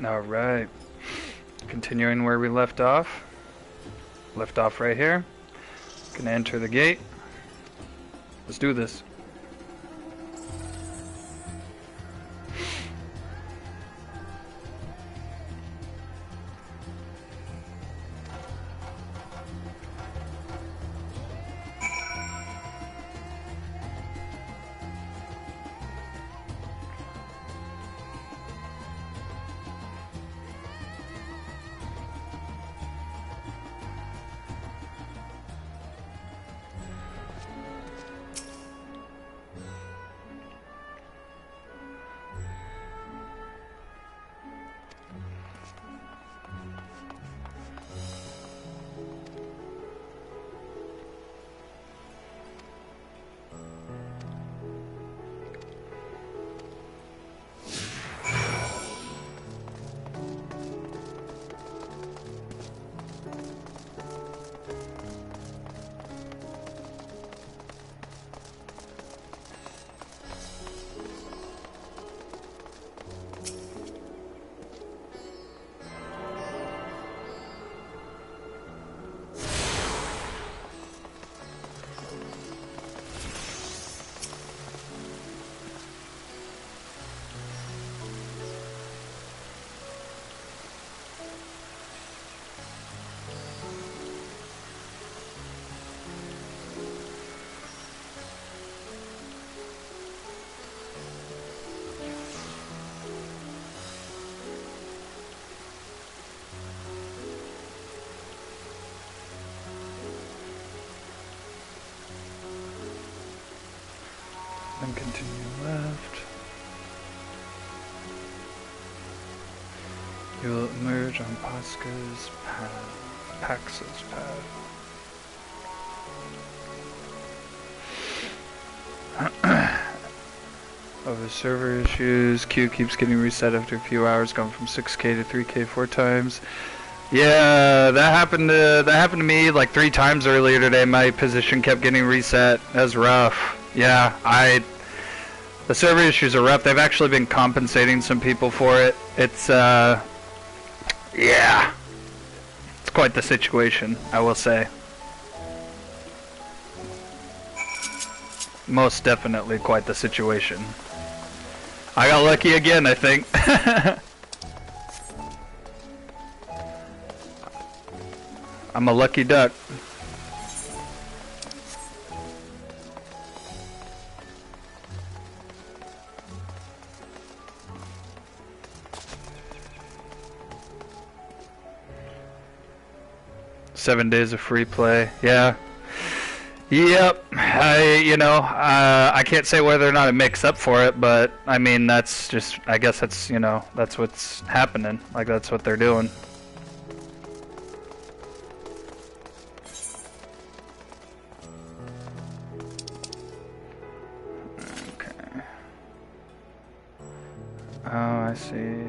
Alright. Continuing where we left off. Left off right here. Gonna enter the gate. Let's do this. Then continue left. You will emerge on Pax's path. Over server issues, queue keeps getting reset after a few hours, going from 6K to 3K 4 times. Yeah, that happened to me like 3 times earlier today. My position kept getting reset. That's rough. Yeah, the server issues are rough. They've actually been compensating some people for it. It's yeah, it's quite the situation, I will say. Most definitely quite the situation. I got lucky again, I think. I'm a lucky duck. "7 days of free play." Yeah. Yep. I can't say whether or not it makes up for it, but I mean, that's just, I guess that's, that's what's happening. Like, that's what they're doing. Okay. Oh, I see.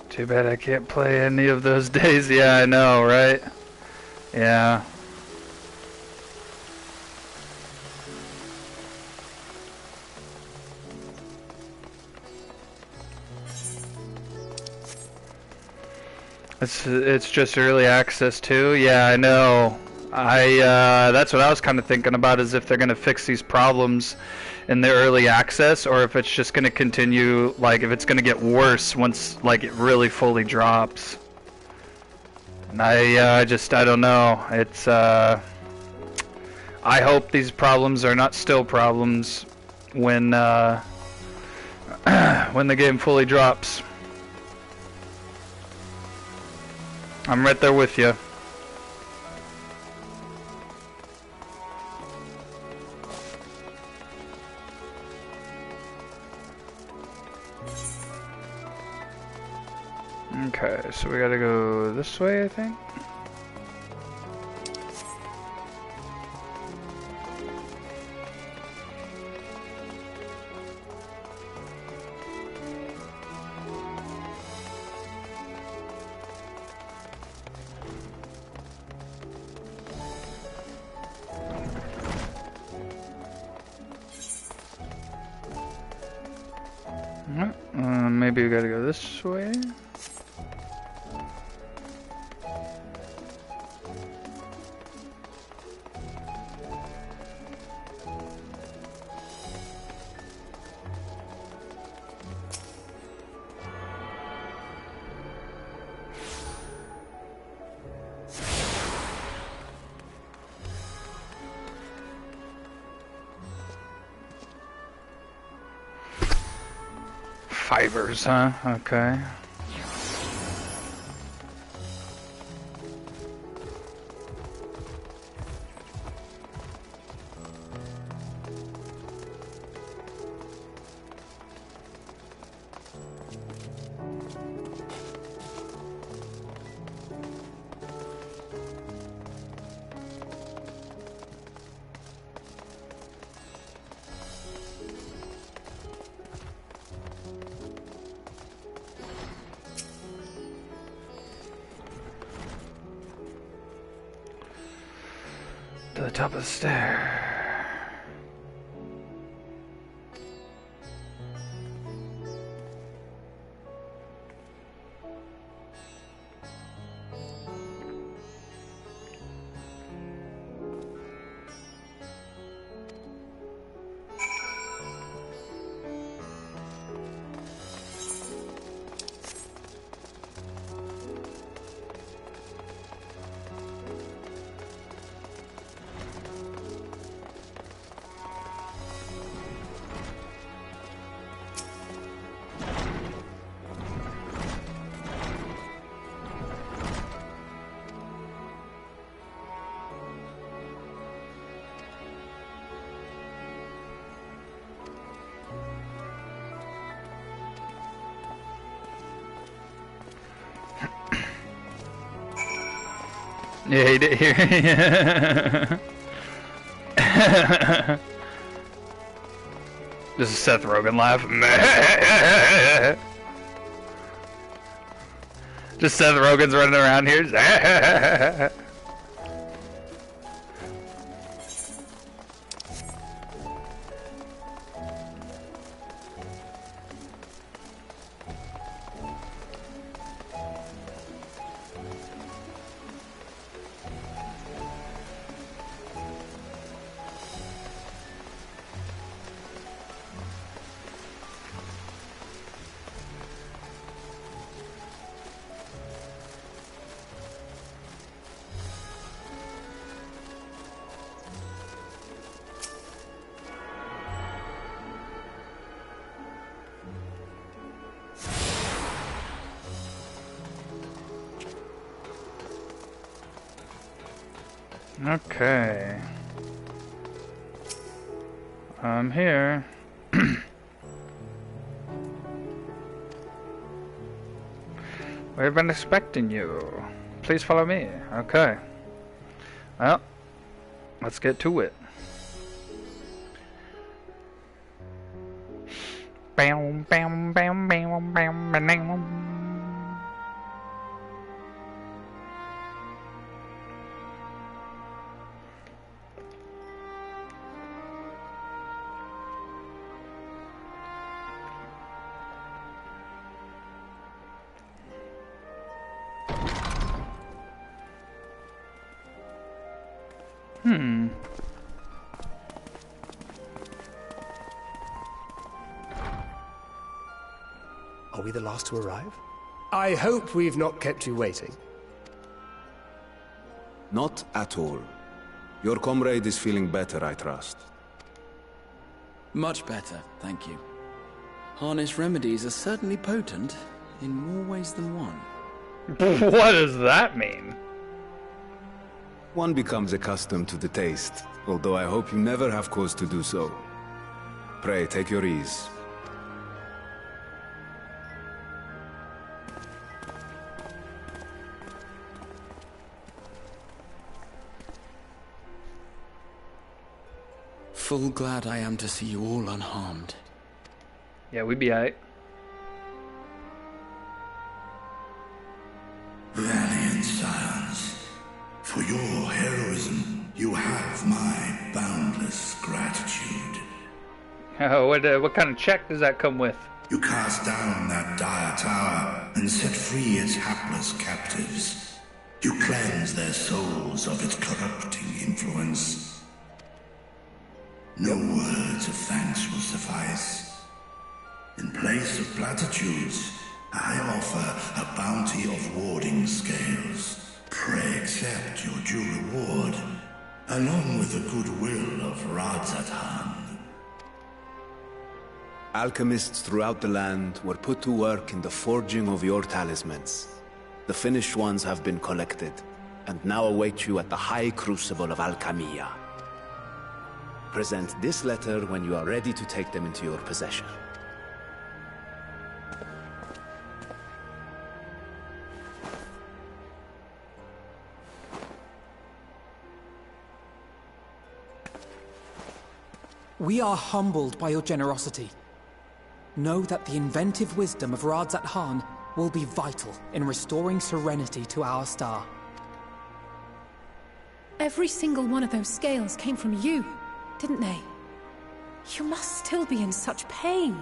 Too bad I can't play any of those days. Yeah, I know, right? Yeah. It's just early access too. Yeah, I know. That's what I was kind of thinking about, is if they're gonna fix these problems in the early access, or if it's just gonna continue, like if it's gonna get worse once like it really fully drops. And I don't know. It's I hope these problems are not still problems when when the game fully drops. I'm right there with you. Okay, so we gotta go this way, I think. Maybe we gotta go this way. Fibers, huh? Okay. To the top of the stair. Yeah, he did hear. This is Seth Rogen laugh. Just Seth Rogen's running around here. Okay. I'm here. We've been expecting you. Please follow me. Okay. Well, let's get to it. Bam, bam, bam, bam, bam, bam, bam. Are we the last to arrive? I hope we've not kept you waiting. Not at all. Your comrade is feeling better, I trust. Much better, thank you. Harness remedies are certainly potent, in more ways than one. What does that mean? One becomes accustomed to the taste, although I hope you never have cause to do so. Pray, take your ease. Full glad I am to see you all unharmed. Yeah, we'd be alright. Valiant scions, for your heroism, you have my boundless gratitude. Oh, what kind of check does that come with? You cast down that dire tower and set free its hapless captives. You cleanse their souls of its corrupting influence. No words of thanks will suffice. In place of platitudes, I offer a bounty of warding scales. Pray accept your due reward, along with the goodwill of Radzatan. Alchemists throughout the land were put to work in the forging of your talismans. The finished ones have been collected, and now await you at the High Crucible of Alchemia. Present this letter when you are ready to take them into your possession. We are humbled by your generosity. Know that the inventive wisdom of Radzatan will be vital in restoring serenity to our star. Every single one of those scales came from you, didn't they? You must still be in such pain.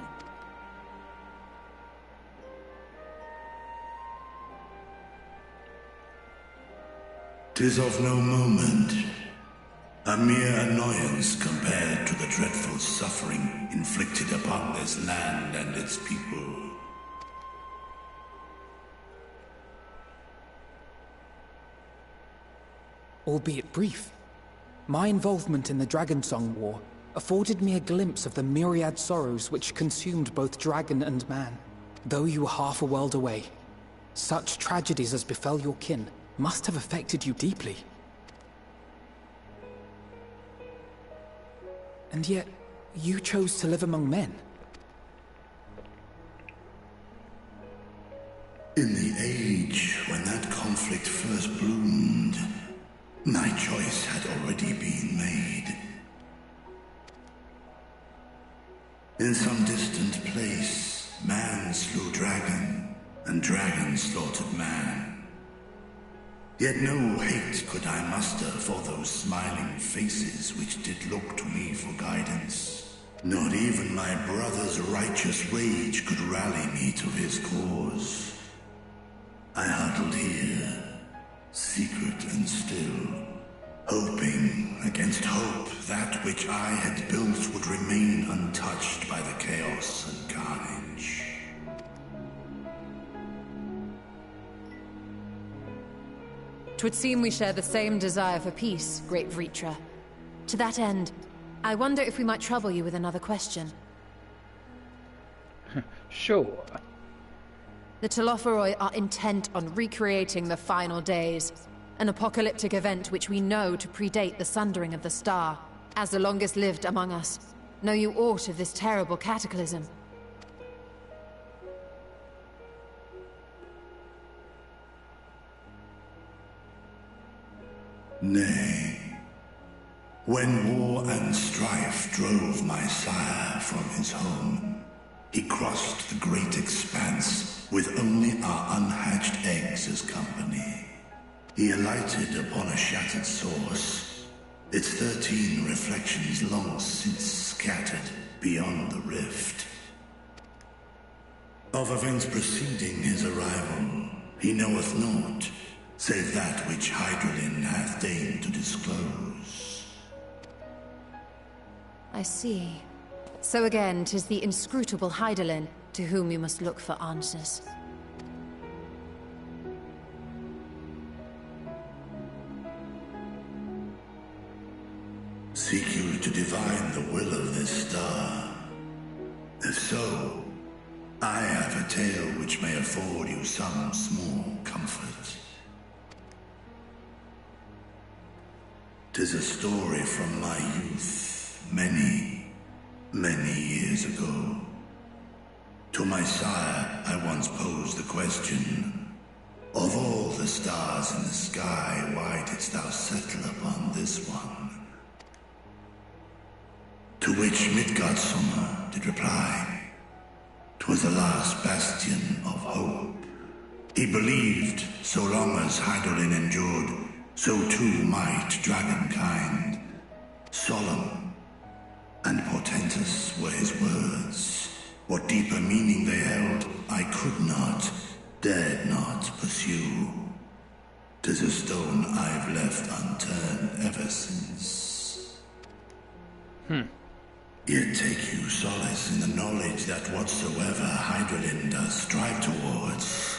'Tis of no moment. A mere annoyance compared to the dreadful suffering inflicted upon this land and its people. Albeit brief, my involvement in the Dragonsong War afforded me a glimpse of the myriad sorrows which consumed both dragon and man. Though you were half a world away, such tragedies as befell your kin must have affected you deeply. And yet, you chose to live among men. In the age when that conflict first bloomed, my choice had already been made. In some distant place, man slew dragon, and dragon slaughtered man. Yet no hate could I muster for those smiling faces which did look to me for guidance. Not even my brother's righteous rage could rally me to his cause. I huddled here, secret and still, hoping against hope that which I had built would remain untouched by the chaos and carnage. 'Twould seem we share the same desire for peace, great Vritra. To that end, I wonder if we might trouble you with another question. Sure. The Telophoroi are intent on recreating the final days, an apocalyptic event which we know to predate the sundering of the star. As the longest lived among us, know you aught of this terrible cataclysm? Nay. When war and strife drove my sire from his home, he crossed the great expanse with only our unhatched eggs as company. He alighted upon a shattered source, its 13 reflections long since scattered beyond the rift. Of events preceding his arrival, he knoweth naught, save that which Hydralin hath deigned to disclose. I see. So again, 'tis the inscrutable Hydralin to whom you must look for answers. Seek you to divine the will of this star? If so, I have a tale which may afford you some small comfort. 'Tis a story from my youth, many, many years ago. To my sire, I once posed the question, of all the stars in the sky, why didst thou settle upon this one? To which Midgardsormr did reply, 'twas the last bastion of hope. He believed so long as Hydralin endured, so too might dragonkind. Solemn and portentous were his words. What deeper meaning they held, I could not, dared not pursue. 'Tis a stone I've left unturned ever since. Yet take you solace in the knowledge that whatsoever Hydralin does strive towards,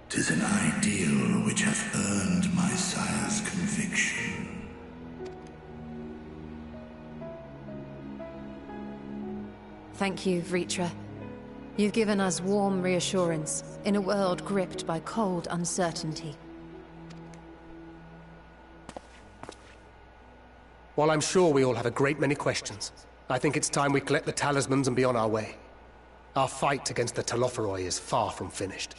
'tis an ideal which hath earned my sire's conviction. Thank you, Vritra. You've given us warm reassurance in a world gripped by cold uncertainty. While I'm sure we all have a great many questions, I think it's time we collect the talismans and be on our way. Our fight against the Telophoroi is far from finished.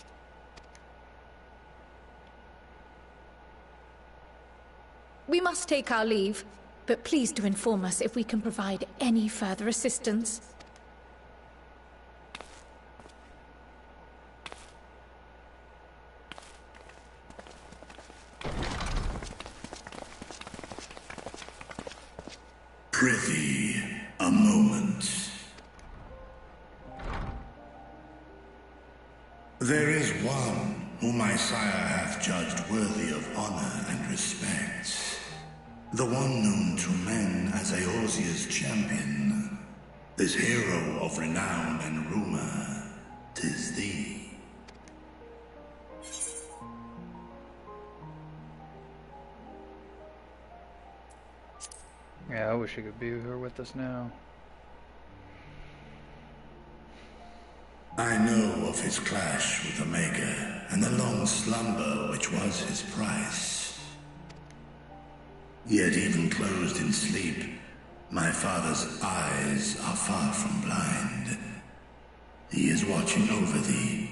We must take our leave, but please do inform us if we can provide any further assistance. Prithee, a moment. There is one whom my sire hath judged worthy of honor and respect. The one known to men as Eorzea's champion. This hero of renown and rumor, 'tis thee. Yeah, I wish he could be here with us now. I know of his clash with Omega, and the long slumber which was his price. Yet even closed in sleep, my father's eyes are far from blind. He is watching over thee,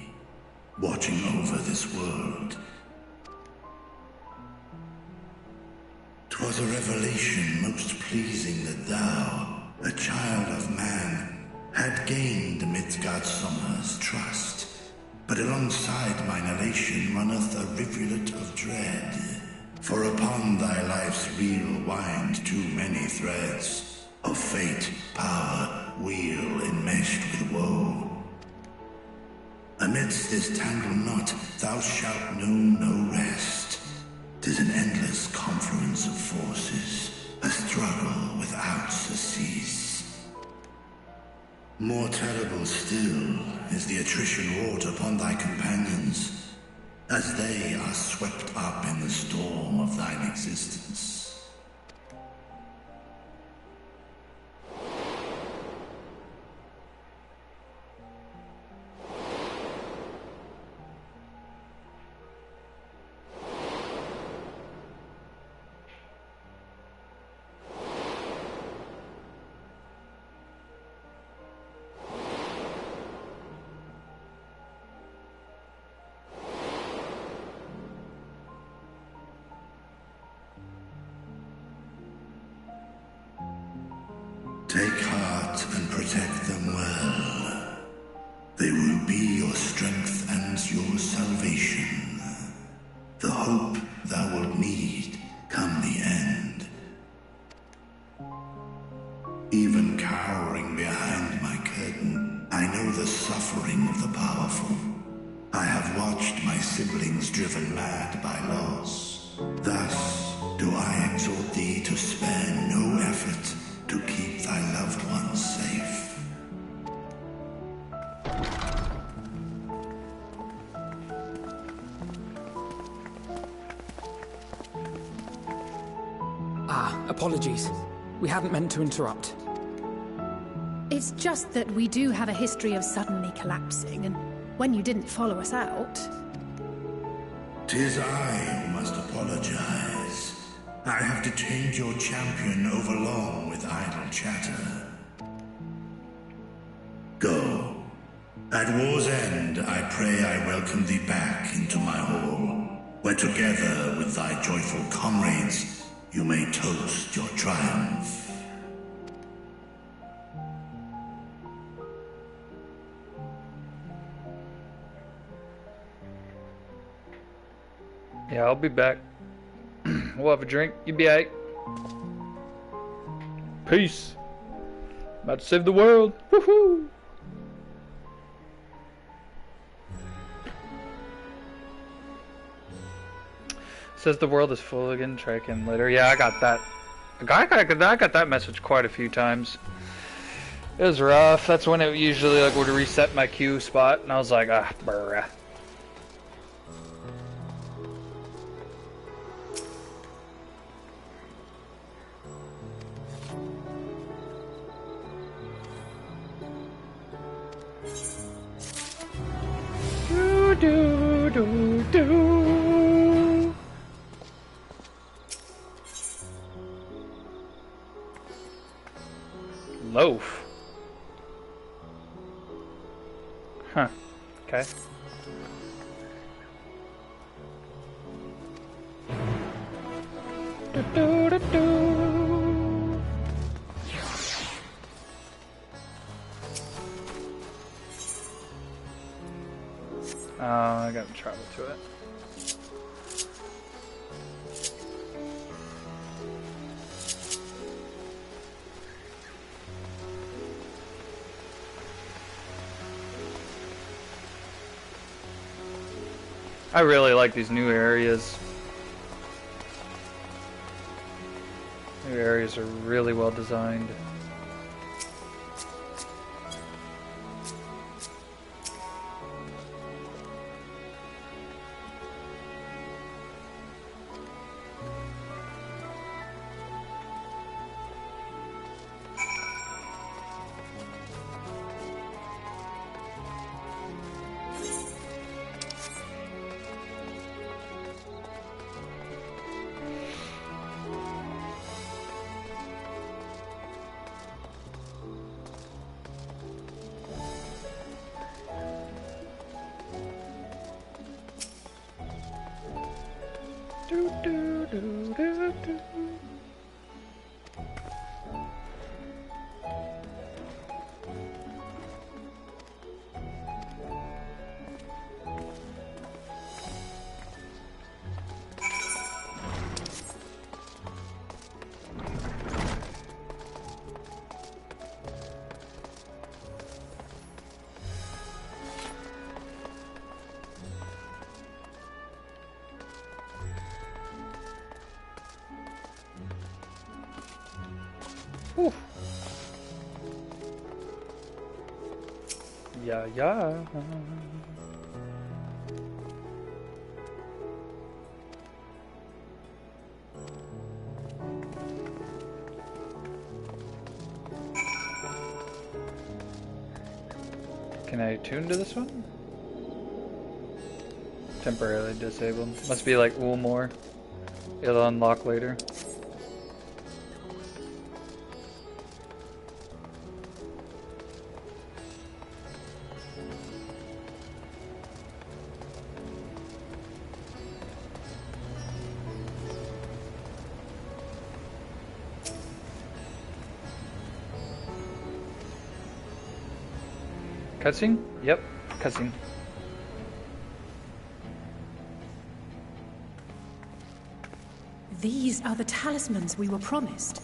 watching over this world. 'Twas a revelation most pleasing that thou, a child of man, had gained Midgardsormr's trust. But alongside mine elation runneth a rivulet of dread. For upon thy life's reel wind too many threads of fate, power, wheel enmeshed with woe. Amidst this tangled knot thou shalt know no rest. 'Tis an endless confluence of forces, a struggle without surcease. More terrible still is the attrition wrought upon thy companions, as they are swept up in the storm of thine existence. Take heart and protect them well. They will be your strength and your salvation. The hope thou wilt need come the end. Even cowering behind my curtain, I know the suffering of the powerful. I have watched my siblings driven mad by loss. Thus do I exhort thee to spare no effort to keep thy loved ones safe. Apologies. We hadn't meant to interrupt. It's just that we do have a history of suddenly collapsing, and when you didn't follow us out... 'Tis I who must apologize. I have detained your champion overlong with idle chatter. Go. At war's end, I pray I welcome thee back into my hall, where together with thy joyful comrades, you may toast your triumph. Yeah, I'll be back. We'll have a drink. You be alright. Peace. About to save the world. Woohoo! Says the world is full again. Try again later. Yeah, I got that. I got that message quite a few times. It was rough. That's when it usually like would reset my queue spot, and I was like, ah, bruh. Do do do do. Loaf. Huh. Okay. Do, do, do, do. I gotta travel to it. I really like these new areas. New areas are really well designed. Do, do, do, do, do. Whew. Yeah, yeah. Can I tune to this one? Temporarily disabled. Must be like Woolmore. It'll unlock later. Cutscene? Yep, cutscene. These are the talismans we were promised.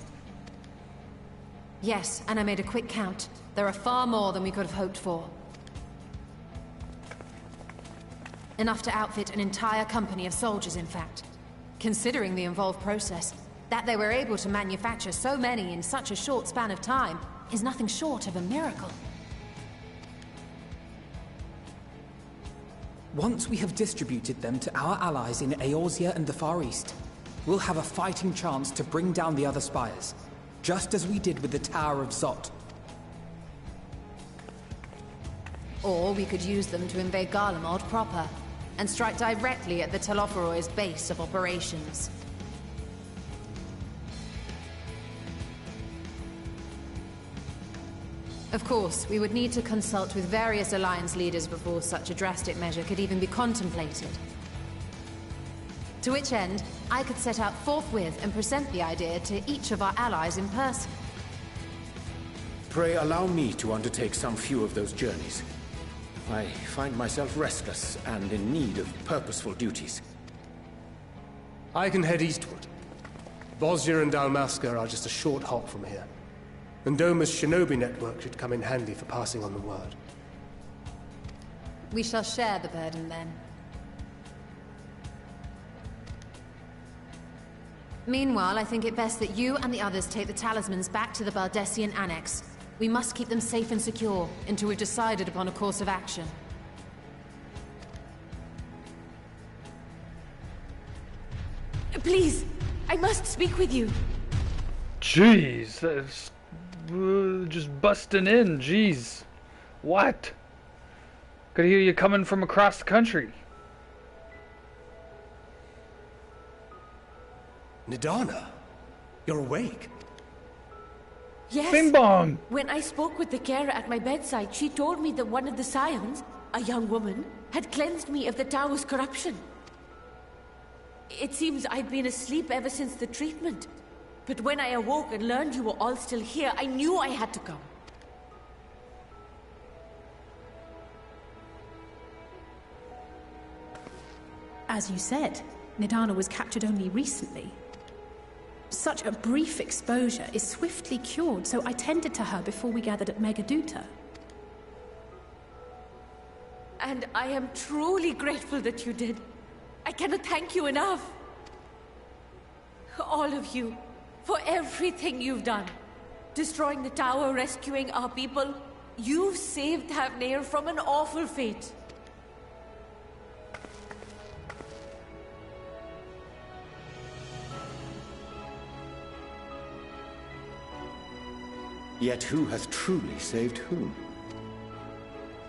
Yes, and I made a quick count. There are far more than we could have hoped for. Enough to outfit an entire company of soldiers, in fact. Considering the involved process, that they were able to manufacture so many in such a short span of time is nothing short of a miracle. Once we have distributed them to our allies in Eorzea and the Far East, we'll have a fighting chance to bring down the other spires, just as we did with the Tower of Zot. Or we could use them to invade Garlemald proper, and strike directly at the Telophoroid's base of operations. Of course, we would need to consult with various Alliance leaders before such a drastic measure could even be contemplated. To which end, I could set out forthwith and present the idea to each of our allies in person. Pray allow me to undertake some few of those journeys. I find myself restless and in need of purposeful duties. I can head eastward. Bosnia and Dalmasca are just a short hop from here. And Doma's shinobi network should come in handy for passing on the word. We shall share the burden then. Meanwhile, I think it best that you and the others take the talismans back to the Baldessian Annex. We must keep them safe and secure until we've decided upon a course of action. Please, I must speak with you. Jeez, that's just busting in. Jeez, what? Could hear you coming from across the country. Nidana, you're awake. Yes. Bing bong. When I spoke with the carer at my bedside, she told me that one of the scions, a young woman, had cleansed me of the tower's corruption. It seems I'd been asleep ever since the treatment. But when I awoke and learned you were all still here, I knew I had to come. As you said, Nidana was captured only recently. Such a brief exposure is swiftly cured, so I tended to her before we gathered at Megaduta. And I am truly grateful that you did. I cannot thank you enough. All of you, for everything you've done. Destroying the tower, rescuing our people. You've saved Thavnair from an awful fate. Yet who hath truly saved whom?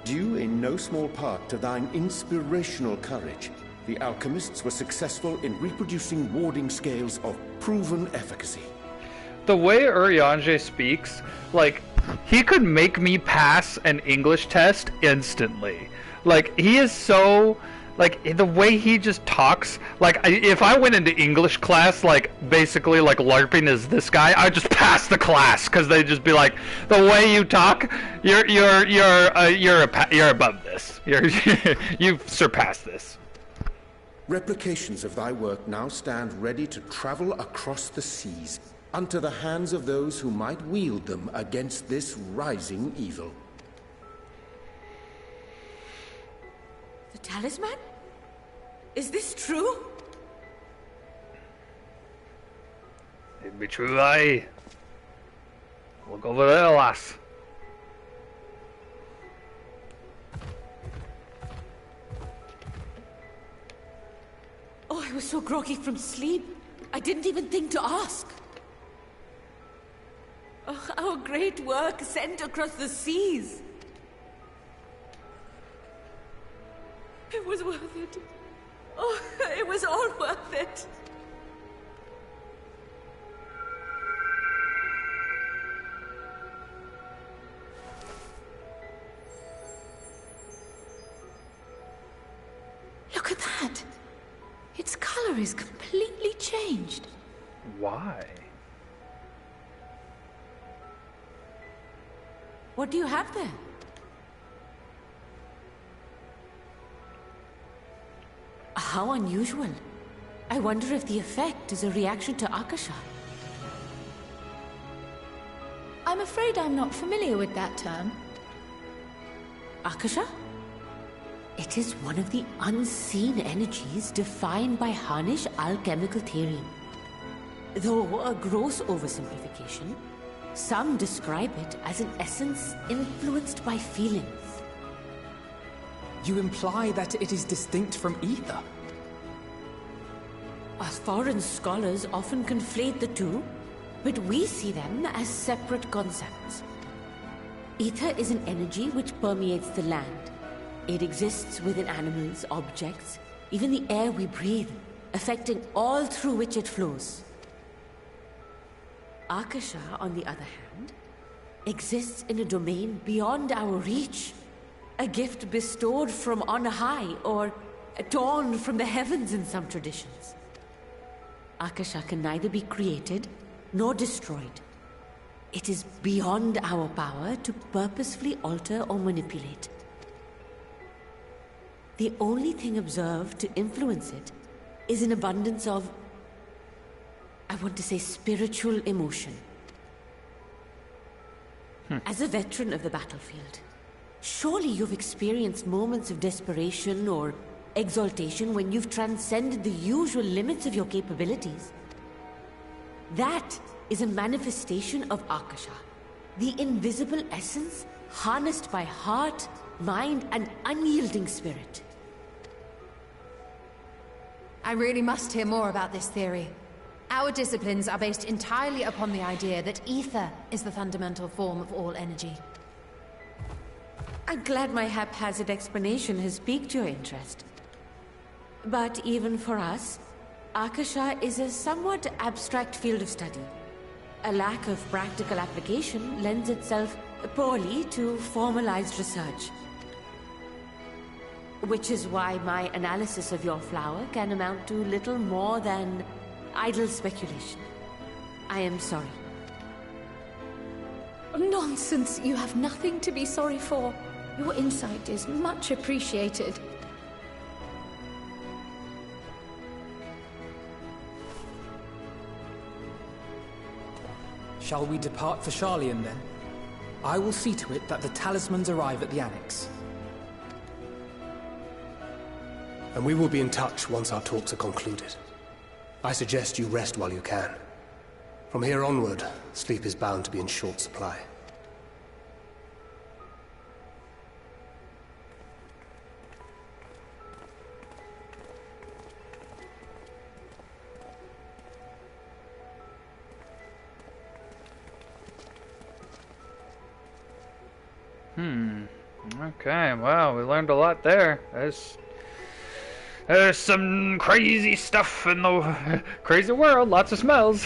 Due in no small part to thine inspirational courage, the alchemists were successful in reproducing warding scales of proven efficacy. The way Urianger speaks, like, he could make me pass an English test instantly. Like, he is so... Like, the way he just talks, like, if I went into English class, like, basically, like, LARPing as this guy, I'd just pass the class, because they'd just be like, the way you talk, you're above this. You've surpassed this. Replications of thy work now stand ready to travel across the seas, unto the hands of those who might wield them against this rising evil. The talisman? Is this true? It be true, aye. Look over there, lass. Oh, I was so groggy from sleep. I didn't even think to ask. Oh, our great work sent across the seas. It was worth it. Oh, it was all worth it. Look at that! Its color is completely changed. Why? What do you have there? How unusual. I wonder if the effect is a reaction to Akasha. I'm afraid I'm not familiar with that term. Akasha? It is one of the unseen energies defined by Harnish alchemical theory. Though a gross oversimplification, some describe it as an essence influenced by feelings. You imply that it is distinct from ether? Us foreign scholars often conflate the two, but we see them as separate concepts. Ether is an energy which permeates the land. It exists within animals, objects, even the air we breathe, affecting all through which it flows. Akasha, on the other hand, exists in a domain beyond our reach. A gift bestowed from on high, or torn from the heavens in some traditions. Akasha can neither be created nor destroyed. It is beyond our power to purposefully alter or manipulate. The only thing observed to influence it is an abundance of, I want to say, spiritual emotion. As a veteran of the battlefield, surely you've experienced moments of desperation or exaltation when you've transcended the usual limits of your capabilities. That is a manifestation of Akasha, the invisible essence harnessed by heart, mind, and unyielding spirit. I really must hear more about this theory. Our disciplines are based entirely upon the idea that ether is the fundamental form of all energy. I'm glad my haphazard explanation has piqued your interest. But even for us, Akasha is a somewhat abstract field of study. A lack of practical application lends itself poorly to formalized research. Which is why my analysis of your flower can amount to little more than idle speculation. I am sorry. Nonsense! You have nothing to be sorry for. Your insight is much appreciated. Shall we depart for Charlian then? I will see to it that the talismans arrive at the Annex. And we will be in touch once our talks are concluded. I suggest you rest while you can. From here onward, sleep is bound to be in short supply. Okay, wow, we learned a lot there. There's some crazy stuff in the crazy world, lots of smells.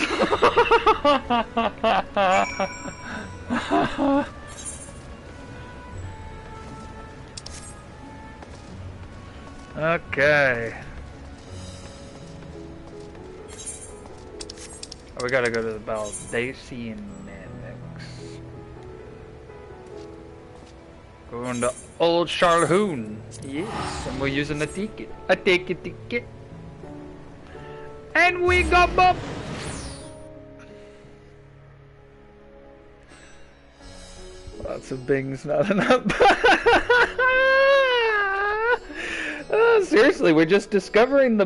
Okay. Oh, we gotta go to the Baldacian Annex. Going to Old Charlhoun. Yes, and we're using a ticket. A ticket. And we got bump. Lots of bings, not enough. Seriously, we're just discovering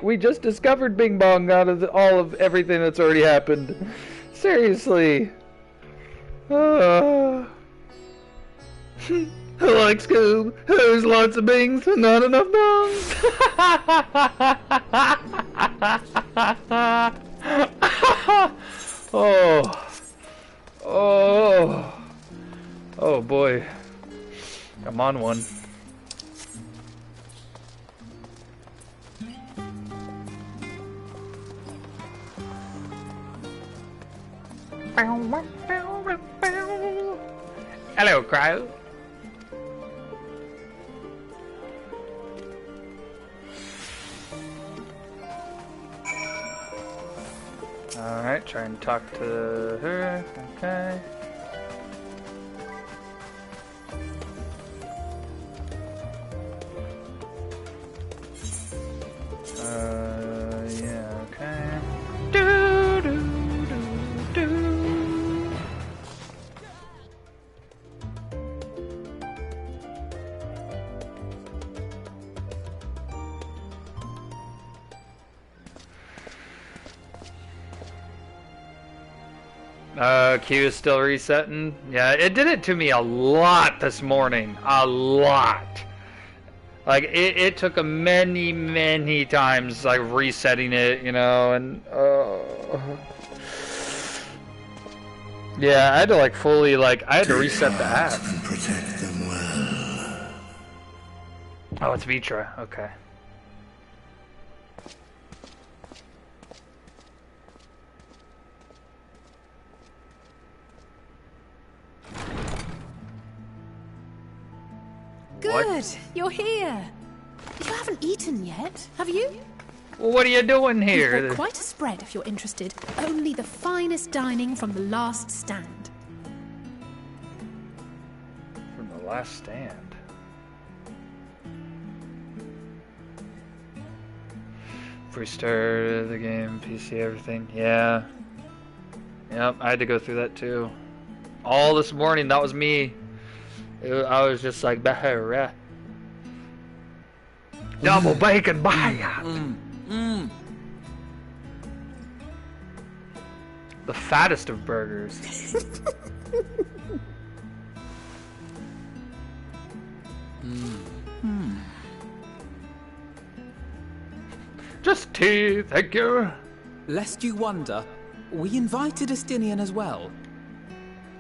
we just discovered Bing Bong out of all of everything that's already happened. Seriously. Like Scoob, there's lots of bings and not enough bongs. Oh boy. I'm on one. Hello, Crow. Alright, try and talk to her. Okay. Yeah, okay. Do, do, do, do. Q is still resetting. Yeah, it did it to me a lot this morning. A lot. Like, it took a many times, like, resetting it, you know, and, yeah, I had to, like, fully, like, I had to reset the app. And protect them well. Oh, it's Vitra. Okay. Good, What? you're here. You haven't eaten yet, have you? Well, what are you doing We've here? got quite a spread if you're interested. Only the finest dining from the last stand. From the last stand. Free start of the game, PC, everything. Yeah. Yep, I had to go through that too. All this morning, that was me. I was just like, bah, double bacon, The fattest of burgers. Just tea, thank you. Lest you wonder, we invited Estinian as well.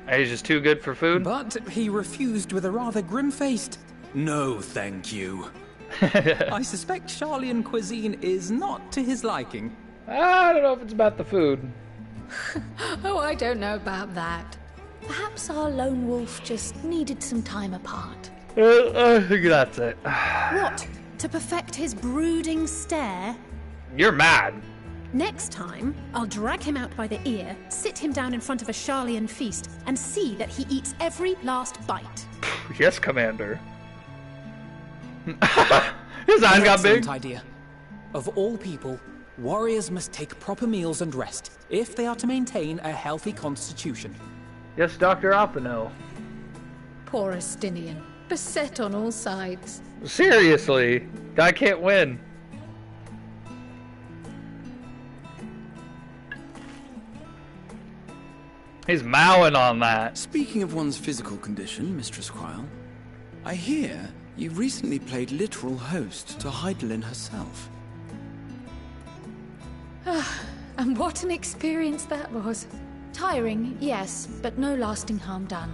He's just too good for food? But he refused with a rather grim-faced, "No, thank you." I suspect Charlian cuisine is not to his liking. I don't know if it's about the food. Oh, I don't know about that. Perhaps our lone wolf just needed some time apart. I think that's it. What? To perfect his brooding stare? You're mad. Next time, I'll drag him out by the ear, sit him down in front of a Charlian feast, and see that he eats every last bite. Yes, Commander. His eyes got big. Excellent idea. Of all people, warriors must take proper meals and rest if they are to maintain a healthy constitution. Yes, Dr. Alphino. Poor Estinian, beset on all sides. Seriously, guy can't win. He's mowing on that. Speaking of one's physical condition, Mistress Quile, I hear you recently played literal host to Heidelin herself. And what an experience that was. Tiring, yes, but no lasting harm done.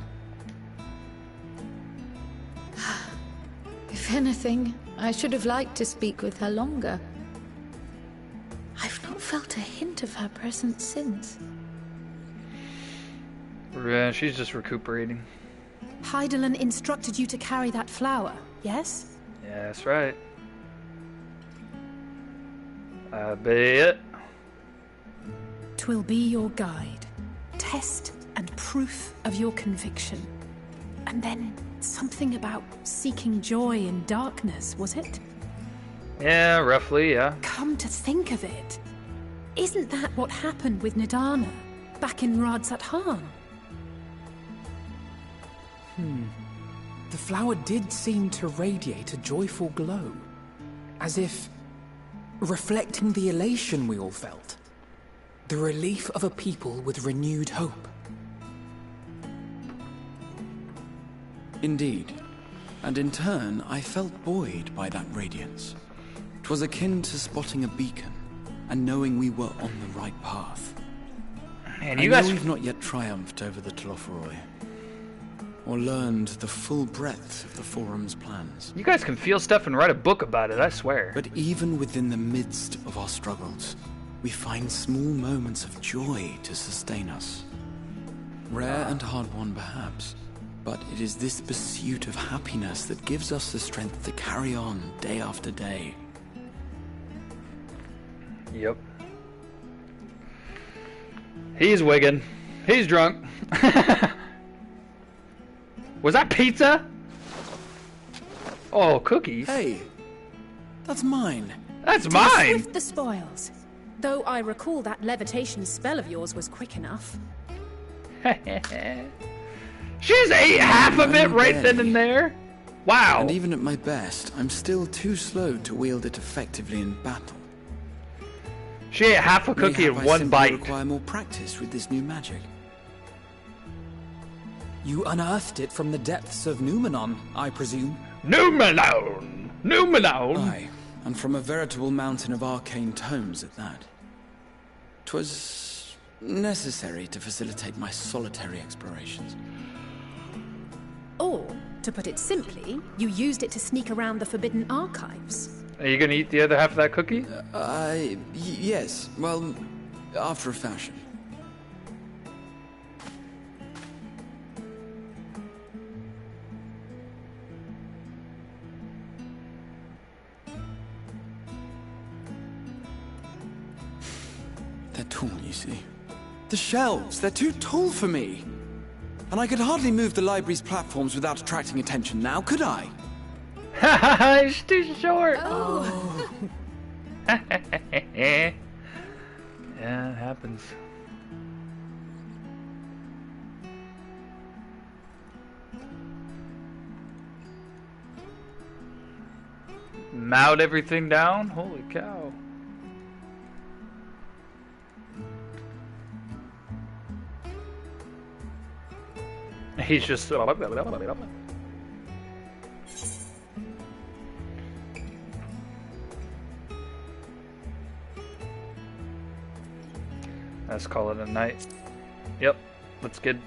If anything, I should have liked to speak with her longer. I've not felt a hint of her presence since. Yeah, she's just recuperating. Heidelin instructed you to carry that flower, yes? Yeah, that's right. I bet. 'Twill be your guide, test and proof of your conviction. And then something about seeking joy in darkness, was it? Yeah, roughly, yeah. Come to think of it, isn't that what happened with Nidana back in Radzat Han? The flower did seem to radiate a joyful glow, as if reflecting the elation we all felt. The relief of a people with renewed hope. Indeed. And in turn, I felt buoyed by that radiance. 'Twas akin to spotting a beacon, and knowing we were on the right path. Man, I you know guys... we've not yet triumphed over the Tloforoi, or learned the full breadth of the Forum's plans. You guys can feel stuff and write a book about it, I swear. But even within the midst of our struggles, we find small moments of joy to sustain us. Rare and hard-won, perhaps, but it is this pursuit of happiness that gives us the strength to carry on day after day. Yep. He's wigging. He's drunk. Was that pizza? Oh, cookies. Hey, that's mine. That's mine. Swift the spoils. Though I recall that levitation spell of yours was quick enough. She just ate half of it right then and there. Wow. And even at my best, I'm still too slow to wield it effectively in battle. She ate half a cookie in one bite. I require more practice with this new magic. You unearthed it from the depths of Numenon, I presume? Numenon! Numenon! Aye, and from a veritable mountain of arcane tomes at that. 'Twas necessary to facilitate my solitary explorations. Or, to put it simply, you used it to sneak around the Forbidden Archives. Are you gonna eat the other half of that cookie? Yes, well, after a fashion. They're tall, you see. The shelves, they're too tall for me. And I could hardly move the library's platforms without attracting attention now, could I? Haha, it's too short. Oh. Yeah, it happens. Mowed everything down? Holy cow. He's just. Let's call it a night. Yep. Let's get.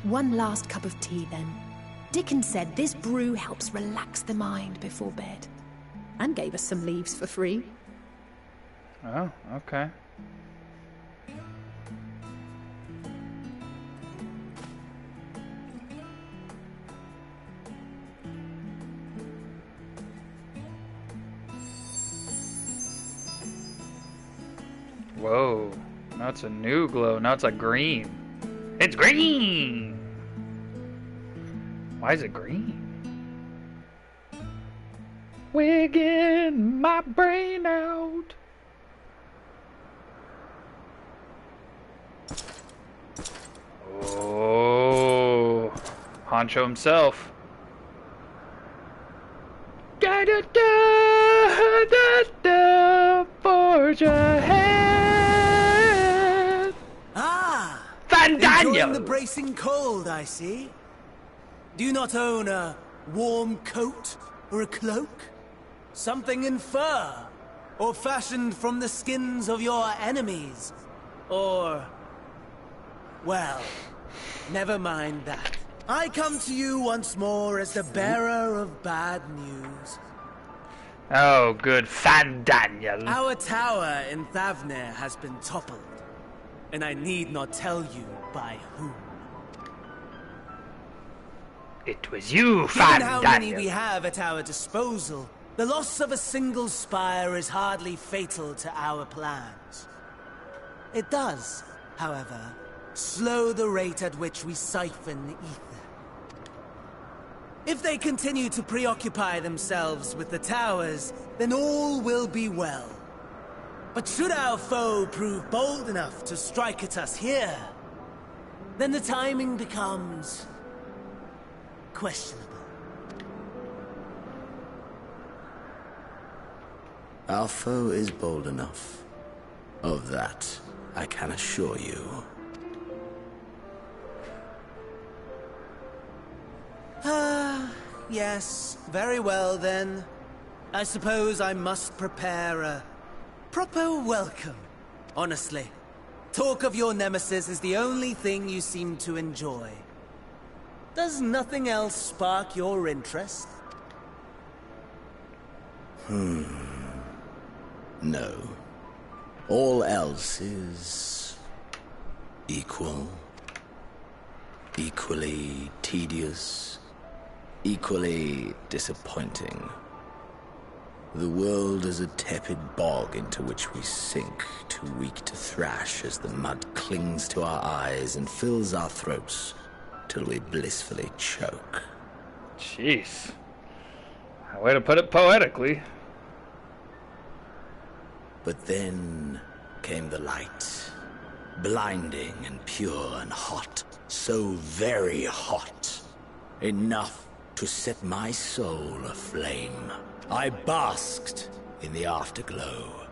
One last cup of tea, then. Dickon said this brew helps relax the mind before bed. And gave us some leaves for free. Oh, okay. Whoa. Now it's a new glow. Now it's like green. It's green! Why is it green? Wigging my brain out. Oh, Honcho himself. Da da da da da, forge ahead. Ah, Fandango. enjoying the bracing cold, I see. Do you not own a warm coat or a cloak? Something in fur, or fashioned from the skins of your enemies, or... well, never mind that. I come to you once more as the bearer of bad news. Oh, good Fandaniel. Our tower in Thavnir has been toppled, and I need not tell you by whom. It was you, Given how many Fandaniel. we have at our disposal, the loss of a single spire is hardly fatal to our plans. It does, however, slow the rate at which we siphon the ether. If they continue to preoccupy themselves with the towers, then all will be well. But should our foe prove bold enough to strike at us here, then the timing becomes questionable. Our foe is bold enough. Of that, I can assure you. Yes, very well then. I suppose I must prepare a proper welcome. Honestly, talk of your nemesis is the only thing you seem to enjoy. Does nothing else spark your interest? No. All else is... equal. Equally tedious. Equally disappointing. The world is a tepid bog into which we sink, too weak to thrash as the mud clings to our eyes and fills our throats till we blissfully choke. Jeez. Way to put it poetically. But then came the light, blinding and pure and hot, so very hot, enough to set my soul aflame. I basked in the afterglow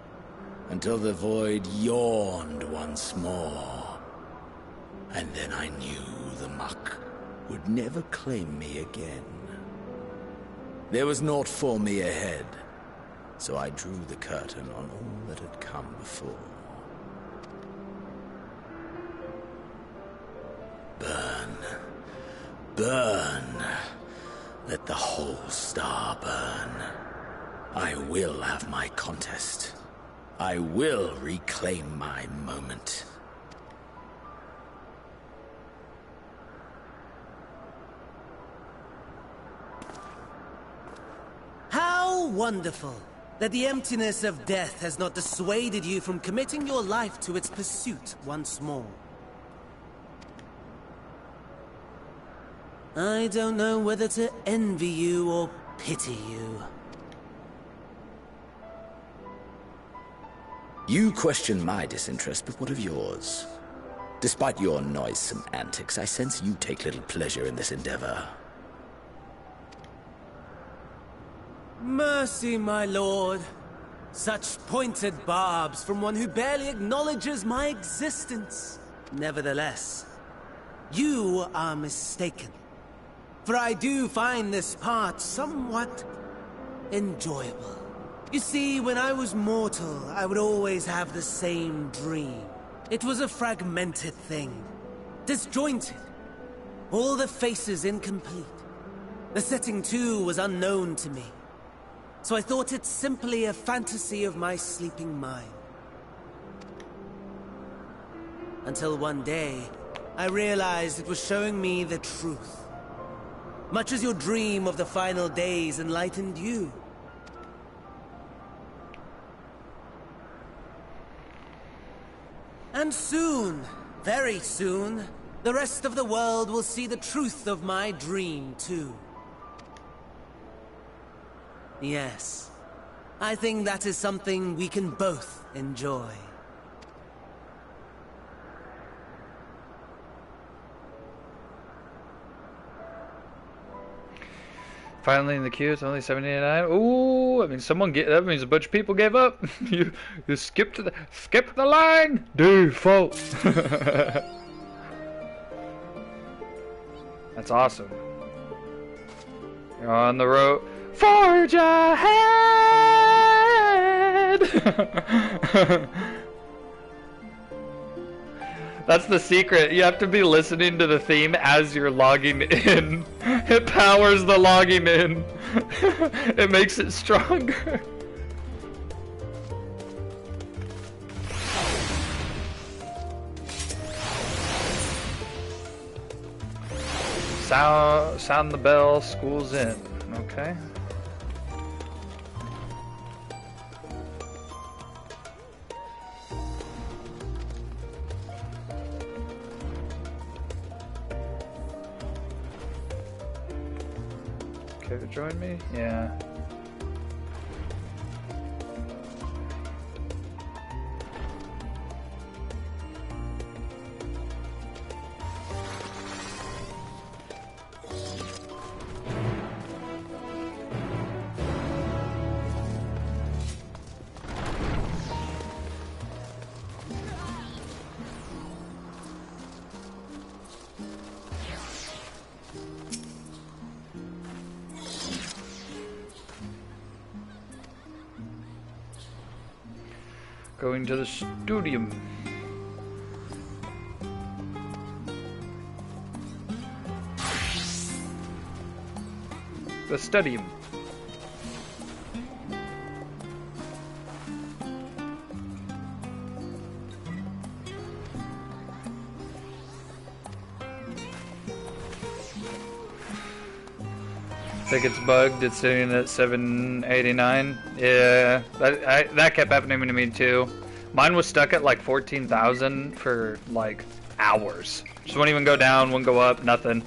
until the void yawned once more, and then I knew the muck would never claim me again. There was naught for me ahead, so I drew the curtain on all that had come before. Burn, burn, let the whole star burn. I will have my contest. I will reclaim my moment. How wonderful that the emptiness of death has not dissuaded you from committing your life to its pursuit once more. I don't know whether to envy you or pity you. You question my disinterest, but what of yours? Despite your noisome antics, I sense you take little pleasure in this endeavor. Mercy, my lord. Such pointed barbs from one who barely acknowledges my existence. Nevertheless, You are mistaken. For I do find this part somewhat enjoyable. You see, when I was mortal, I would always have the same dream. It was a fragmented thing, disjointed. All the faces incomplete. The setting too was unknown to me. So I thought it simply a fantasy of my sleeping mind. Until one day, I realized it was showing me the truth. Much as your dream of the final days enlightened you. And soon, very soon, the rest of the world will see the truth of my dream too. Yes, I think that is something we can both enjoy. Finally in the queue, it's only 79. Ooh, I mean, that means a bunch of people gave up. you skipped the line. Default. That's awesome. You're on the road. Forge ahead. That's the secret. You have to be listening to the theme as you're logging in. It powers the logging in. It makes it stronger. Sound the bell, school's in. Okay. Care to join me? Yeah. Going to the studium. The studium. I think it's bugged. It's sitting at 789. Yeah, that kept happening to me too. Mine was stuck at like 14,000 for like hours. Just wouldn't even go down, wouldn't go up, nothing.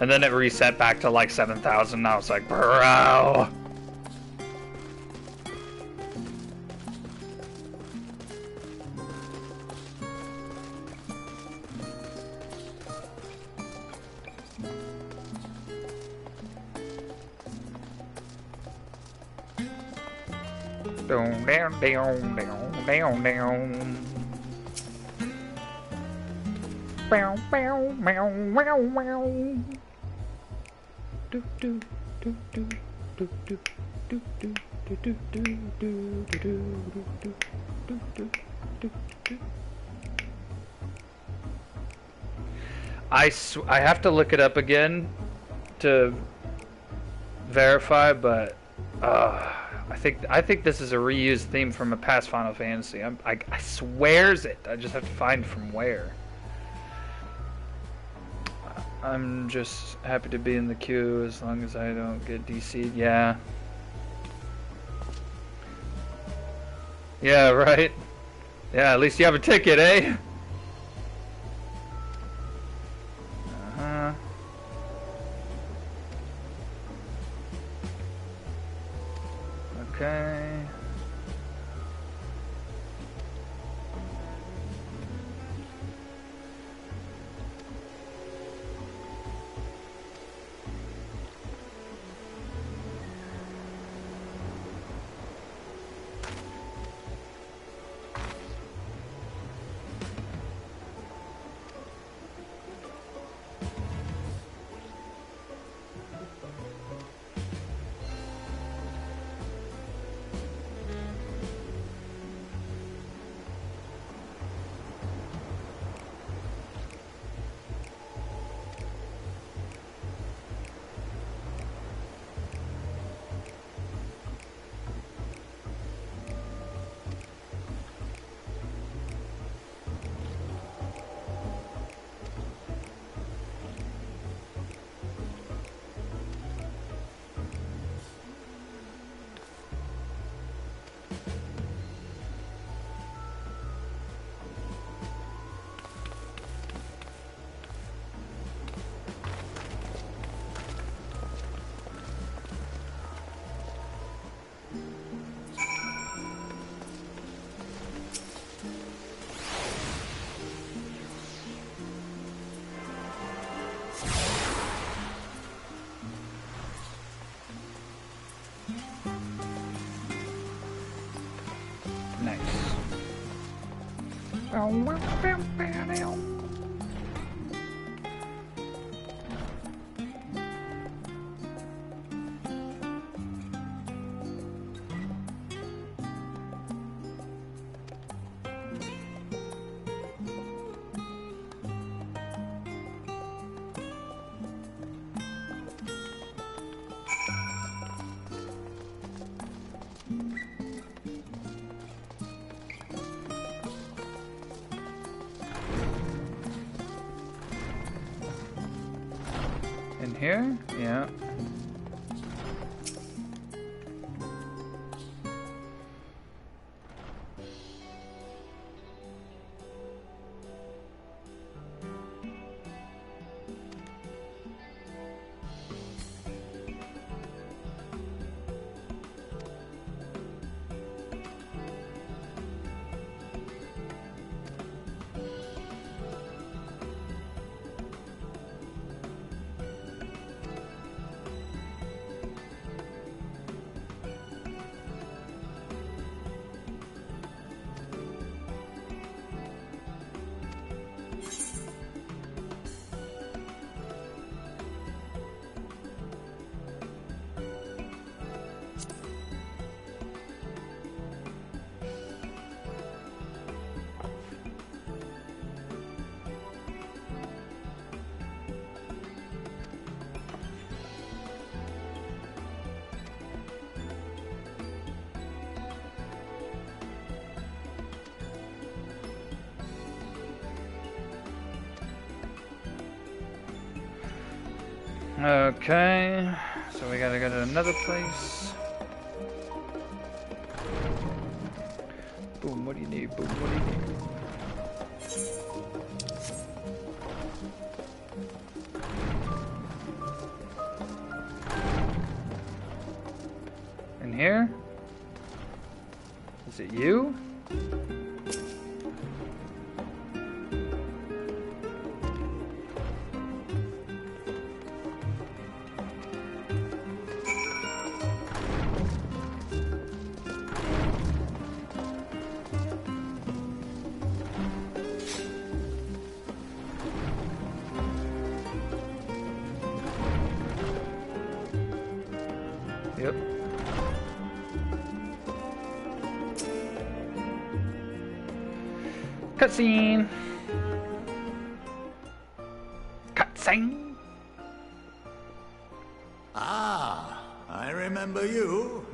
And then it reset back to like 7,000. I was like, bro. Down, down, down, down, down, down. Bow, bow, meow, meow, meow. Do do do do do do do do do do do do do do do. I have to look it up again to verify, but I think this is a reused theme from a past Final Fantasy. I swears it. I just have to find from where. I'm just happy to be in the queue as long as I don't get DC'd. Yeah. Yeah, right? Yeah, at least you have a ticket, eh? Uh-huh. Okay. In here? Yeah. Okay, so we gotta go to another place. Boom, what do you need? Boom, what do you need? In here? Is it you? Yep. Cutscene. Cutscene. Ah, I remember you.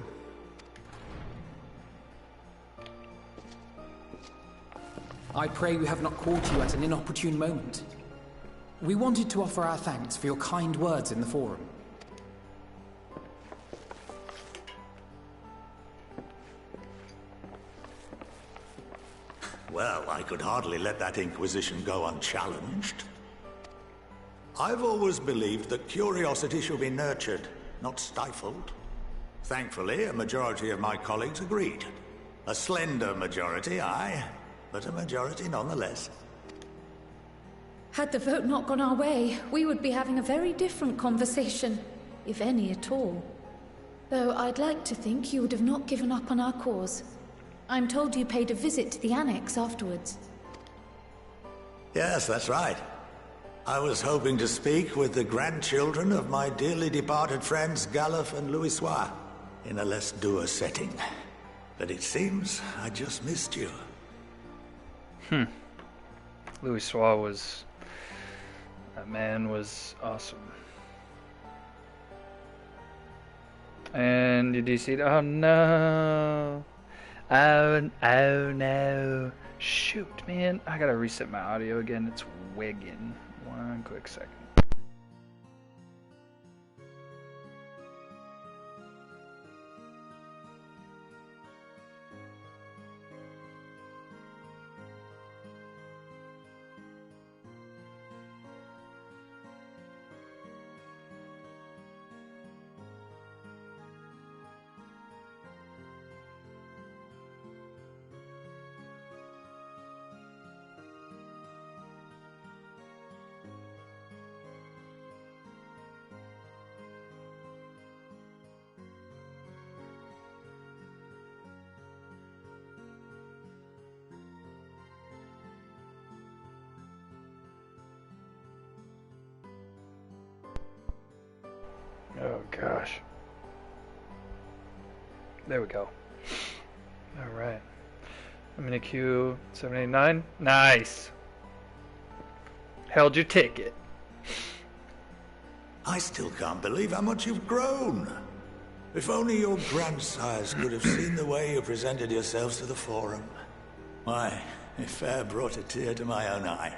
I pray we have not caught you at an inopportune moment. We wanted to offer our thanks for your kind words in the forum. Well, I could hardly let that Inquisition go unchallenged. I've always believed that curiosity should be nurtured, not stifled. Thankfully, a majority of my colleagues agreed. A slender majority, aye, but a majority nonetheless. Had the vote not gone our way, we would be having a very different conversation, if any at all. Though I'd like to think you would have not given up on our cause. I'm told you paid a visit to the Annex afterwards. Yes, that's right. I was hoping to speak with the grandchildren of my dearly departed friends Galuf and Louisoix in a less dour setting. But it seems I just missed you. Louisoix was... that man was awesome. And you DC'd. Oh no! Oh no! Shoot, man! I gotta reset my audio again. It's wigging. One quick second. There we go. Alright. MSQ 789. Nice. Held your ticket. I still can't believe how much you've grown. If only your grandsires could have seen the way you presented yourselves to the Forum. Why, it fair brought a tear to my own eye.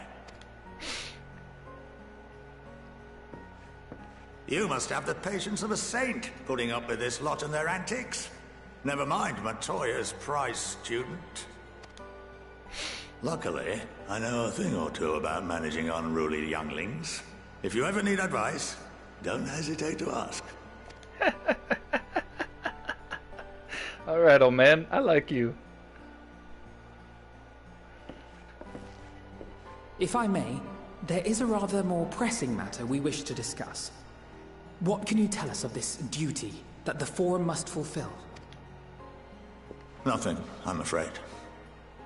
You must have the patience of a saint, putting up with this lot and their antics. Never mind Matoya's prize student. Luckily, I know a thing or two about managing unruly younglings. If you ever need advice, don't hesitate to ask. Alright, old man. I like you. If I may, there is a rather more pressing matter we wish to discuss. What can you tell us of this duty that the Forum must fulfill? Nothing, I'm afraid.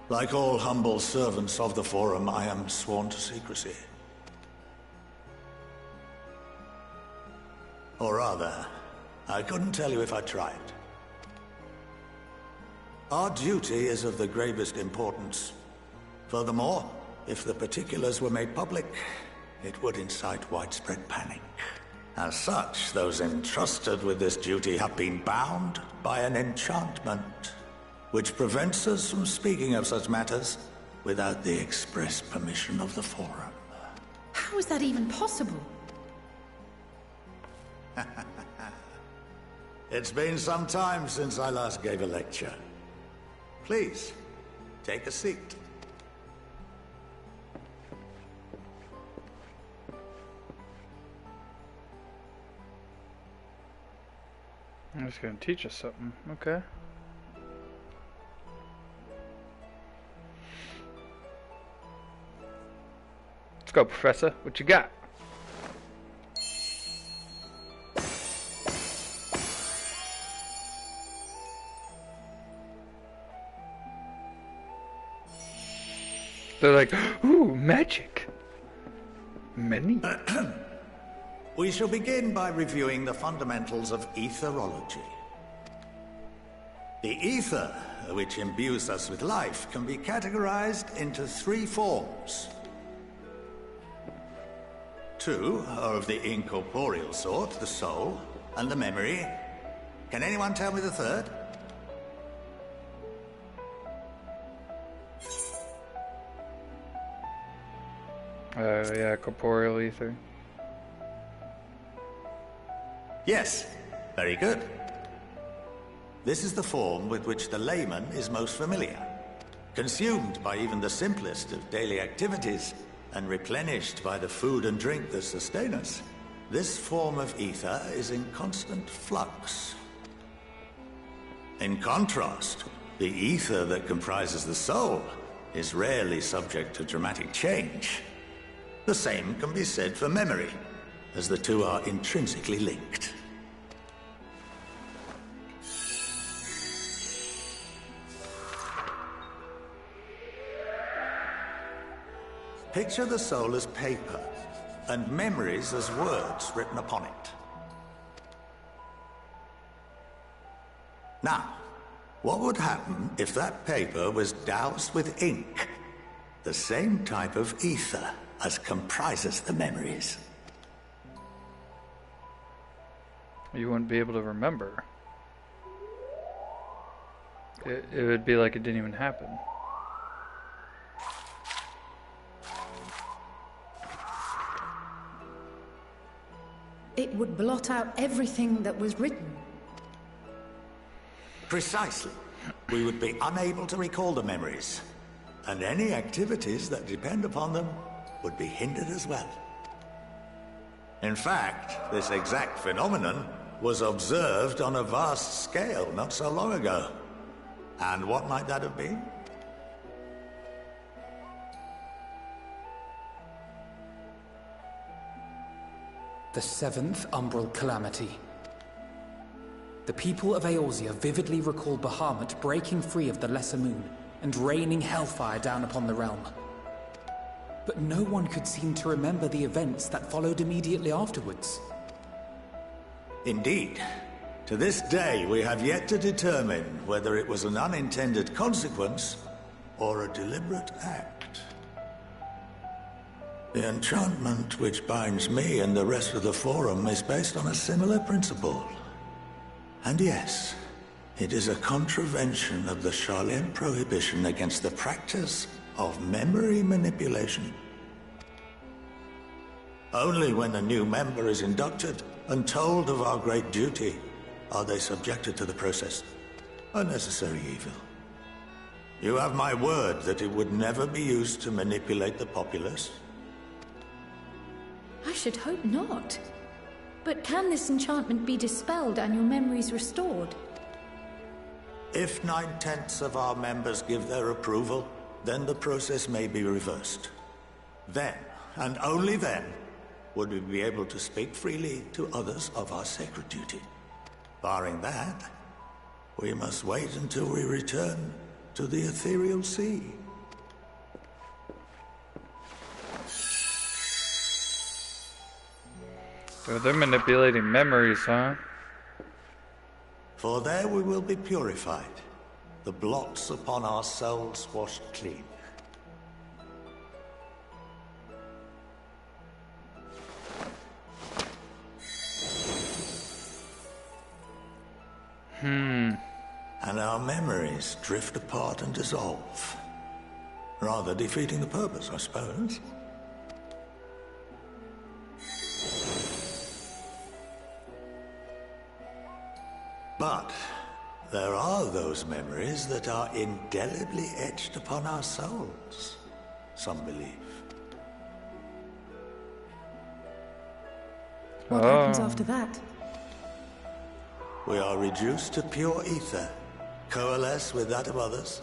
Like all humble servants of the Forum, I am sworn to secrecy. Or rather, I couldn't tell you if I tried. Our duty is of the gravest importance. Furthermore, if the particulars were made public, it would incite widespread panic. As such, those entrusted with this duty have been bound by an enchantment, which prevents us from speaking of such matters without the express permission of the Forum. How is that even possible? It's been some time since I last gave a lecture. Please, take a seat. I'm just gonna teach us something, okay? Let's go, Professor. What you got? They're like, ooh, magic. Many. We shall begin by reviewing the fundamentals of etherology. The ether, which imbues us with life, can be categorized into three forms. Two are of the incorporeal sort, the soul and the memory. Can anyone tell me the third? Yeah, corporeal ether. Yes, very good. This is the form with which the layman is most familiar. Consumed by even the simplest of daily activities, and replenished by the food and drink that sustain us, this form of ether is in constant flux. In contrast, the ether that comprises the soul is rarely subject to dramatic change. The same can be said for memory, as the two are intrinsically linked. Picture the soul as paper, and memories as words written upon it. Now, what would happen if that paper was doused with ink? The same type of ether as comprises the memories. You wouldn't be able to remember. It would be like it didn't even happen. It would blot out everything that was written. Precisely. We would be unable to recall the memories, and any activities that depend upon them would be hindered as well. In fact, this exact phenomenon was observed on a vast scale not so long ago. And what might that have been? The seventh Umbral Calamity. The people of Eorzea vividly recall Bahamut breaking free of the Lesser Moon and raining hellfire down upon the realm. But no one could seem to remember the events that followed immediately afterwards. Indeed. To this day, we have yet to determine whether it was an unintended consequence or a deliberate act. The enchantment which binds me and the rest of the Forum is based on a similar principle. And yes, it is a contravention of the Sharlayan prohibition against the practice of memory manipulation. Only when a new member is inducted and told of our great duty are they subjected to the process. A necessary evil. You have my word that it would never be used to manipulate the populace? I should hope not. But can this enchantment be dispelled and your memories restored? If 9/10 of our members give their approval, then the process may be reversed. Then, and only then, would we be able to speak freely to others of our sacred duty. Barring that, we must wait until we return to the ethereal sea. So they're manipulating memories, huh? For there we will be purified, the blots upon our souls washed clean. And our memories drift apart and dissolve. Rather defeating the purpose, I suppose. But there are those memories that are indelibly etched upon our souls, some believe. What happens after that? We are reduced to pure ether, coalesce with that of others,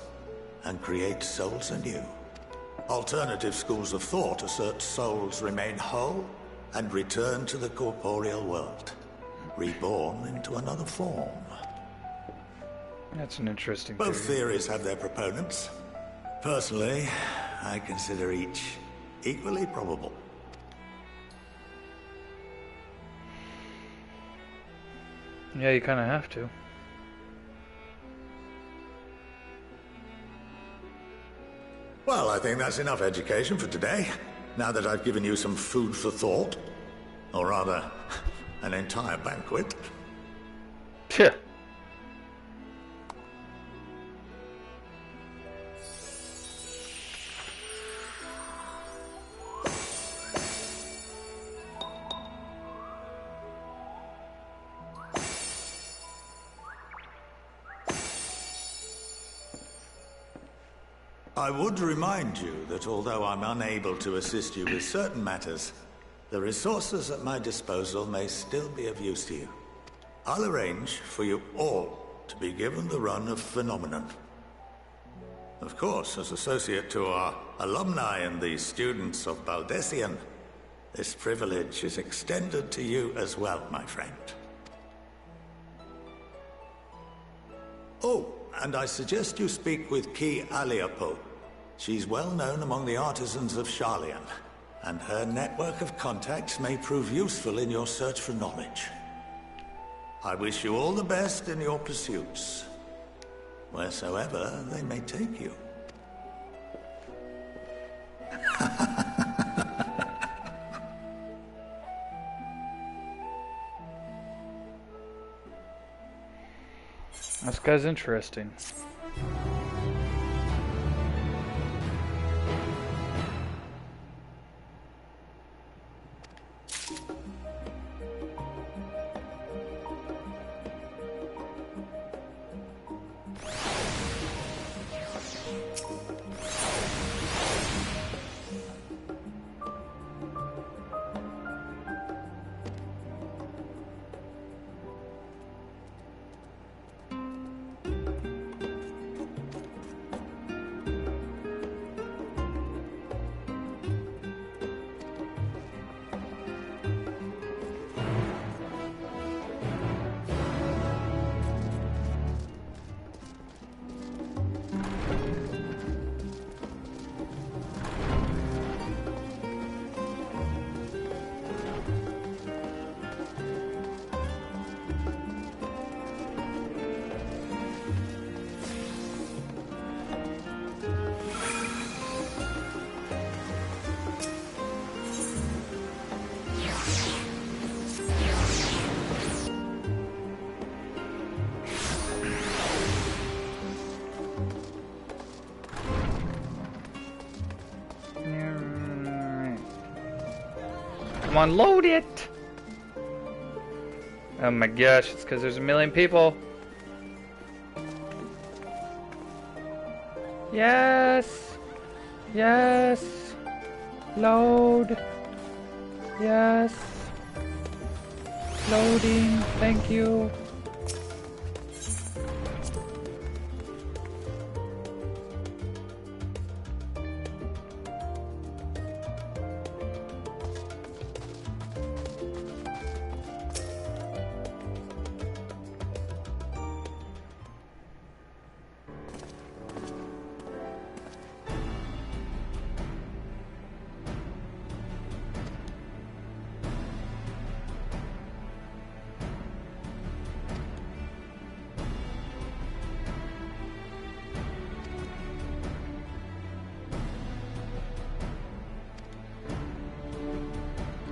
and create souls anew. Alternative schools of thought assert souls remain whole and return to the corporeal world, reborn into another form. That's an interesting Both theory. theories have their proponents. Personally, I consider each equally probable. Yeah, you kind of have to. Well, I think that's enough education for today. Now that I've given you some food for thought. Or rather, an entire banquet. Yeah. I would remind you that although I'm unable to assist you with certain matters, the resources at my disposal may still be of use to you. I'll arrange for you all to be given the run of Phenomenon. Of course, as associate to our alumni and the students of Baldessian, this privilege is extended to you as well, my friend. Oh, and I suggest you speak with Ki Aliapo. She's well known among the artisans of Sharlayan, and her network of contacts may prove useful in your search for knowledge. I wish you all the best in your pursuits, wheresoever they may take you. This guy's interesting. Come on, load it! Oh my gosh, it's because there's a million people. Yes! Yes! Load! Yes! Loading, thank you.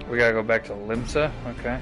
We gotta go back to Limsa? Okay.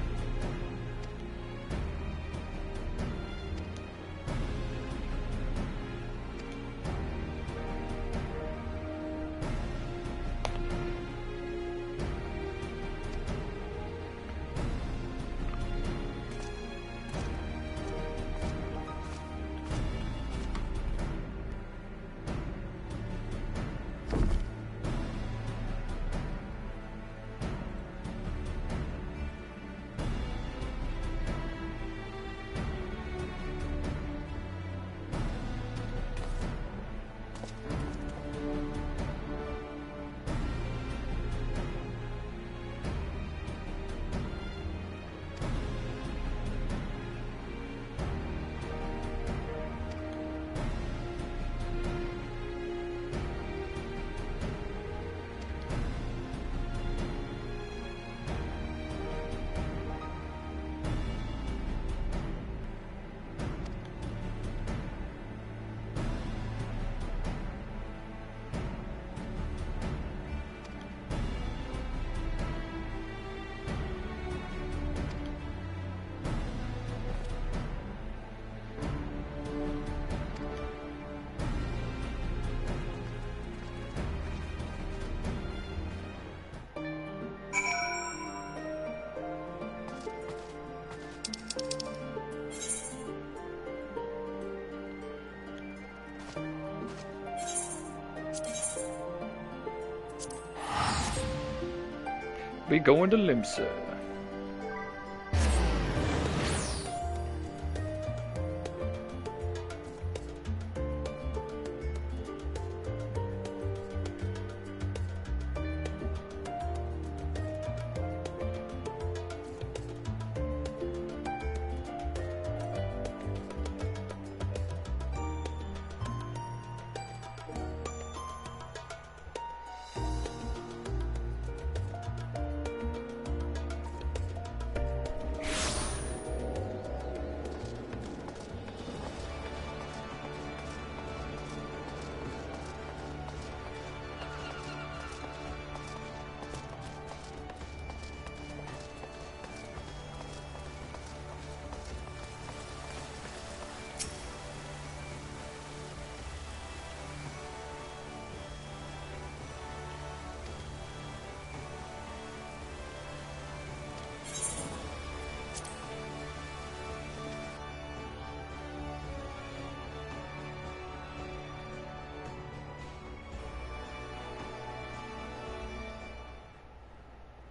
We going to Limsa.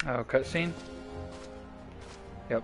Oh, cutscene? Yep.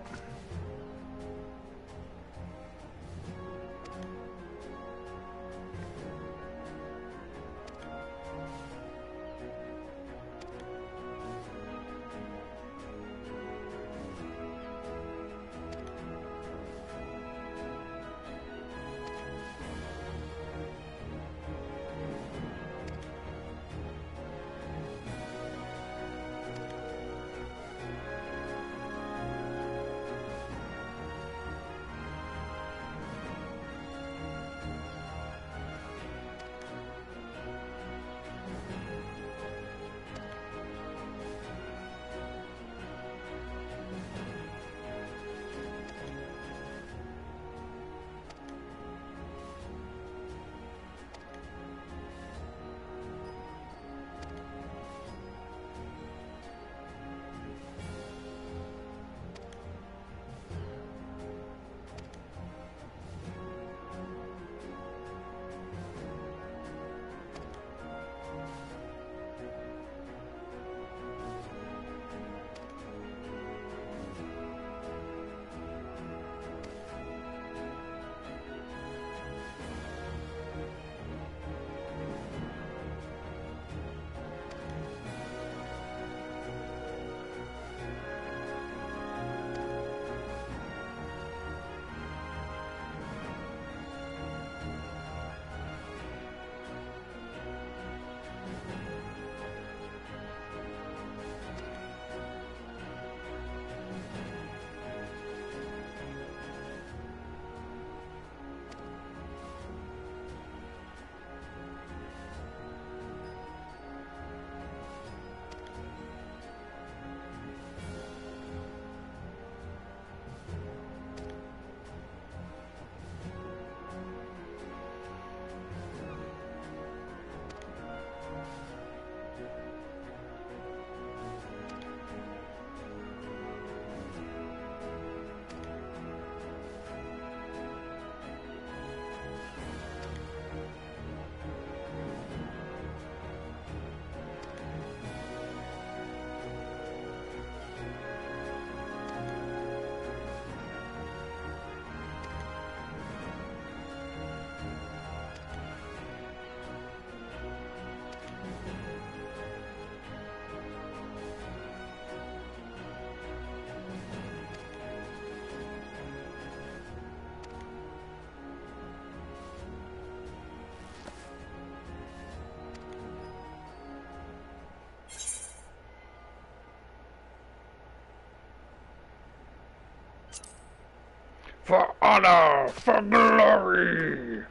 For honor, for glory.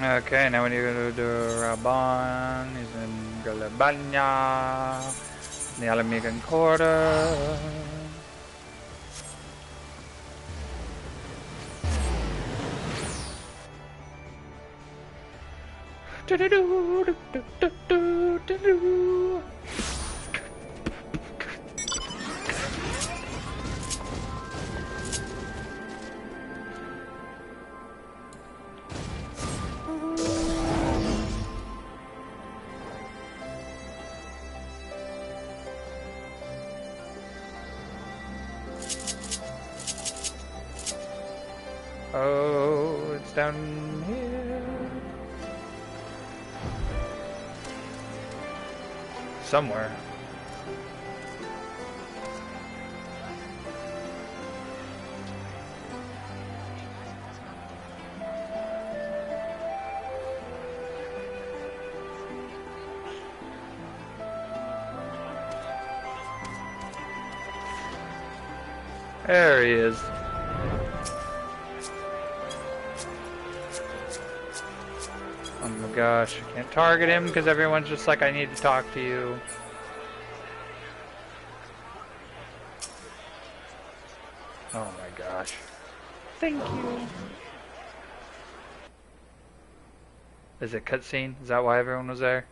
Okay, now we need to do Raban. He's in Galabanya, the Alamigan Quarter. Oh, it's down here. Somewhere. There he is. Oh my gosh, I can't target him because everyone's just like, I need to talk to you. Oh my gosh. Thank you. Is it cutscene? Is that why everyone was there?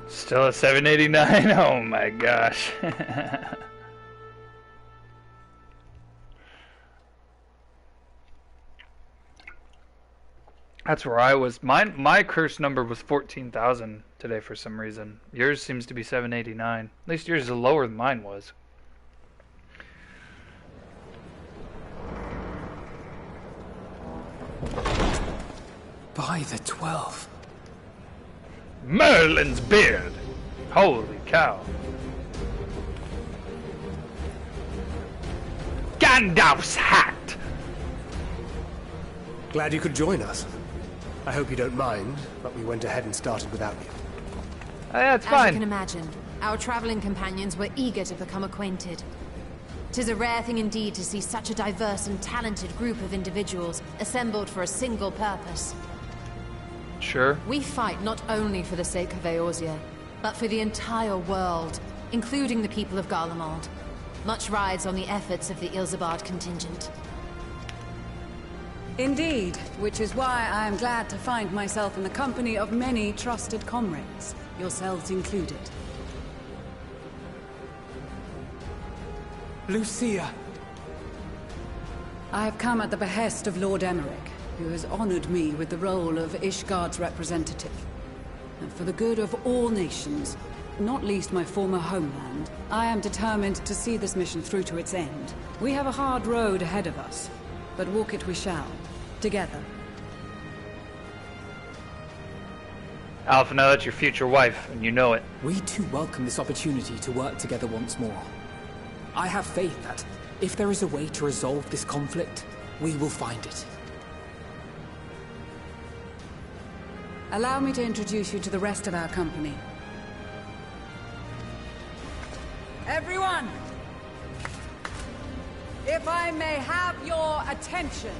Still a 789? Oh my gosh. That's where I was. My curse number was 14,000 today for some reason. Yours seems to be 789. At least yours is lower than mine was. By the 12. Merlin's beard! Holy cow. Gandalf's hat! Glad you could join us. I hope you don't mind, but we went ahead and started without you. That's As fine. you can imagine, our traveling companions were eager to become acquainted. 'Tis a rare thing indeed to see such a diverse and talented group of individuals assembled for a single purpose. Sure. We fight not only for the sake of Eorzea, but for the entire world, including the people of Garlemald. Much rides on the efforts of the Ilzabard contingent. Indeed, which is why I am glad to find myself in the company of many trusted comrades, yourselves included. Lucia! I have come at the behest of Lord Emmerich, who has honored me with the role of Ishgard's representative. And for the good of all nations, not least my former homeland, I am determined to see this mission through to its end. We have a hard road ahead of us, but walk it we shall, together. Alpha, now that's your future wife, and you know it. We too welcome this opportunity to work together once more. I have faith that, if there is a way to resolve this conflict, we will find it. Allow me to introduce you to the rest of our company. Everyone! If I may have your attention.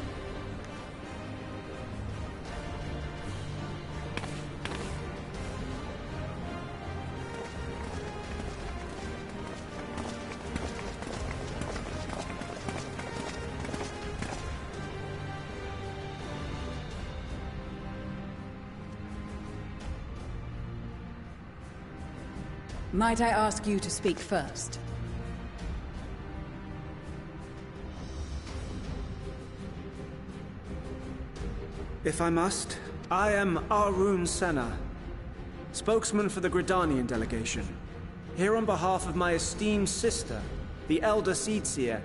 Might I ask you to speak first? If I must, I am Arun Senna, spokesman for the Gridanian delegation. Here on behalf of my esteemed sister, the Elder Seedseer,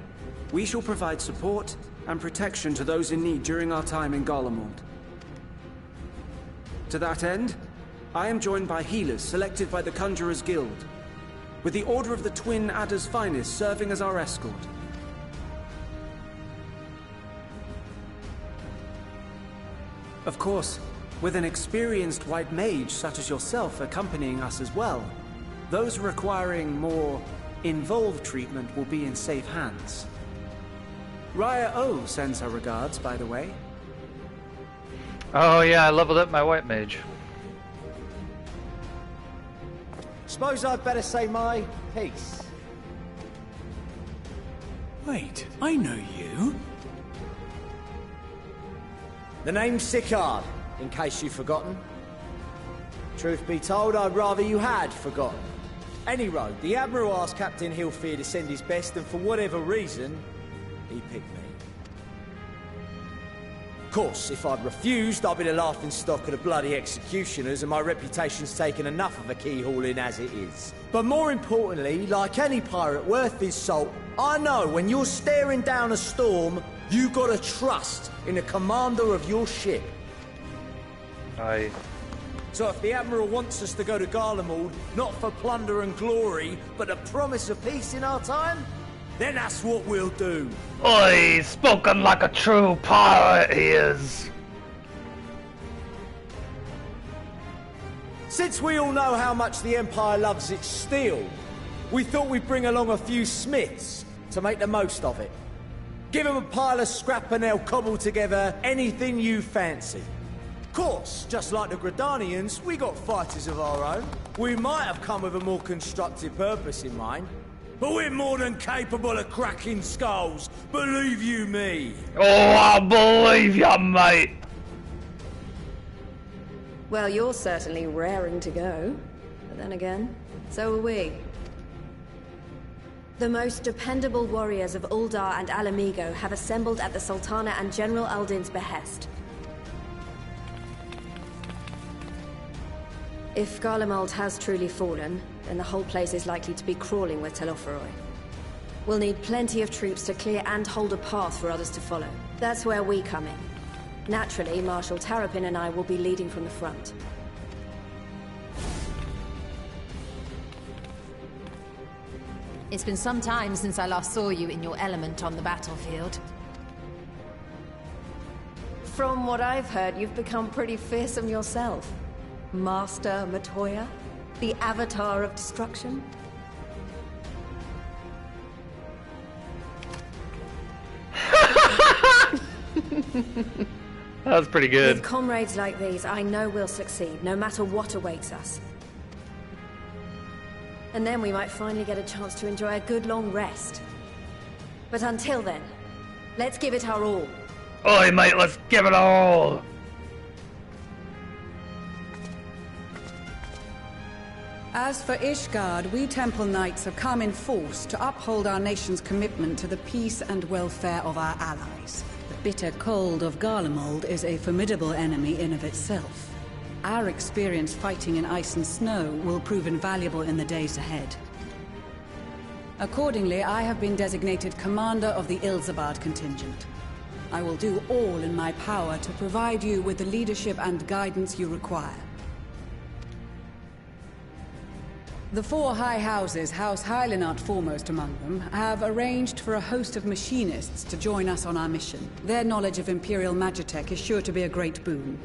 we shall provide support and protection to those in need during our time in Garlemald. To that end, I am joined by healers selected by the Conjurers Guild, with the Order of the Twin Adder's Finest serving as our escort. Of course, with an experienced white mage such as yourself accompanying us as well, those requiring more involved treatment will be in safe hands. Raya O sends her regards, by the way. Oh yeah, I leveled up my white mage. Suppose I'd better say my piece. Wait, I know you. The name's Sicard, in case you've forgotten. Truth be told, I'd rather you had forgotten. Any road, the Admiral asked Captain Hilfear to send his best, and for whatever reason, he picked me. Of course, if I'd refused, I'd be the laughingstock of the bloody executioners, and my reputation's taken enough of a keyhauling as it is. But more importantly, like any pirate worth his salt, I know when you're staring down a storm, you gotta trust in the commander of your ship. Aye. So if the Admiral wants us to go to Garlemald, not for plunder and glory, but the promise of peace in our time, then that's what we'll do. Oi, spoken like a true pirate he is. Since we all know how much the Empire loves its steel, we thought we'd bring along a few smiths, to make the most of it. Give them a pile of scrap and they'll cobble together anything you fancy. Of course, just like the Gridanians, we got fighters of our own. We might have come with a more constructive purpose in mind, but we're more than capable of cracking skulls, believe you me. Oh, I believe ya, mate. Well, you're certainly raring to go. But then again, so are we. The most dependable warriors of Uldar and Alamigo have assembled at the Sultana and General Aldin's behest. If Garlemald has truly fallen, then the whole place is likely to be crawling with Telophoroi. We'll need plenty of troops to clear and hold a path for others to follow. That's where we come in. Naturally, Marshal Tarapin and I will be leading from the front. It's been some time since I last saw you in your element on the battlefield. From what I've heard, you've become pretty fearsome yourself. Master Matoya? The Avatar of Destruction? That was pretty good. With comrades like these, I know we'll succeed, no matter what awaits us. And then we might finally get a chance to enjoy a good long rest. But until then, let's give it our all. Oi, mate, let's give it all! As for Ishgard, we Temple Knights have come in force to uphold our nation's commitment to the peace and welfare of our allies. The bitter cold of Garlemald is a formidable enemy in of itself. Our experience fighting in ice and snow will prove invaluable in the days ahead. Accordingly, I have been designated commander of the Ilzabard contingent. I will do all in my power to provide you with the leadership and guidance you require. The four high houses, House Hylinart foremost among them, have arranged for a host of machinists to join us on our mission. Their knowledge of Imperial Magitech is sure to be a great boon.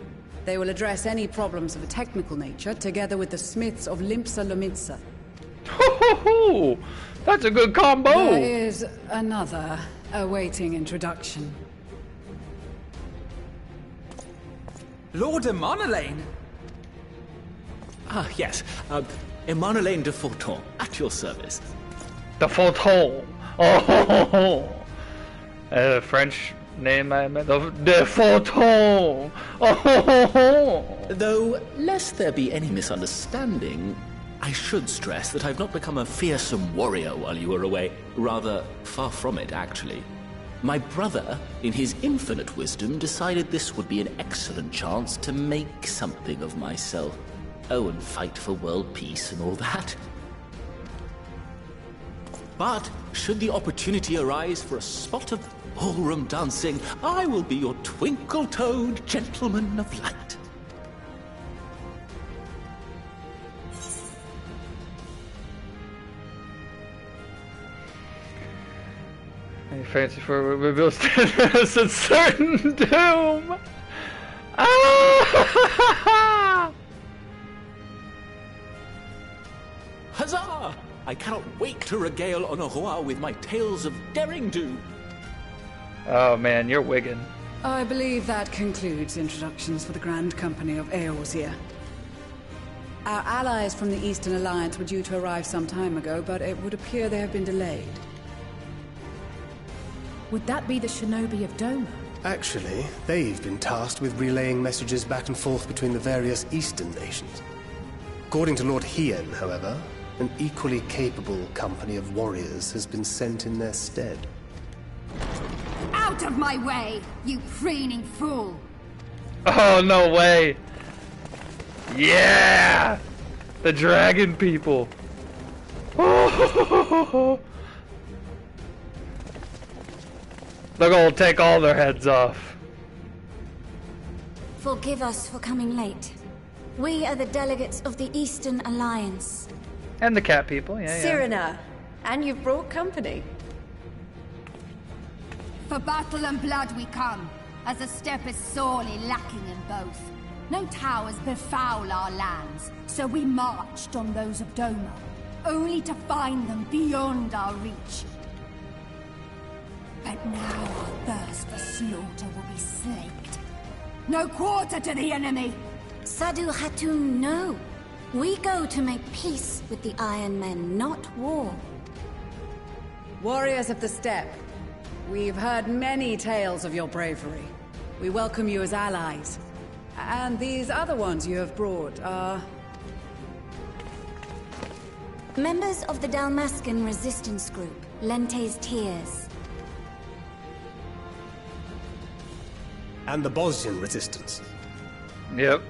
They will address any problems of a technical nature, together with the smiths of Limpsa Lomitsa. Ho! That's a good combo! There is another awaiting introduction. Lord Emanolaine? Ah, yes. Emanolaine de Forton, at your service. De Forton! Oh! French name I meant. De Forton! Oh! Though, lest there be any misunderstanding, I should stress that I've not become a fearsome warrior while you were away. Rather, far from it, actually. My brother, in his infinite wisdom, decided this would be an excellent chance to make something of myself. Oh, and fight for world peace and all that. But, should the opportunity arise for a spot of ballroom dancing, I will be your twinkle-toed gentleman of light. Any fancy for reveals a certain doom? Ah! Huzzah! I cannot wait to regale Honoroa with my tales of derring-do. Oh man, you're wigging. I believe that concludes introductions for the Grand Company of Eorzea. Our allies from the Eastern Alliance were due to arrive some time ago, but it would appear they have been delayed. Would that be the shinobi of Doma? Actually, they've been tasked with relaying messages back and forth between the various Eastern nations. According to Lord Hien, however, an equally capable company of warriors has been sent in their stead. Out of my way, you preening fool! Oh, no way! Yeah! The dragon people! Oh! They're gonna take all their heads off. Forgive us for coming late. We are the delegates of the Eastern Alliance. And the cat people, yeah. Cyrena, and you've brought company. For battle and blood we come, as a step is sorely lacking in both. No towers befoul our lands, so we marched on those of Doma, only to find them beyond our reach. And now our thirst for slaughter will be slaked. No quarter to the enemy! Sadu Hatun, no. We go to make peace with the Iron Men, not war. Warriors of the Steppe, we've heard many tales of your bravery. We welcome you as allies. And these other ones you have brought are... Members of the Dalmascan resistance group, Lente's Tears. And the Bosnian resistance. Yep.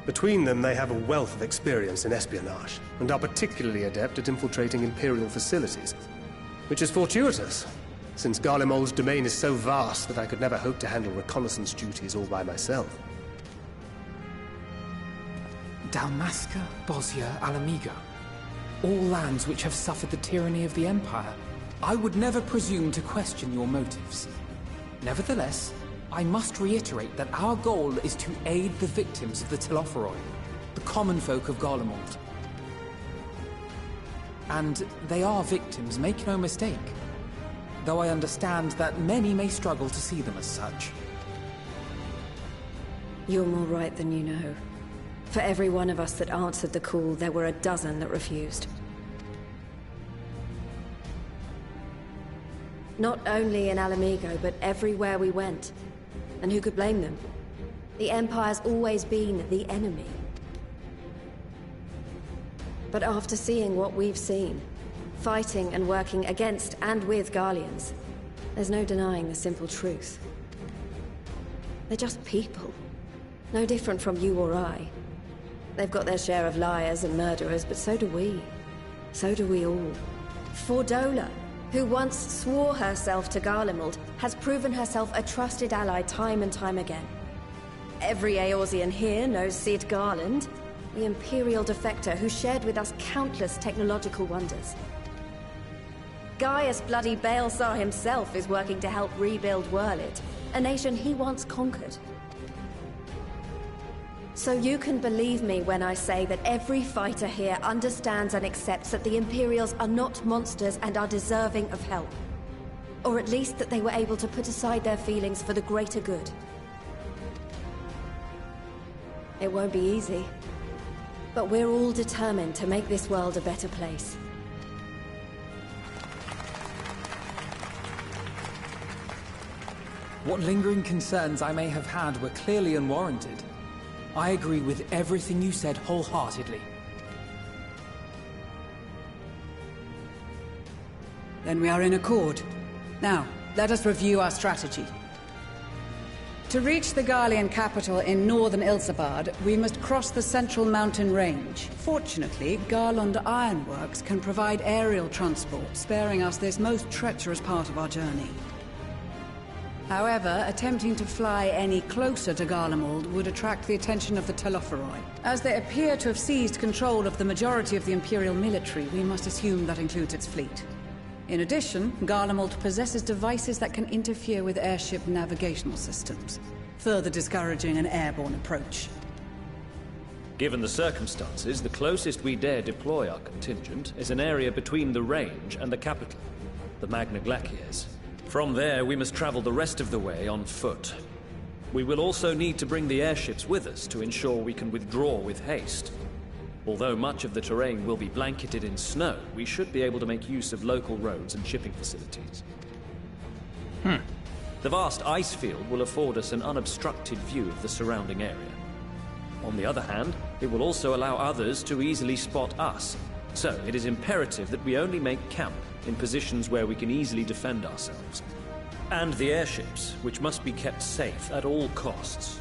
Between them, they have a wealth of experience in espionage, and are particularly adept at infiltrating Imperial facilities. Which is fortuitous, since Garlemald's domain is so vast that I could never hope to handle reconnaissance duties all by myself. Dalmasca, Bosnia, Alamigo. All lands which have suffered the tyranny of the Empire. I would never presume to question your motives. Nevertheless, I must reiterate that our goal is to aid the victims of the Telophoroi, the common folk of Garlemald. And they are victims, make no mistake. Though I understand that many may struggle to see them as such. You're more right than you know. For every one of us that answered the call, there were a dozen that refused. Not only in Alamigo, but everywhere we went. And who could blame them? The Empire's always been the enemy. But after seeing what we've seen, fighting and working against and with Garleans, there's no denying the simple truth. They're just people. No different from you or I. They've got their share of liars and murderers, but so do we. So do we all. Fordola, who once swore herself to Garlemald, has proven herself a trusted ally time and time again. Every Eorzean here knows Cid Garland, the Imperial defector who shared with us countless technological wonders. Gaius bloody Baelsar himself is working to help rebuild Wurlid, a nation he once conquered. So you can believe me when I say that every fighter here understands and accepts that the Imperials are not monsters and are deserving of help. Or at least that they were able to put aside their feelings for the greater good. It won't be easy, but we're all determined to make this world a better place. What lingering concerns I may have had were clearly unwarranted. I agree with everything you said wholeheartedly. Then we are in accord. Now, let us review our strategy. To reach the Garlean capital in northern Ilsabard, we must cross the central mountain range. Fortunately, Garlond Ironworks can provide aerial transport, sparing us this most treacherous part of our journey. However, attempting to fly any closer to Garlemald would attract the attention of the Telophoroi. As they appear to have seized control of the majority of the Imperial military, we must assume that includes its fleet. In addition, Garlemald possesses devices that can interfere with airship navigational systems, further discouraging an airborne approach. Given the circumstances, the closest we dare deploy our contingent is an area between the range and the capital, the Magna Glaciers. From there, we must travel the rest of the way on foot. We will also need to bring the airships with us to ensure we can withdraw with haste. Although much of the terrain will be blanketed in snow, we should be able to make use of local roads and shipping facilities. The vast ice field will afford us an unobstructed view of the surrounding area. On the other hand, it will also allow others to easily spot us, so it is imperative that we only make camp in positions where we can easily defend ourselves. And the airships, which must be kept safe at all costs.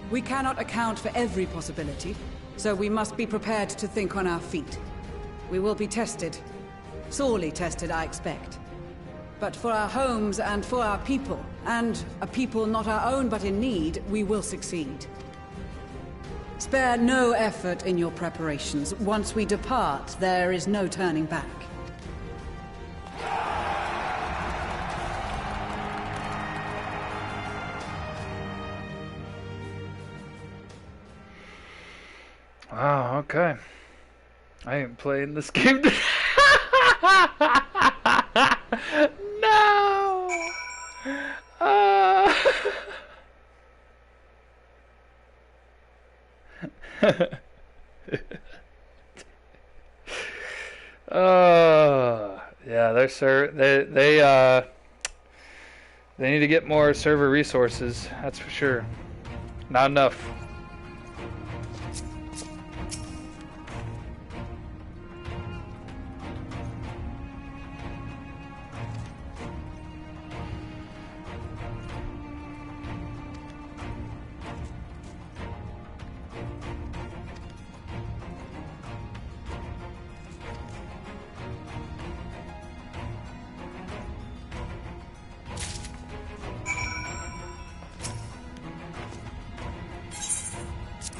We cannot account for every possibility, so we must be prepared to think on our feet. We will be tested. Sorely tested, I expect. But for our homes and for our people, and a people not our own but in need, we will succeed. Spare no effort in your preparations. Once we depart, there is no turning back. Wow, okay. I ain't playing this game. No! Yeah, they need to get more server resources, that's for sure. Not enough.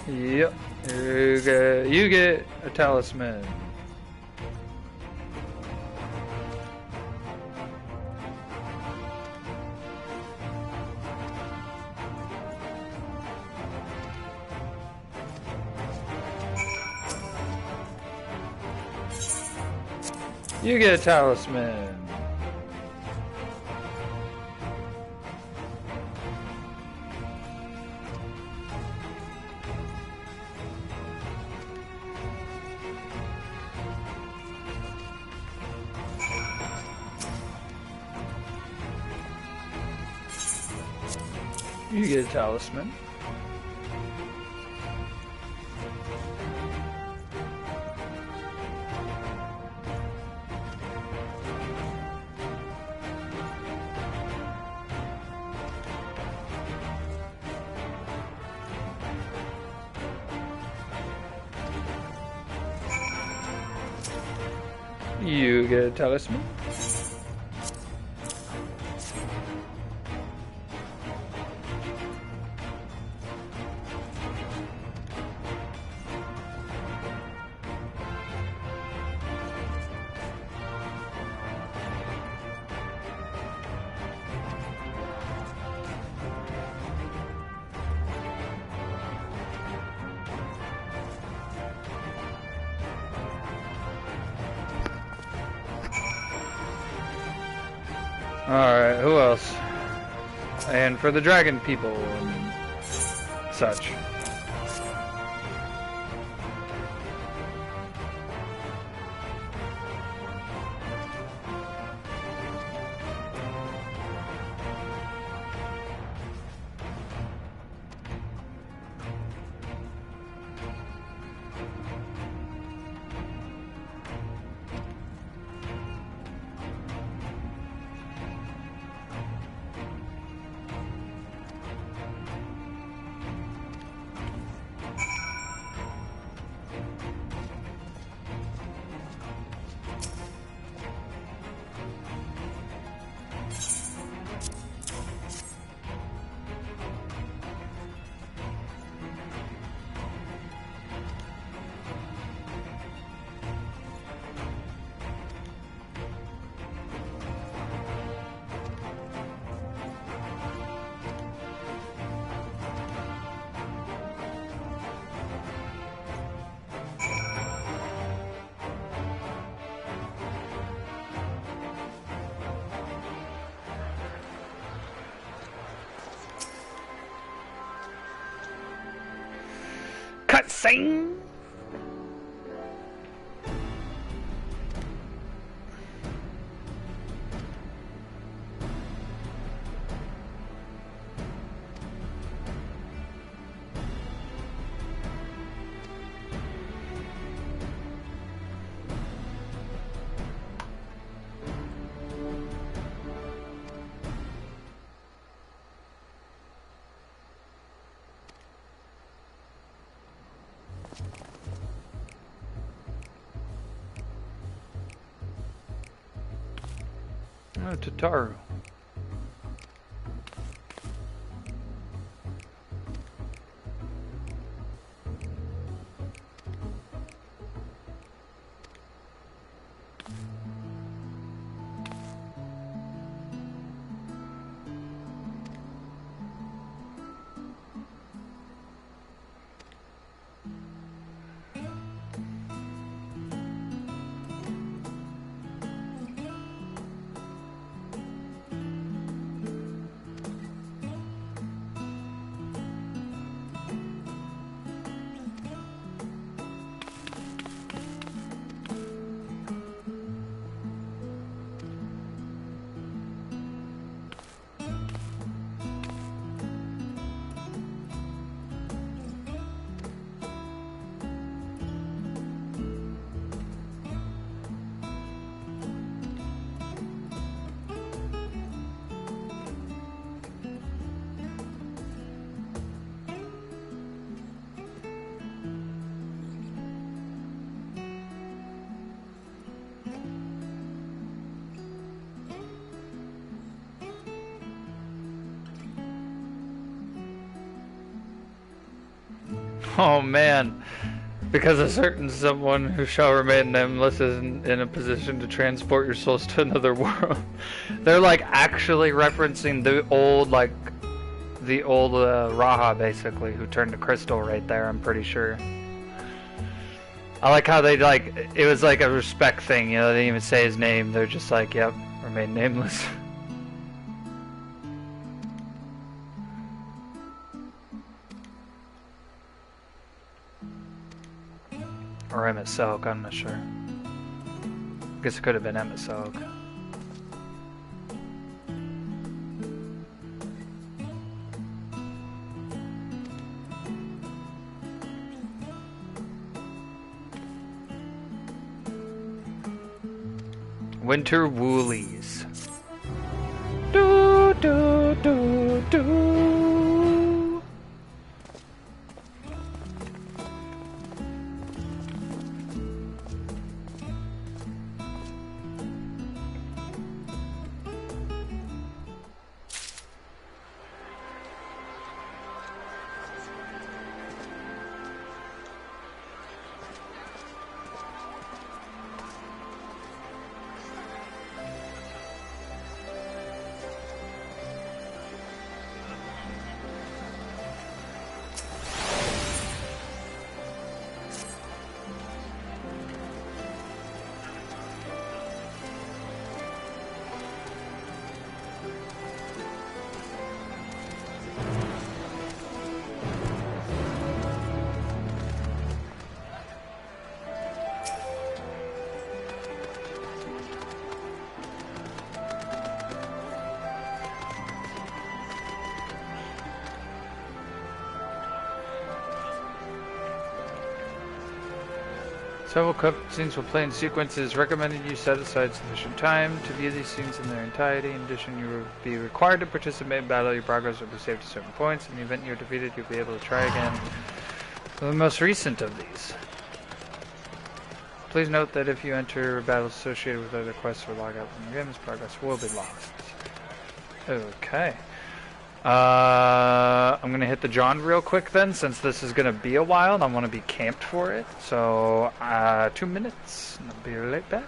Yep, you get a talisman. You get a talisman. You get a talisman. You get a talisman. Alright, who else? And for the dragon people and such. Cutscene. Oh, Tataru. Oh man. Because a certain someone who shall remain nameless is in a position to transport your souls to another world. They're like actually referencing the old Raha basically, who turned to crystal right there, I'm pretty sure. I like how they it was like a respect thing, you know, they didn't even say his name, they're just like, yep, remain nameless. Or MSQ, I'm not sure. I guess it could have been MSQ. Winter Woolies. Do do do do. Several cutscenes will play in sequences. Recommended you set aside sufficient time to view these scenes in their entirety. In addition, you will be required to participate in battle. Your progress will be saved at certain points. In the event you're defeated, you'll be able to try again for the most recent of these. Please note that if you enter battles associated with other quests or log out from the game, this progress will be lost. Okay. I'm gonna hit the John real quick then, since this is gonna be a while and I want to be camped for it. So 2 minutes, and I'll be right back.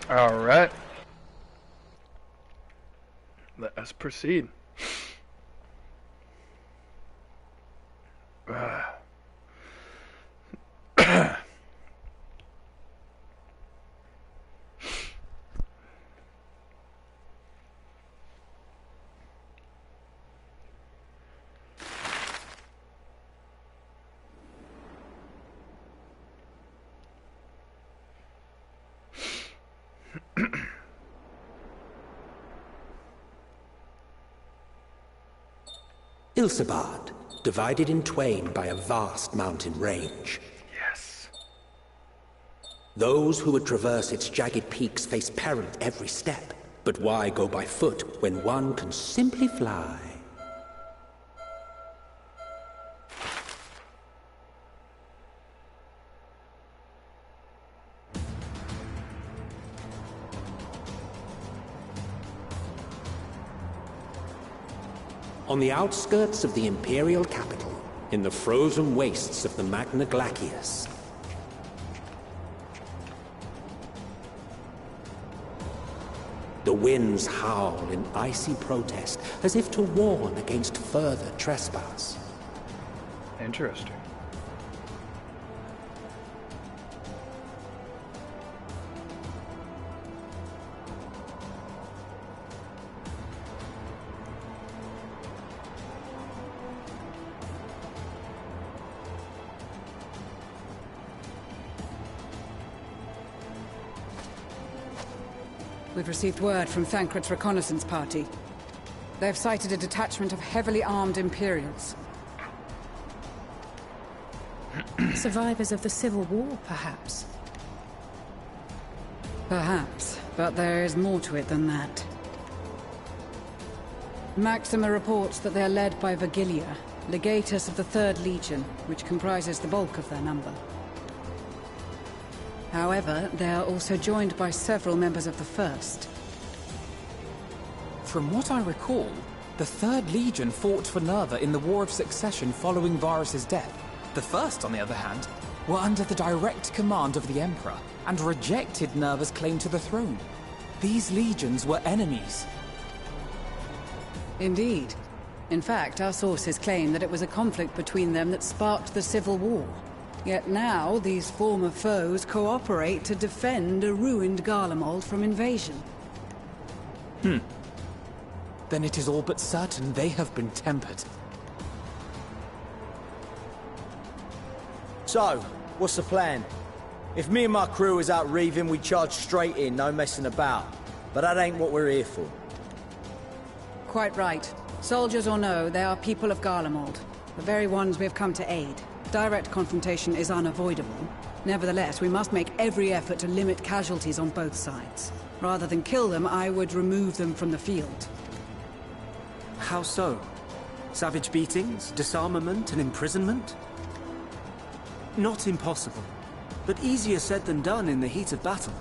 All right. Let us proceed. Ilsabard, divided in twain by a vast mountain range. Yes. Those who would traverse its jagged peaks face peril at every step. But why go by foot when one can simply fly? On the outskirts of the Imperial capital, in the frozen wastes of the Magna Glacius, the winds howl in icy protest, as if to warn against further trespass. Interesting. We've received word from Thancred's reconnaissance party. They've sighted a detachment of heavily armed Imperials. Survivors of the Civil War, perhaps? Perhaps, but there is more to it than that. Maxima reports that they are led by Vergilia, legatus of the 3rd Legion, which comprises the bulk of their number. However, they are also joined by several members of the 1st. From what I recall, the 3rd Legion fought for Nerva in the War of Succession following Varus's death. The 1st, on the other hand, were under the direct command of the Emperor and rejected Nerva's claim to the throne. These legions were enemies. Indeed. In fact, our sources claim that it was a conflict between them that sparked the Civil War. Yet now, these former foes cooperate to defend a ruined Garlemald from invasion. Then it is all but certain they have been tempered. So, what's the plan? If me and my crew is out reaving, we charge straight in, no messing about. But that ain't what we're here for. Quite right. Soldiers or no, they are people of Garlemald. The very ones we have come to aid. Direct confrontation is unavoidable. Nevertheless, we must make every effort to limit casualties on both sides. Rather than kill them, I would remove them from the field. How so? Savage beatings, disarmament, and imprisonment? Not impossible, but easier said than done in the heat of battle.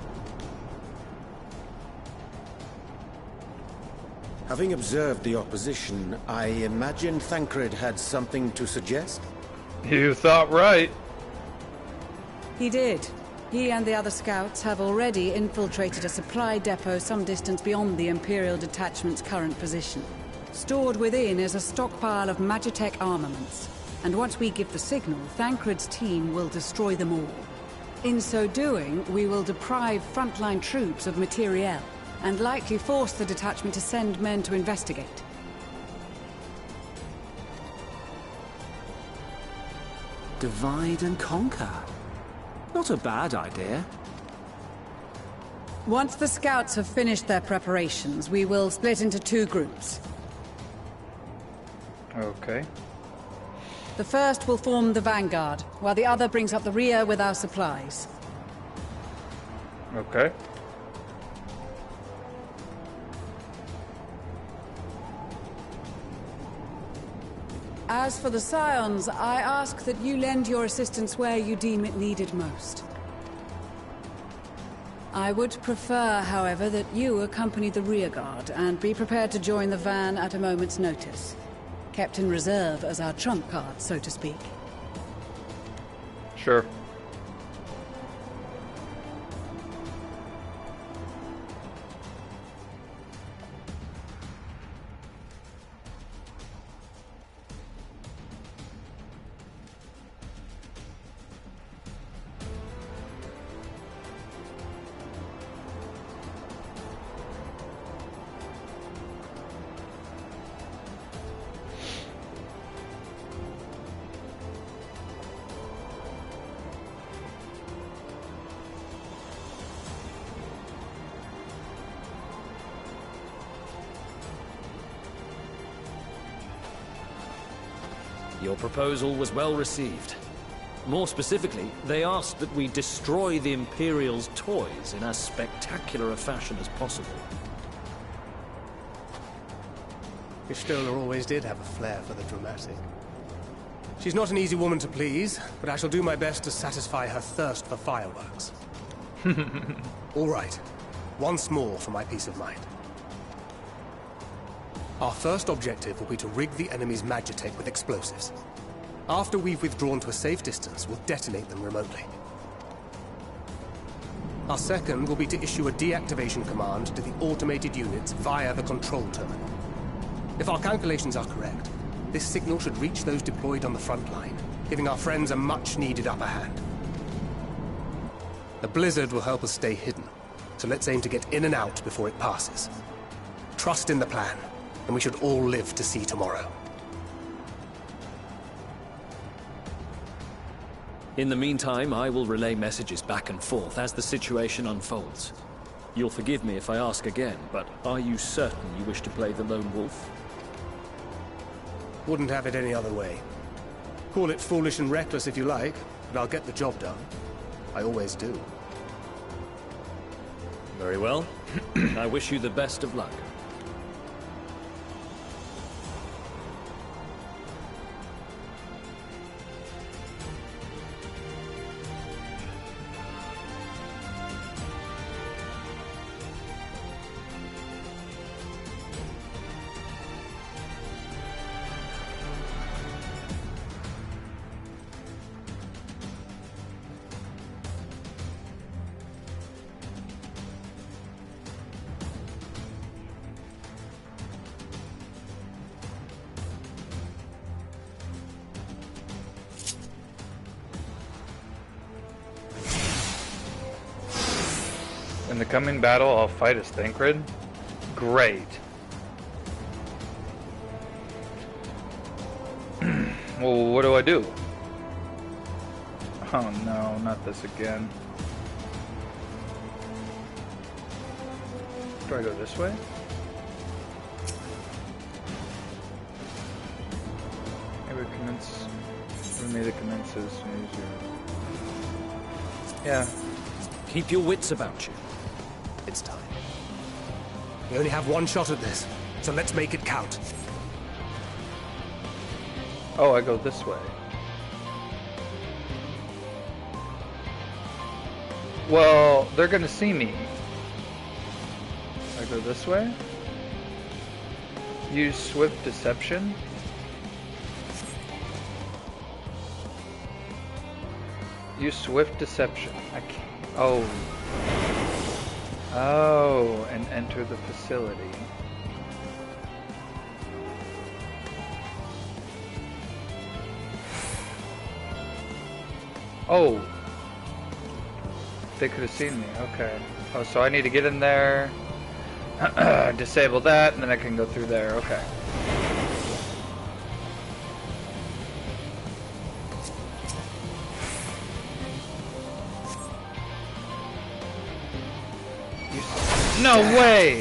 Having observed the opposition, I imagine Thancred had something to suggest? You thought right. He did. He and the other scouts have already infiltrated a supply depot some distance beyond the Imperial detachment's current position. Stored within is a stockpile of Magitech armaments, and once we give the signal, Thancred's team will destroy them all. In so doing, we will deprive frontline troops of materiel, and likely force the detachment to send men to investigate. Divide and conquer. Not a bad idea. Once the scouts have finished their preparations, we will split into 2 groups. Okay. The first will form the vanguard, while the other brings up the rear with our supplies. Okay. As for the Scions, I ask that you lend your assistance where you deem it needed most. I would prefer, however, that you accompany the rearguard and be prepared to join the van at a moment's notice. Kept in reserve as our trump card, so to speak. Sure. Your proposal was well received. More specifically, they asked that we destroy the Imperial's toys in as spectacular a fashion as possible. Ishtola always did have a flair for the dramatic. She's not an easy woman to please, but I shall do my best to satisfy her thirst for fireworks. All right. Once more for my peace of mind. Our first objective will be to rig the enemy's magitech with explosives. After we've withdrawn to a safe distance, we'll detonate them remotely. Our second will be to issue a deactivation command to the automated units via the control terminal. If our calculations are correct, this signal should reach those deployed on the front line, giving our friends a much-needed upper hand. The blizzard will help us stay hidden, so let's aim to get in and out before it passes. Trust in the plan, and we should all live to see tomorrow. In the meantime, I will relay messages back and forth as the situation unfolds. You'll forgive me if I ask again, but are you certain you wish to play the lone wolf? Wouldn't have it any other way. Call it foolish and reckless if you like, but I'll get the job done. I always do. Very well. I wish you the best of luck. In the coming battle, I'll fight as Thancred? Great. Well, what do I do? Oh no, not this again. Do I go this way? Maybe commence. Maybe it commences. Yeah. Keep your wits about you. It's time. We only have one shot at this, so let's make it count. Oh, I go this way. Well, they're gonna see me. I go this way? Use swift deception? Use swift deception. I can't. Oh. Oh, and enter the facility. Oh. They could have seen me. Okay. Oh, so I need to get in there, disable that, and then I can go through there. Okay. No way!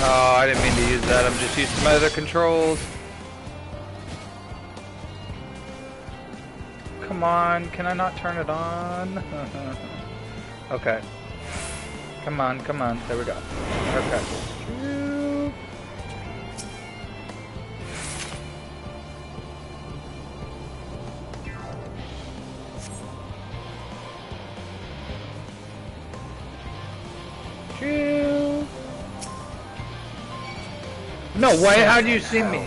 Oh, I didn't mean to use that. I'm just used to my other controls. Come on, can I not turn it on? Okay. Come on, come on. There we go. Okay. No way, how do you see me?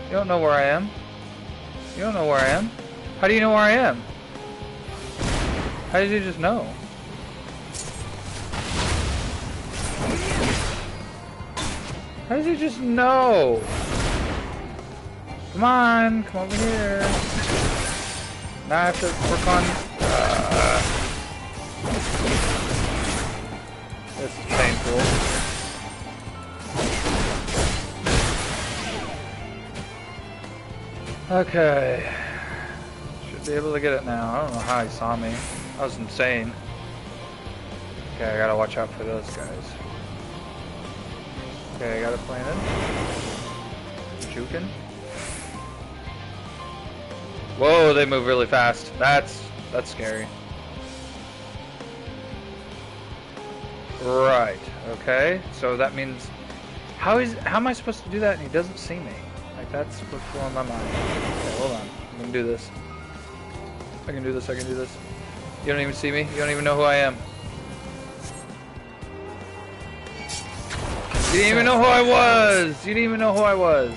You don't know where I am? You don't know where I am? How do you know where I am? How did you just know? How did you just know? Come on, come over here. Now I have to work on... This is painful. Okay. Should be able to get it now. I don't know how he saw me. That was insane. Okay, I gotta watch out for those guys. Okay, I got it planted. Juking. Whoa, they move really fast. That's scary. Right. Okay. So that means how am I supposed to do that and he doesn't see me? Like that's what's blowing my mind. Okay, hold on. I'm gonna do this. I can do this. I can do this. You don't even see me. You don't even know who I am. You didn't even know who I was. You didn't even know who I was.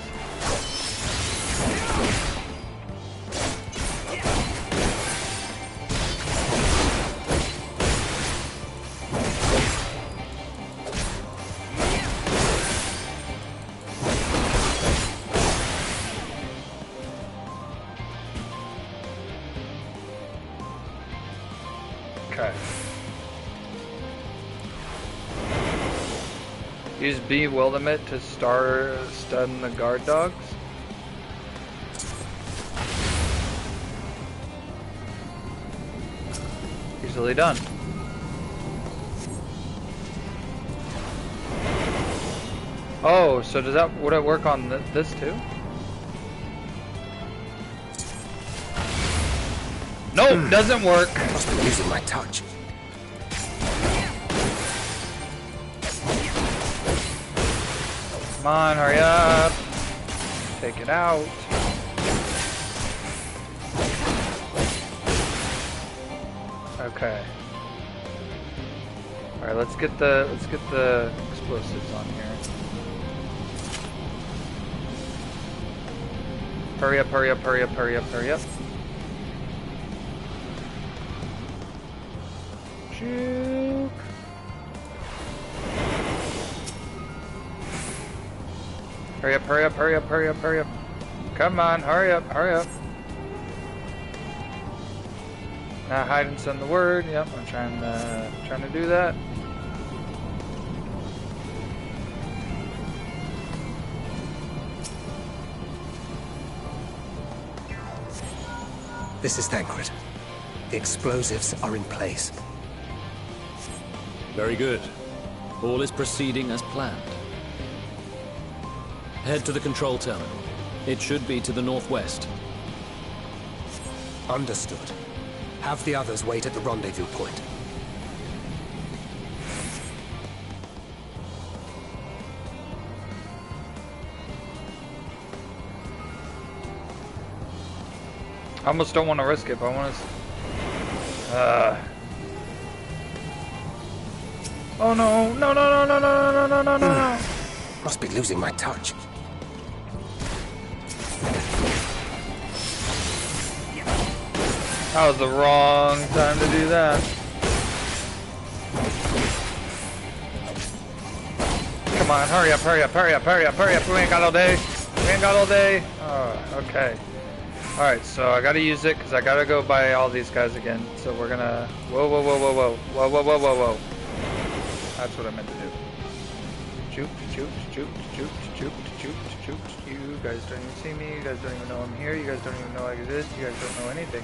Okay. Use bewilderment to stun the guard dogs. Easily done. Oh, so would it work on this too? Nope, doesn't work. Must be using my touch. Come on, hurry up. Take it out. Okay. Alright, let's get the explosives on here. Hurry up, hurry up, hurry up, hurry up, hurry up. Juke. Hurry up, hurry up, hurry up, hurry up, hurry up. Come on, hurry up, hurry up. Now hide and send the word. Yep, I'm trying to do that. This is Thancred. The explosives are in place. Very good. All is proceeding as planned. Head to the control terminal. It should be to the northwest. Understood. Have the others wait at the rendezvous point. I almost don't want to risk it, but I want to... Oh no, no, no, no, no, no, no, no, no, no, no. Must be losing my touch. That was the wrong time to do that. Come on, hurry up, hurry up, hurry up, hurry up, hurry up. We ain't got all day. We ain't got all day. Oh, okay. Alright, so I gotta use it because I gotta go buy all these guys again. So we're gonna... Whoa, whoa, whoa, whoa, whoa. Whoa, whoa, whoa, whoa, whoa. That's what I meant to do. Juke, juke, juke, juke, juke, juke, juke. You guys don't even see me. You guys don't even know I'm here. You guys don't even know I exist. You guys don't know anything.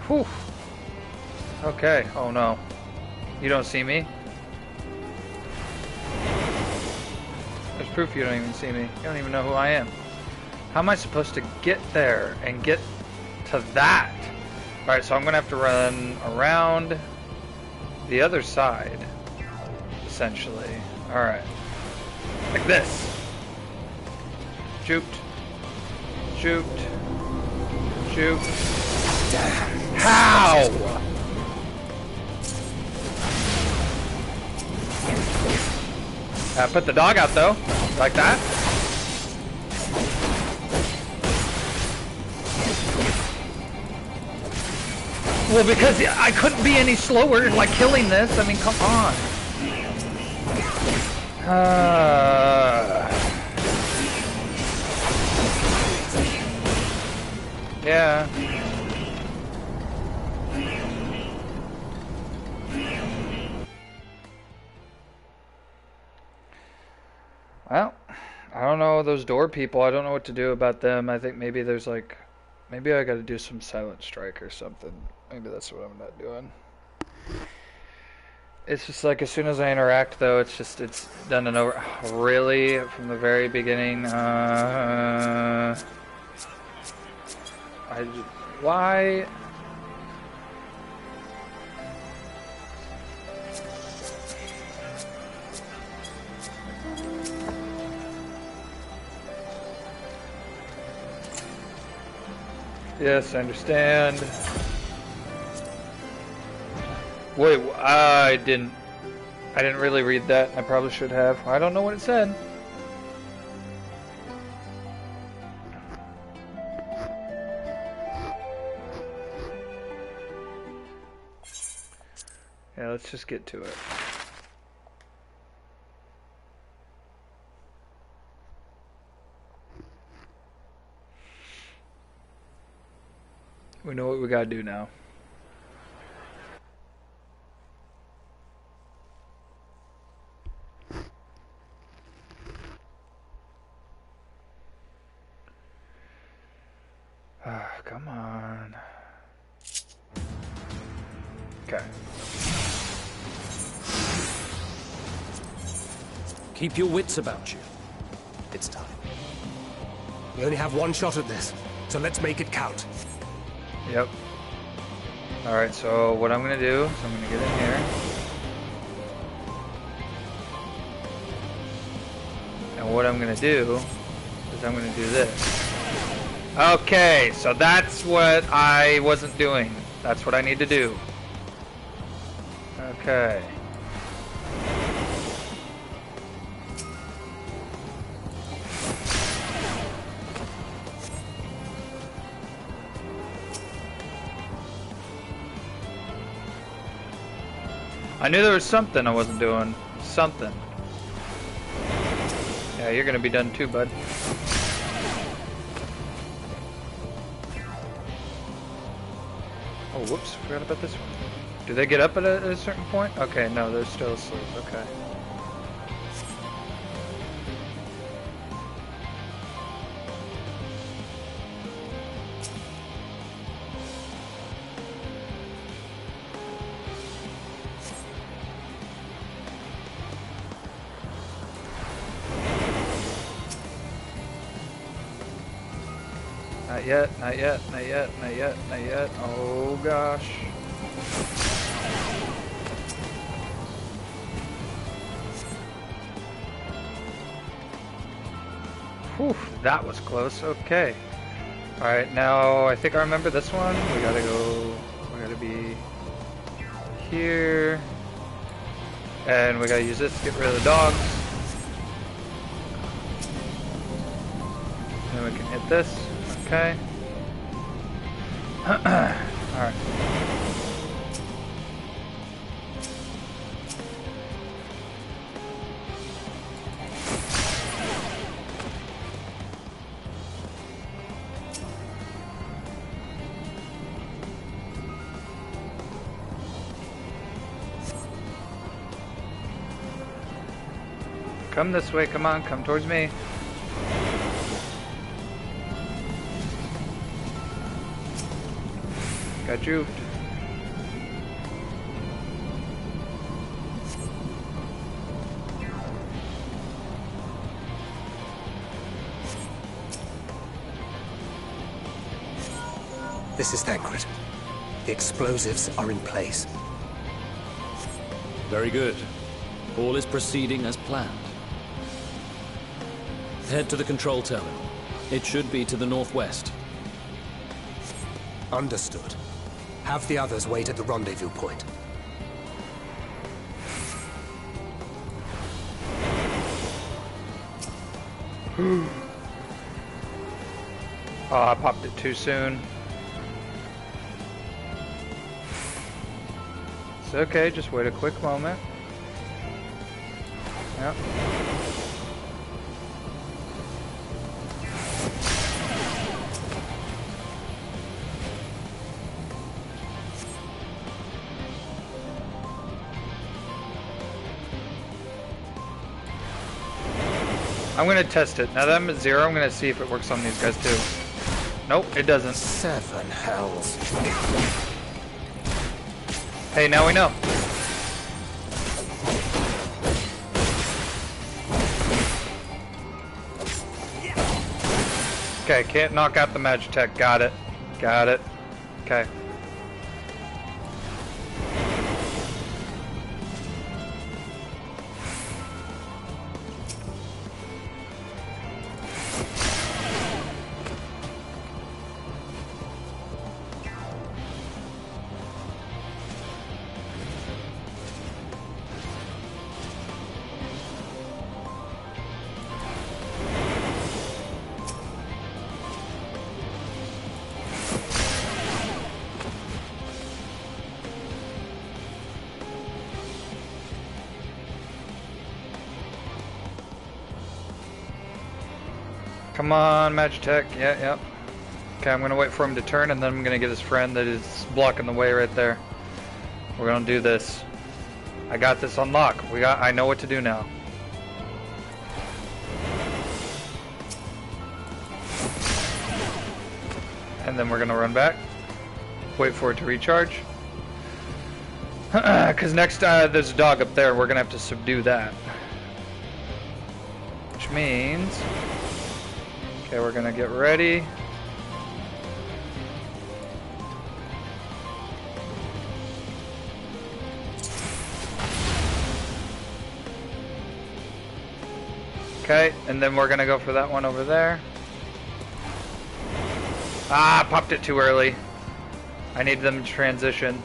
Whew. Okay. Oh no. You don't see me? There's proof you don't even see me. You don't even know who I am. How am I supposed to get there and get to that? Alright, so I'm gonna have to run around the other side, essentially. Alright. Like this. Juked. Juked. Juked. Damn. How? Put the dog out though. Like that. Well, because I couldn't be any slower, like, killing this. I mean, come on. Yeah. Well, I don't know know, those door people, I don't know what to do about them. I think maybe there's like, maybe I gotta do some silent strike or something. Maybe that's what I'm not doing. It's just like, as soon as I interact though, it's done and over. Really? From the very beginning? Why? Yes, I understand. Wait, I didn't really read that. I probably should have. I don't know what it said. Yeah, let's just get to it. We know what we gotta do now. Come on. Okay. Keep your wits about you. It's time. We only have one shot at this, so let's make it count. Yep. Alright, so what I'm gonna do is I'm gonna get in here. And what I'm gonna do is I'm gonna do this. Okay, so that's what I wasn't doing. That's what I need to do. Okay. I knew there was something I wasn't doing. Something. Yeah, you're gonna be done too, bud. Oh, whoops, forgot about this one. Do they get up at a certain point? Okay, no, they're still asleep. Okay. Not yet, not yet, not yet, not yet, not yet. Oh gosh. Whew, that was close. Okay. Alright, now I think I remember this one. We gotta be here. And we gotta use this to get rid of the dogs. Then we can hit this. Okay. Alright. Come this way, come on, come towards me. Got juved. This is Thancred. The explosives are in place. Very good. All is proceeding as planned. Head to the control terminal. It should be to the northwest. Understood. Have the others wait at the rendezvous point. Oh, I popped it too soon. It's okay, just wait a quick moment. Yep. I'm gonna test it. Now that I'm at 0, I'm gonna see if it works on these guys too. Nope, it doesn't. 7 hells. Hey, now we know. Okay, can't knock out the Magitech. Got it. Got it. Okay. Come on, Magitech. Yeah. Okay, I'm gonna wait for him to turn, and then I'm gonna get his friend that is blocking the way right there. We're gonna do this. I got this on lock. I know what to do now. And then we're gonna run back. Wait for it to recharge. Because next there's a dog up there. We're gonna have to subdue that. Which means... Okay, we're gonna get ready. Okay, and then we're gonna go for that one over there. Ah, popped it too early. I need them to transition.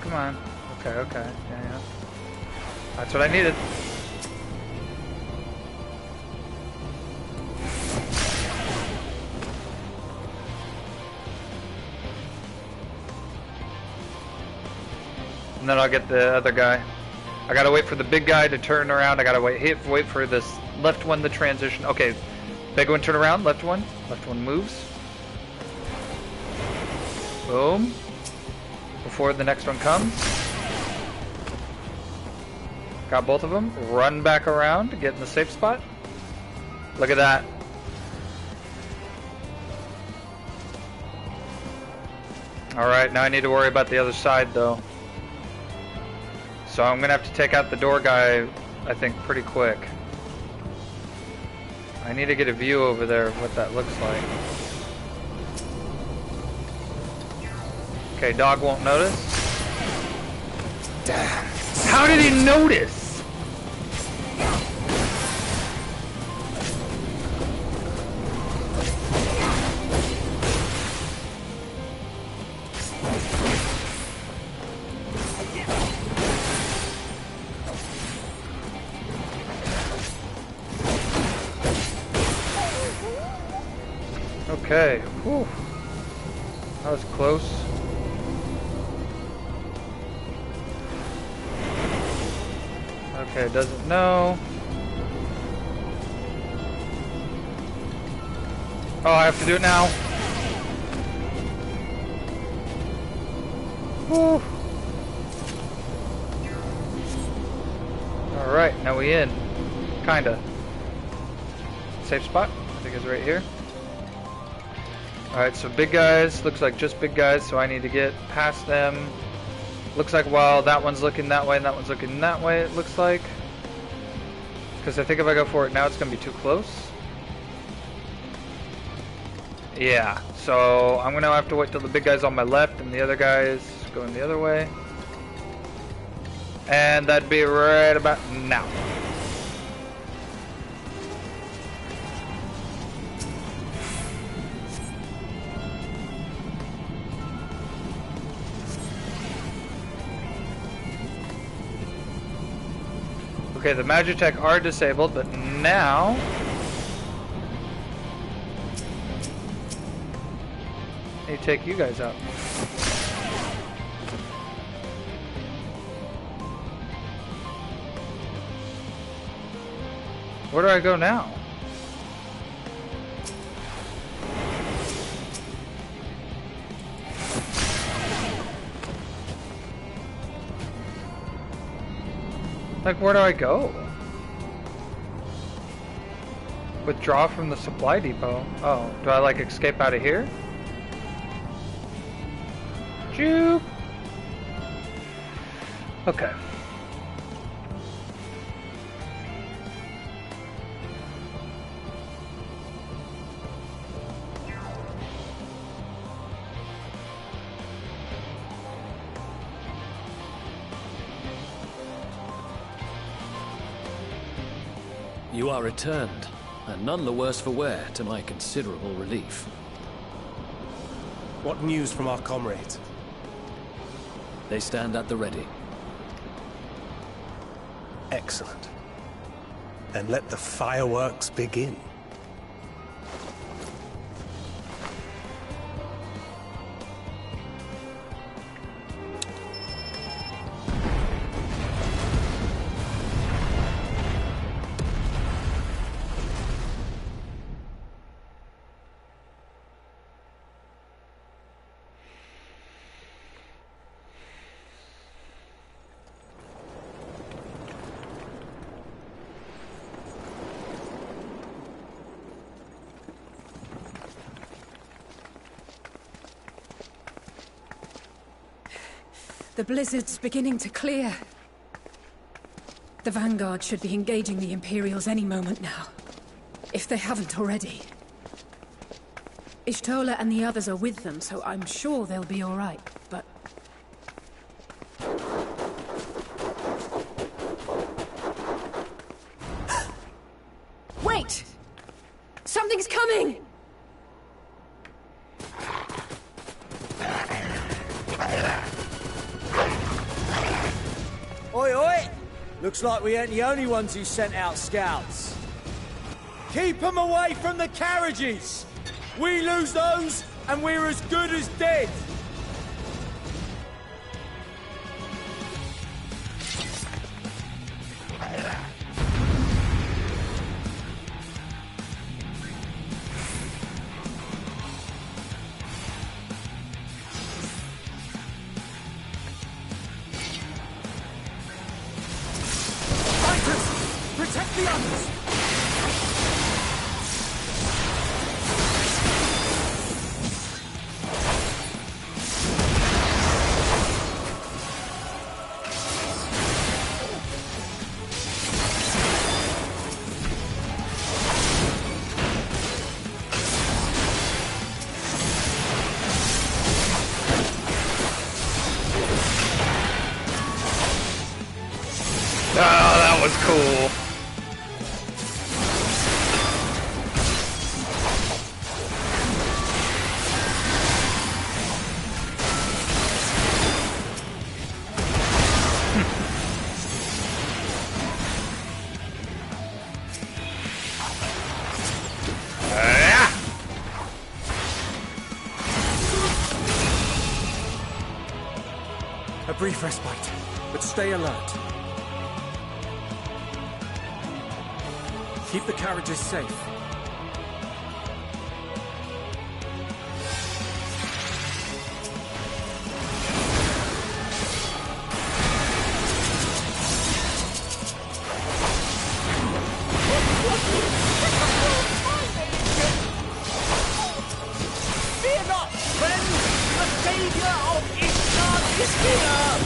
Come on. Okay. Yeah. That's what I needed. And then I'll get the other guy. I gotta wait for the big guy to turn around. I gotta wait for this left one to transition. Okay, big one turn around, left one moves. Boom. Before the next one comes. Got both of them. Run back around to get in the safe spot. Look at that. Alright, now I need to worry about the other side though. So I'm gonna have to take out the door guy, I think, pretty quick. I need to get a view over there of what that looks like. Okay, dog won't notice. Damn. How did he notice? Okay, whew. That was close. Okay, doesn't know. Oh, I have to do it now. Whew. Alright, now we in. Kinda. Safe spot, I think it's right here. Alright, so big guys, looks like just big guys, so I need to get past them. Looks like while that one's looking that way and that one's looking that way, it looks like. Because I think if I go for it now, it's going to be too close. Yeah, so I'm going to have to wait till the big guy's on my left and the other guy's going the other way. And that'd be right about now. Okay, the Magitech are disabled, but now... I need to take you guys out. Where do I go now? Like, where do I go? Withdraw from the supply depot. Oh, do I like escape out of here? Juke. Okay. You are returned, and none the worse for wear, to my considerable relief. What news from our comrades? They stand at the ready. Excellent. Then let the fireworks begin. The blizzard's beginning to clear. The Vanguard should be engaging the Imperials any moment now, if they haven't already. Ishtola and the others are with them, so I'm sure they'll be all right, but... Wait! Something's coming! Oi, oi! Looks like we ain't the only ones who sent out scouts. Keep them away from the carriages! We lose those, and we're as good as dead! Protect the others! Oh, that was cool. A brief respite, but stay alert. Keep the carriages safe. Fear not, friends! The savior of Ishtar is here!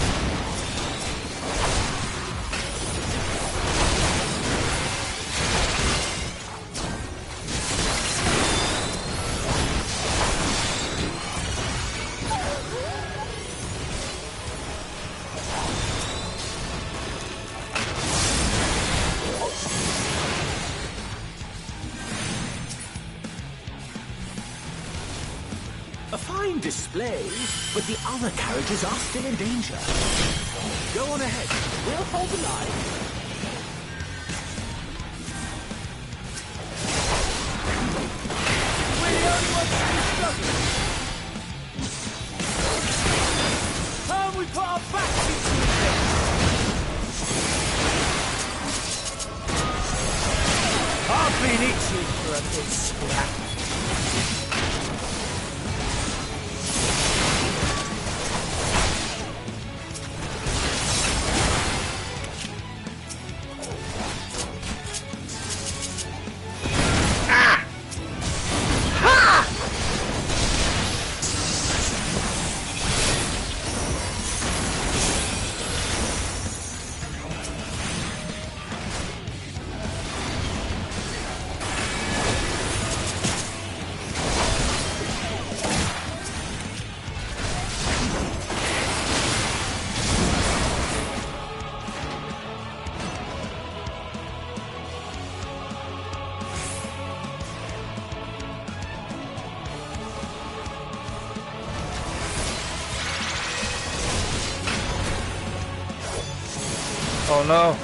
A fine display, but the other carriages are still in danger. Go on ahead. We'll hold the line. We're the only ones who struggle. Time we put our backs into it. I've been itching for a good scrap. Oh no.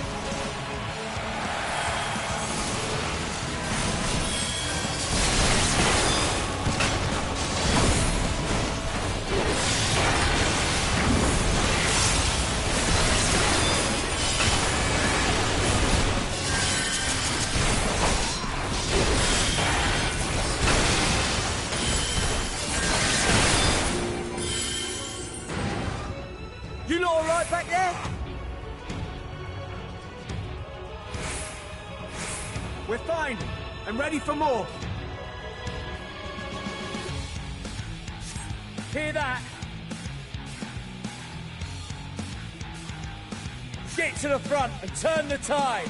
You lot all right back there? We're fine. I'm ready for more. Hear that? Get to the front and turn the tide.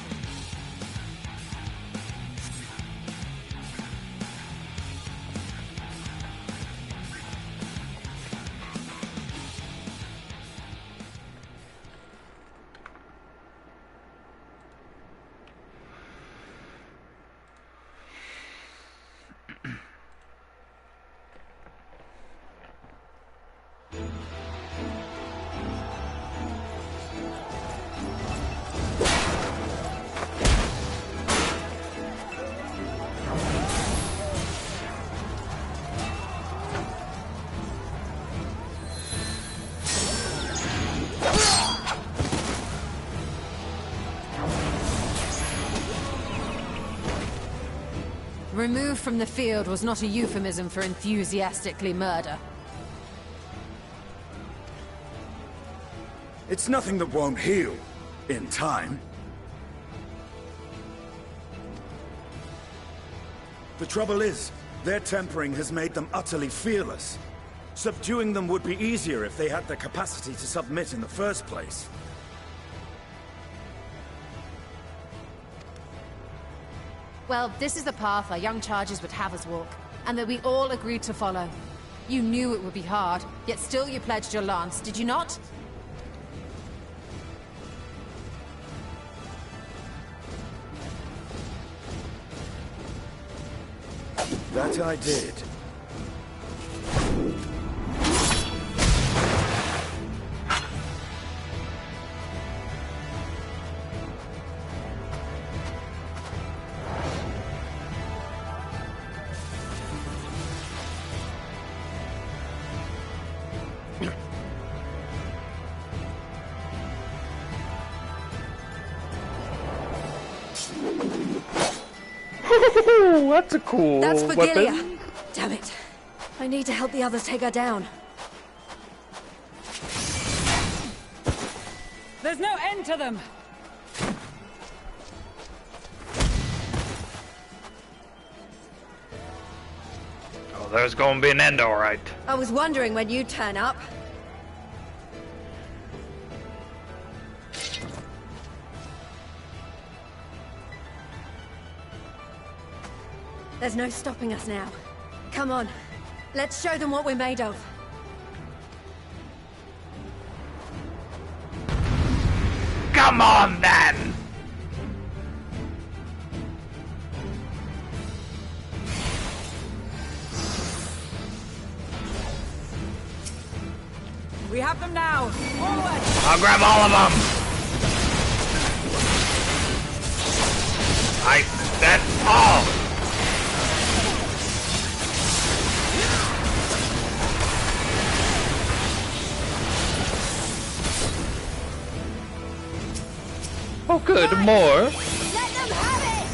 Removed from the field was not a euphemism for enthusiastically murder. It's nothing that won't heal in time. The trouble is, their tempering has made them utterly fearless. Subduing them would be easier if they had the capacity to submit in the first place. Well, this is the path our young charges would have us walk, and that we all agreed to follow. You knew it would be hard, yet still you pledged your lance, did you not? That I did. That's a cool That's for weapon. Gilia. Damn it. I need to help the others take her down. There's no end to them! Oh, there's gonna be an end, alright. I was wondering when you'd turn up. There's no stopping us now. Come on. Let's show them what we're made of. Come on, then! We have them now! Forward! I'll grab all of them! That's all! Oh good, more. Let them have it!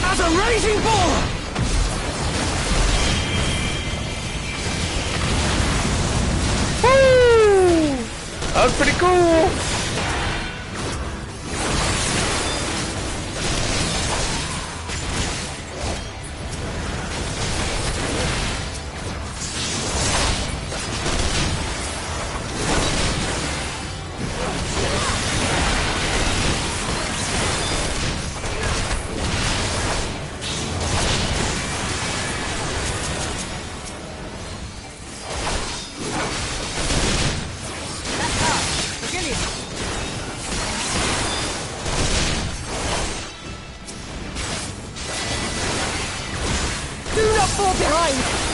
As a raging bull! That was pretty cool! Do not fall behind!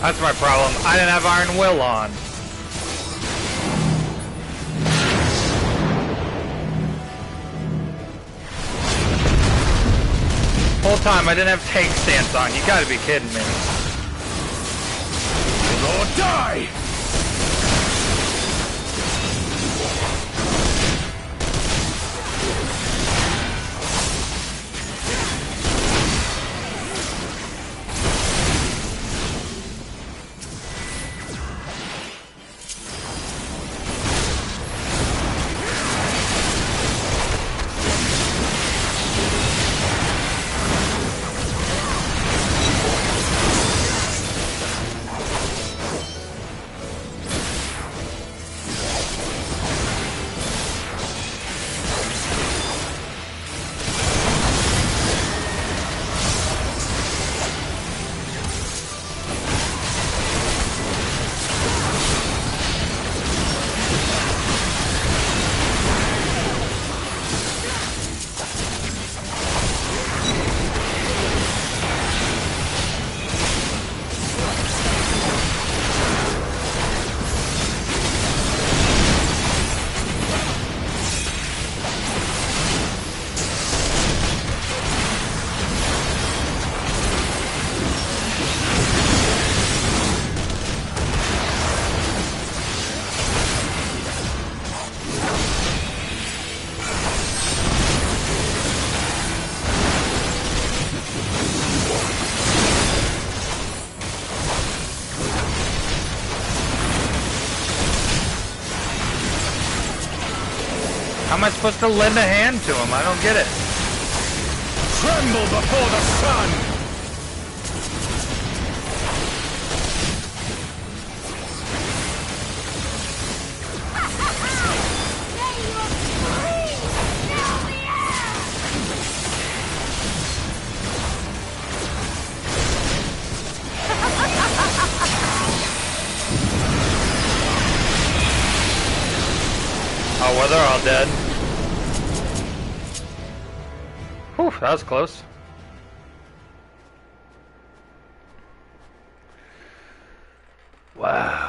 That's my problem. I didn't have Iron Will on. Whole time I didn't have tank stance on. You gotta be kidding me. Or die! How am I supposed to lend a hand to him? I don't get it. Tremble before the sun! Oh, well, they're all dead. Whew, that was close. Wow.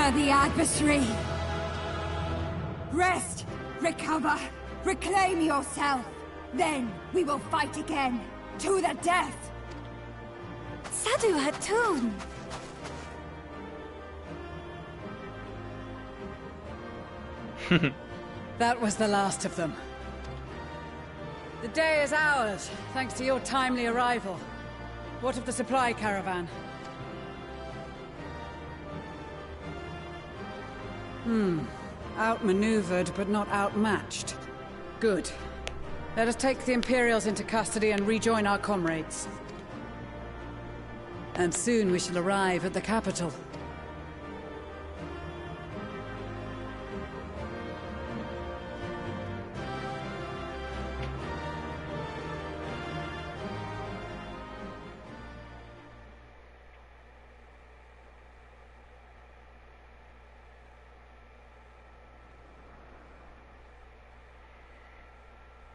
Conquer the adversary! Rest! Recover! Reclaim yourself! Then we will fight again! To the death! Sadu Hatun! That was the last of them. The day is ours, thanks to your timely arrival. What of the supply caravan? Outmaneuvered, but not outmatched. Good. Let us take the Imperials into custody and rejoin our comrades. And soon we shall arrive at the capital.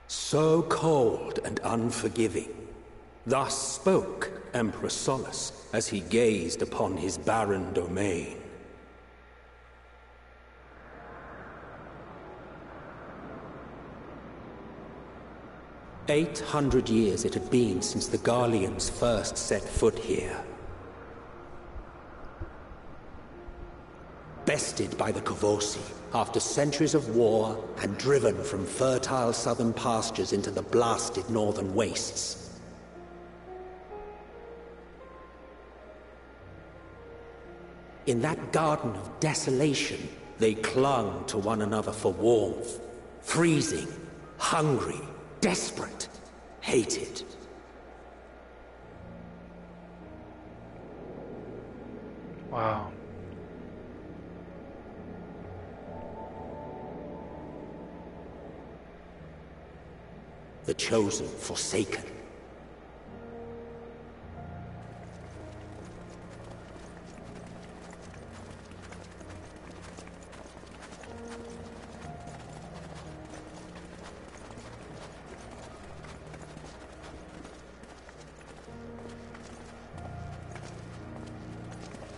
So cold and unforgiving. Thus spoke Emperor Solus as he gazed upon his barren domain. "800 years it had been since the Garleans first set foot here. Bested by the Kavosi, after centuries of war and driven from fertile southern pastures into the blasted northern wastes. In that garden of desolation, they clung to one another for warmth, freezing, hungry, desperate, hated. Wow. The chosen forsaken.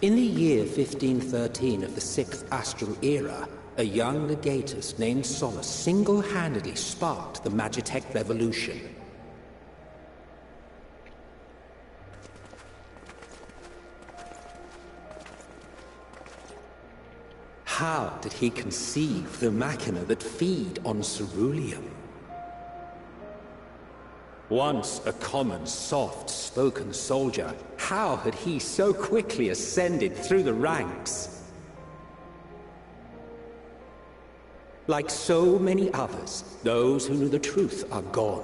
In the year 1513 of the 6th Astral Era, a young legatus named Solus single-handedly sparked the Magitech Revolution. How did he conceive the machina that feed on ceruleum? Once a common, soft-spoken soldier, how had he so quickly ascended through the ranks? Like so many others, those who knew the truth are gone.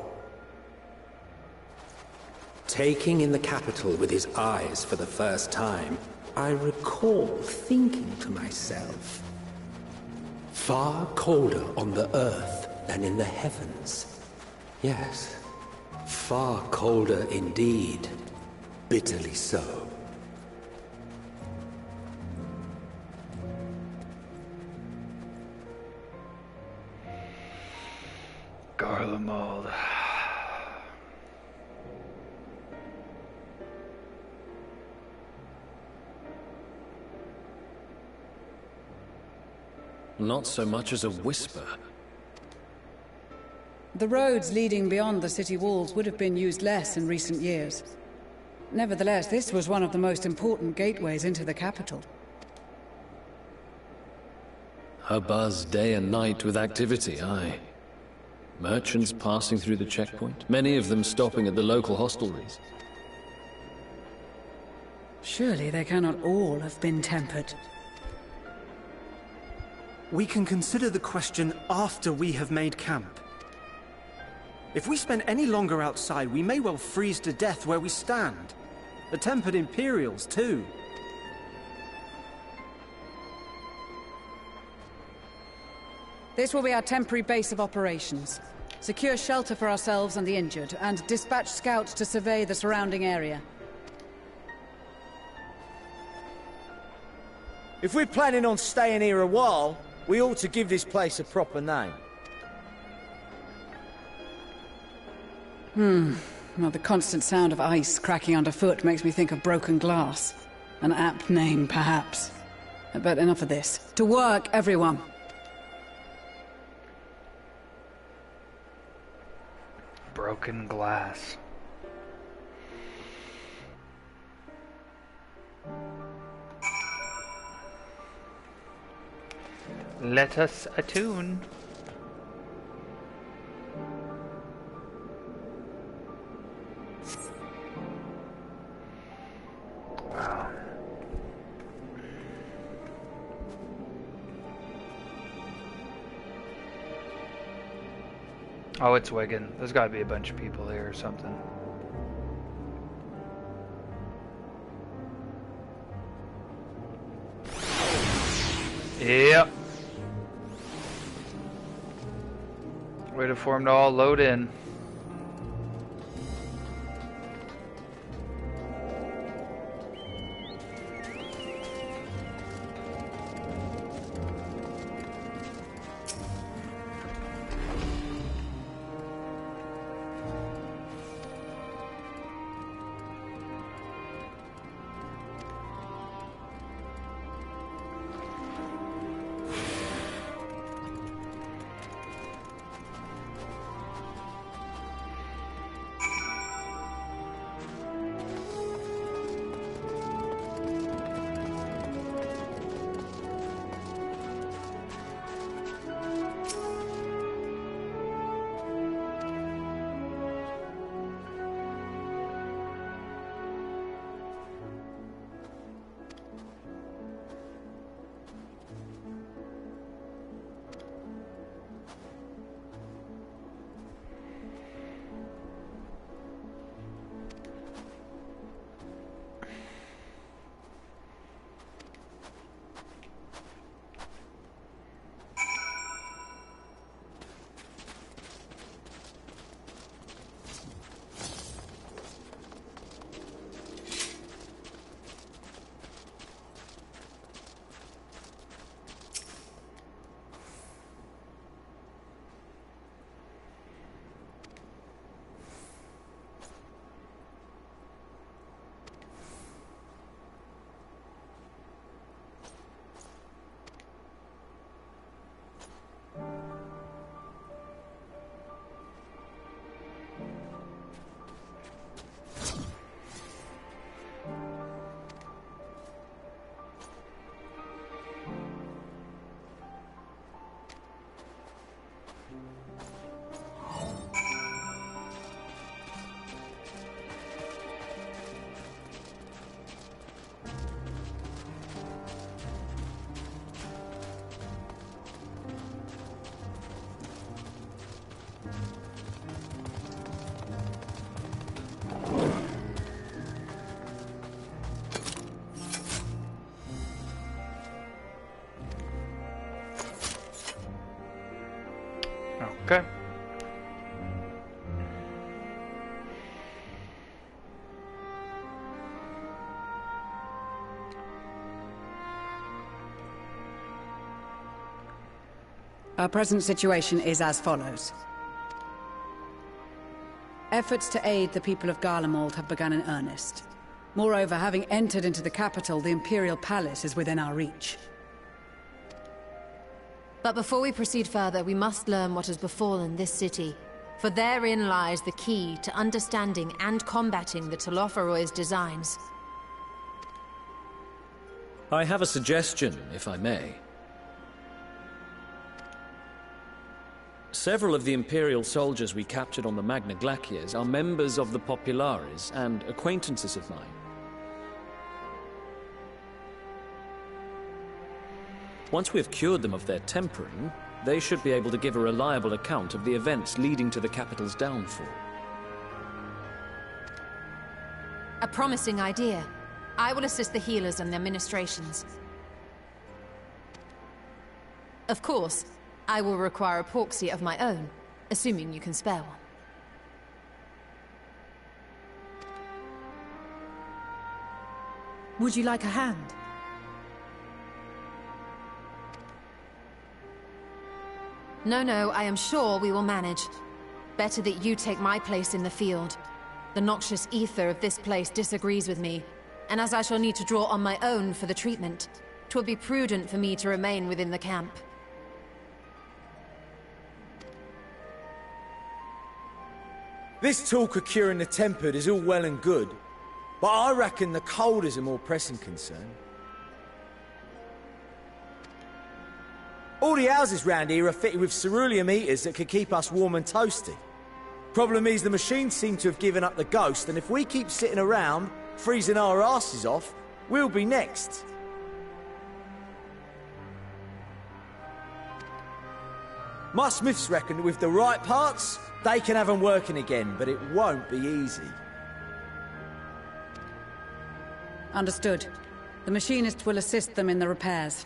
Taking in the capital with his eyes for the first time, I recall thinking to myself, far colder on the earth than in the heavens. Yes, far colder indeed, bitterly so. Garlemald. Not so much as a whisper. The roads leading beyond the city walls would have been used less in recent years. Nevertheless, this was one of the most important gateways into the capital. A buzz day and night with activity, aye. Merchants passing through the checkpoint, many of them stopping at the local hostelries. Surely they cannot all have been tempered. We can consider the question after we have made camp. If we spend any longer outside, we may well freeze to death where we stand. The tempered Imperials, too. This will be our temporary base of operations. Secure shelter for ourselves and the injured, and dispatch scouts to survey the surrounding area. If we're planning on staying here a while, we ought to give this place a proper name. Well, the constant sound of ice cracking underfoot makes me think of broken glass. An apt name, perhaps. But enough of this. To work, everyone! Broken glass. Let us attune. Wow. Oh, it's Wigan. There's got to be a bunch of people here or something. Yep. Waited for him to all load in. Okay. Our present situation is as follows. Efforts to aid the people of Garlemald have begun in earnest. Moreover, having entered into the capital, the Imperial Palace is within our reach. But before we proceed further, we must learn what has befallen this city. For therein lies the key to understanding and combating the Telophoroi's designs. I have a suggestion, if I may. Several of the Imperial soldiers we captured on the Magna Glaciers are members of the Populares and acquaintances of mine. Once we have cured them of their tempering, they should be able to give a reliable account of the events leading to the capital's downfall. A promising idea. I will assist the healers and their ministrations. Of course, I will require a proxy of my own, assuming you can spare one. Would you like a hand? No, I am sure we will manage. Better that you take my place in the field. The noxious ether of this place disagrees with me, and as I shall need to draw on my own for the treatment, 'Twill be prudent for me to remain within the camp. This talk of curing the tempered is all well and good, but I reckon the cold is a more pressing concern. All the houses round here are fitted with cerulean heaters that could keep us warm and toasty. Problem is, the machines seem to have given up the ghost, and if we keep sitting around, freezing our asses off, we'll be next. My smiths reckon that with the right parts, they can have them working again, but it won't be easy. Understood. The machinist will assist them in the repairs.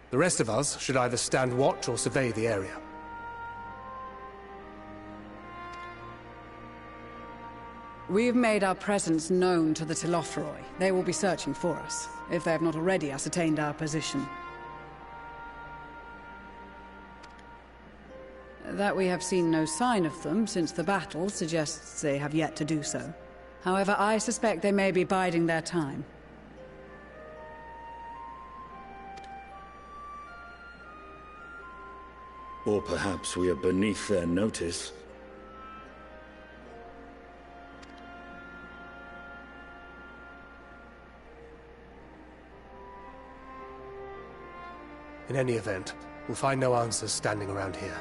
The rest of us should either stand watch or survey the area. We've made our presence known to the Telophoroi. They will be searching for us, if they have not already ascertained our position. That we have seen no sign of them since the battle suggests they have yet to do so. However, I suspect they may be biding their time. Or perhaps we are beneath their notice. In any event, we'll find no answers standing around here.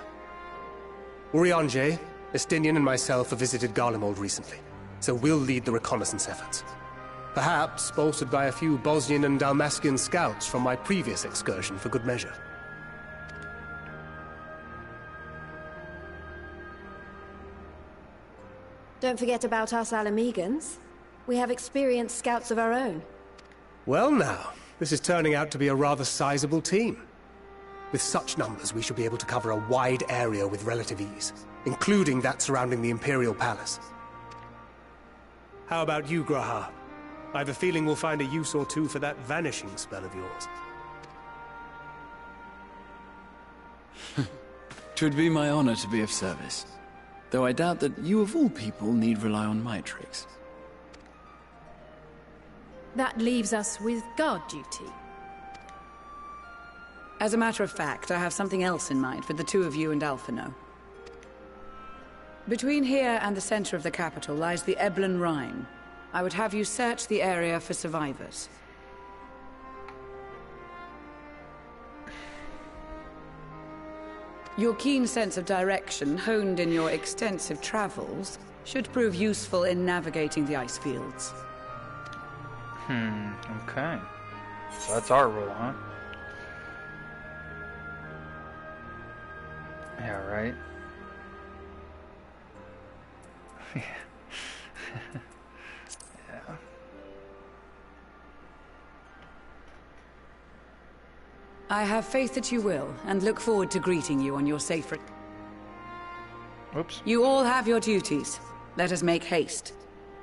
Urianger, Estinian and myself have visited Garlemald recently, so we'll lead the reconnaissance efforts. Perhaps bolstered by a few Bosnian and Dalmatian scouts from my previous excursion for good measure. Don't forget about us Alamegans. We have experienced scouts of our own. Well now, this is turning out to be a rather sizable team. With such numbers, we should be able to cover a wide area with relative ease, including that surrounding the Imperial Palace. How about you, Graha? I have a feeling we'll find a use or two for that vanishing spell of yours. 'Twould be my honor to be of service. Though I doubt that you of all people need rely on my tricks. That leaves us with guard duty. As a matter of fact, I have something else in mind for the two of you and Alphino. Between here and the center of the capital lies the Eblan Rhine. I would have you search the area for survivors. Your keen sense of direction, honed in your extensive travels, should prove useful in navigating the ice fields. Okay. So that's our role, huh? Yeah, right. Yeah. I have faith that you will, and look forward to greeting you on your safe return. Oops. You all have your duties. Let us make haste.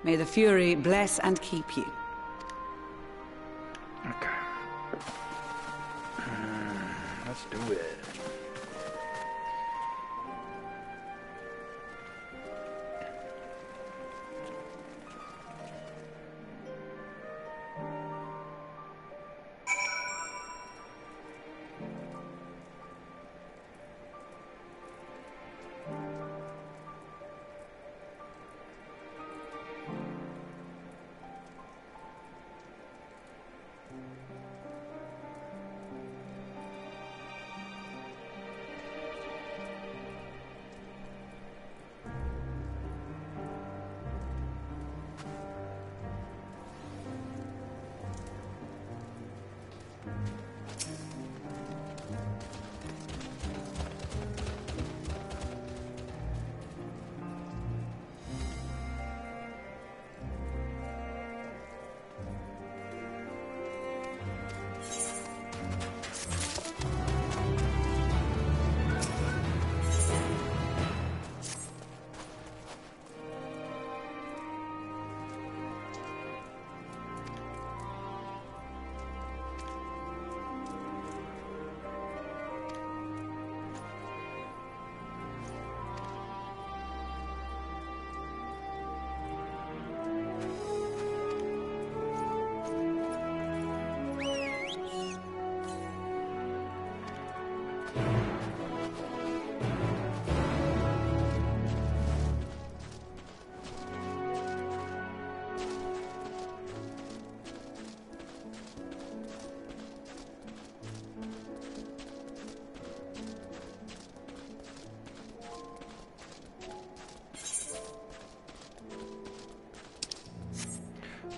May the Fury bless and keep you. Okay. Let's do it.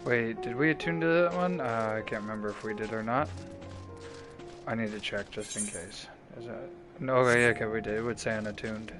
Wait, did we attune to that one? I can't remember if we did or not. I need to check just in case. Is that... No, okay, we did. It would say unattuned.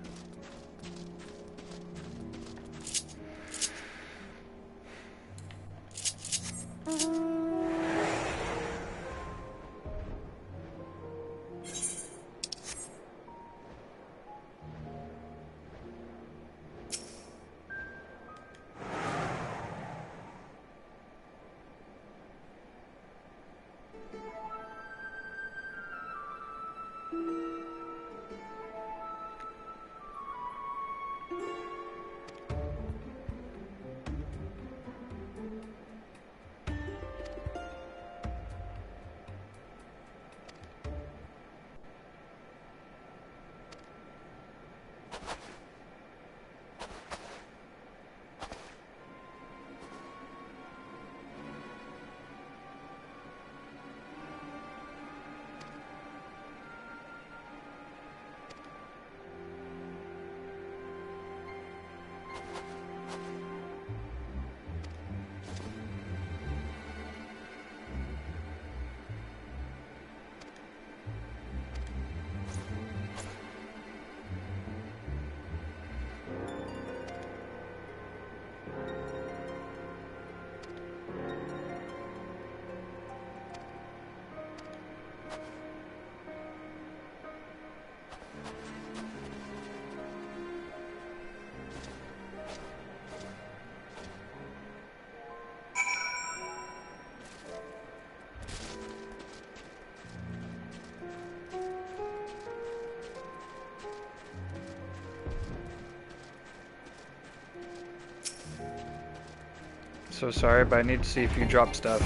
So sorry, but I need to see if you drop stuff.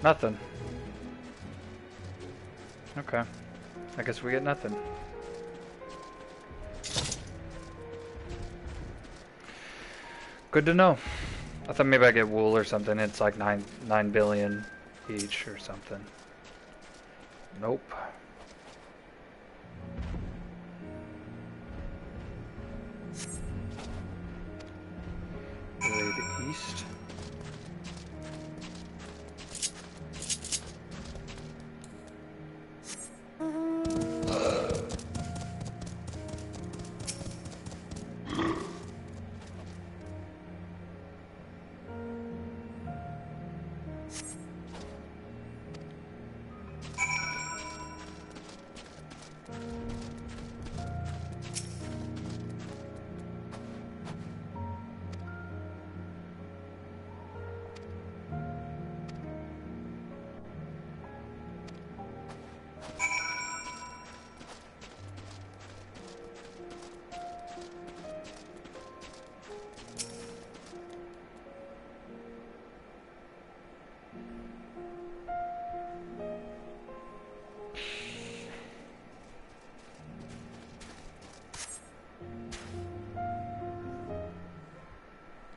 Nothing. Okay. I guess we get nothing. Good to know. I thought maybe I get wool or something. It's like 9 billion each or something. Nope. Really the east.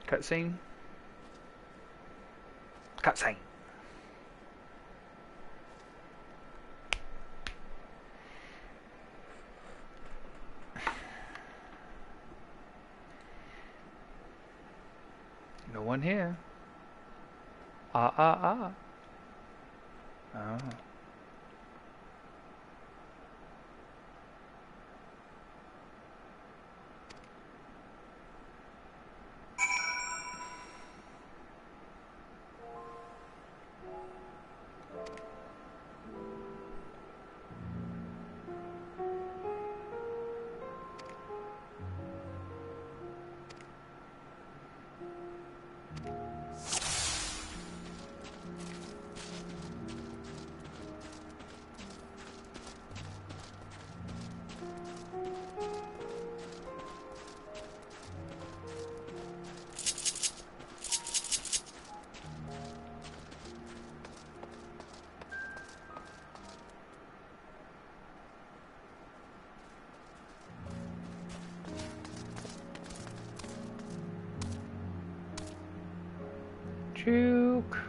Cutscene. Cutscene. No one here. Ah. Oh. Juke.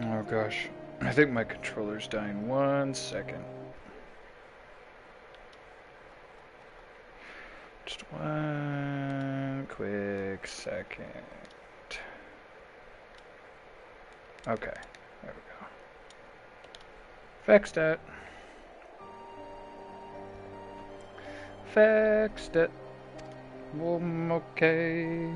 Oh gosh, I think my controller's dying. 1 second. Just 1 quick second. Okay, there we go. Fixed it. Fixed it. Okay.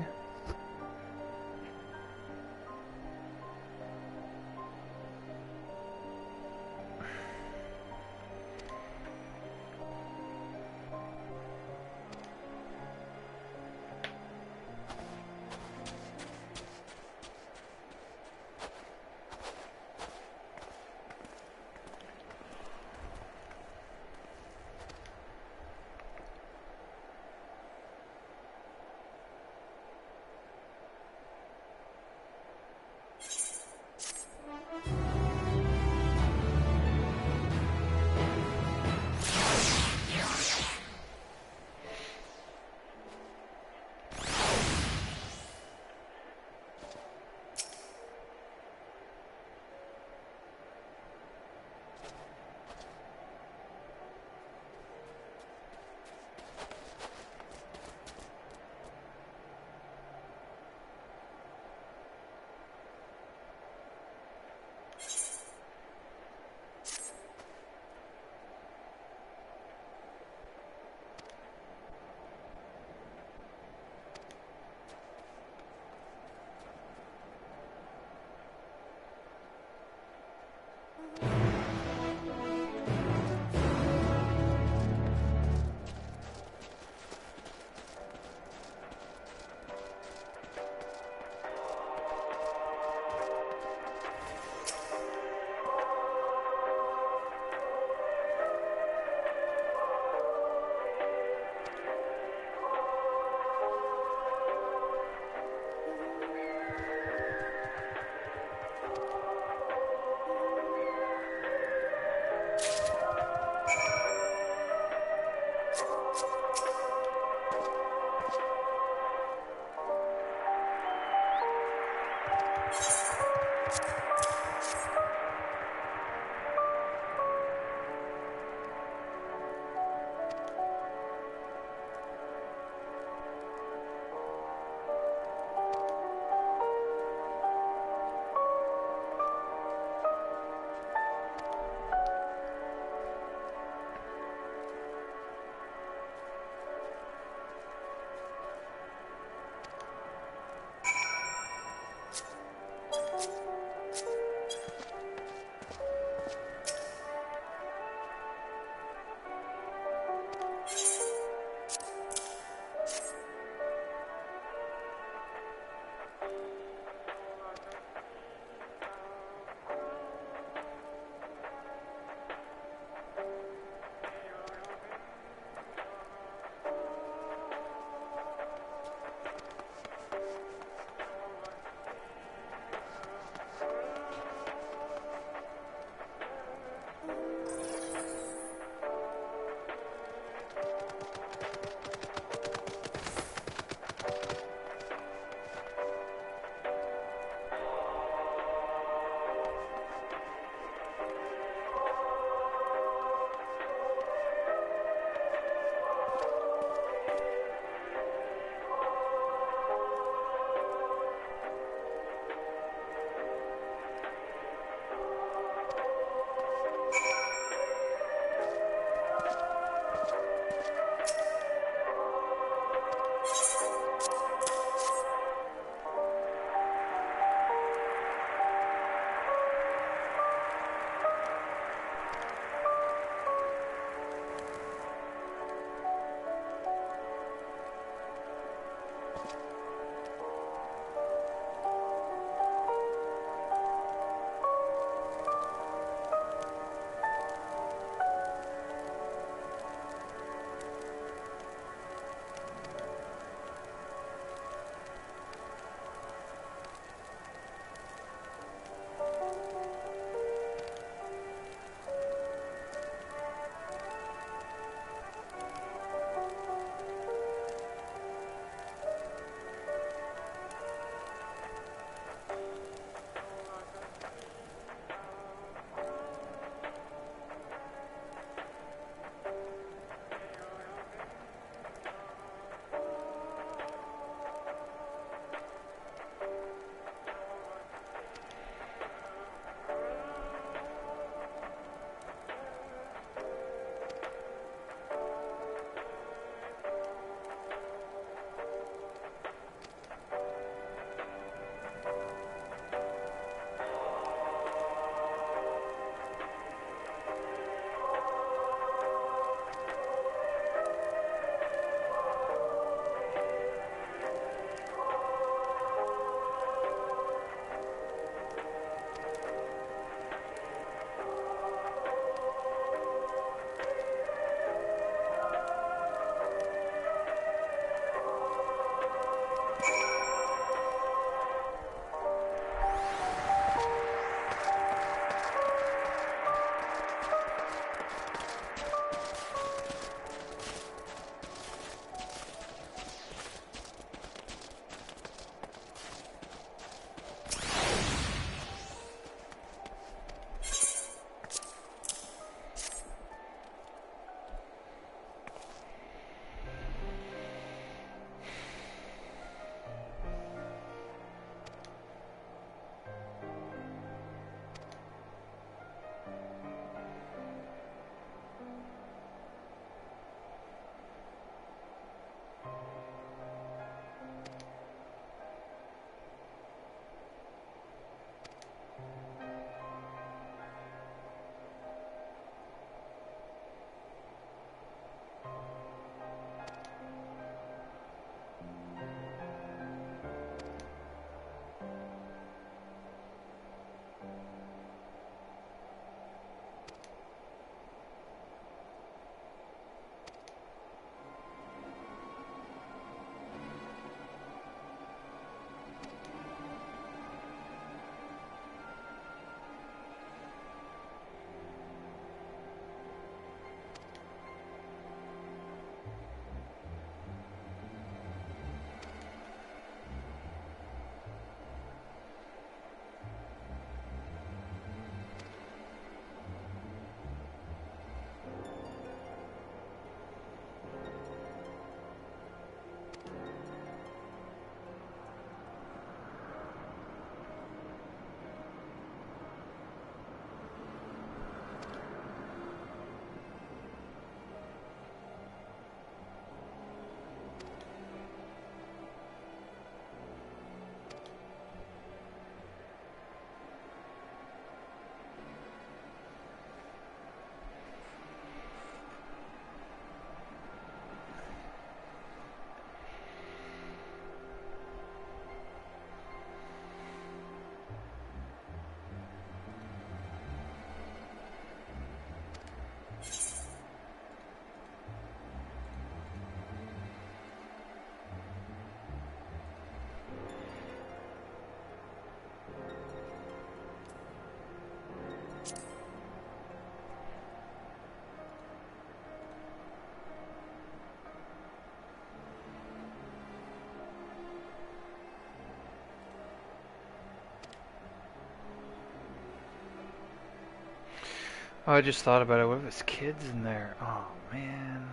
Oh, I just thought about it. What if there's kids in there? Oh, man.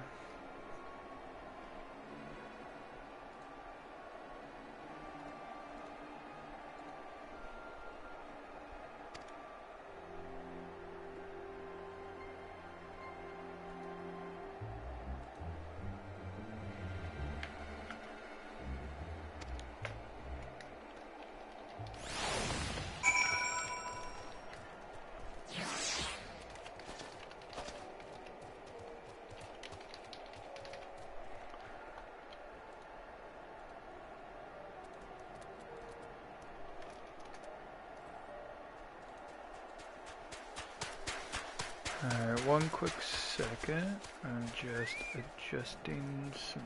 Alright, one quick second. I'm just adjusting some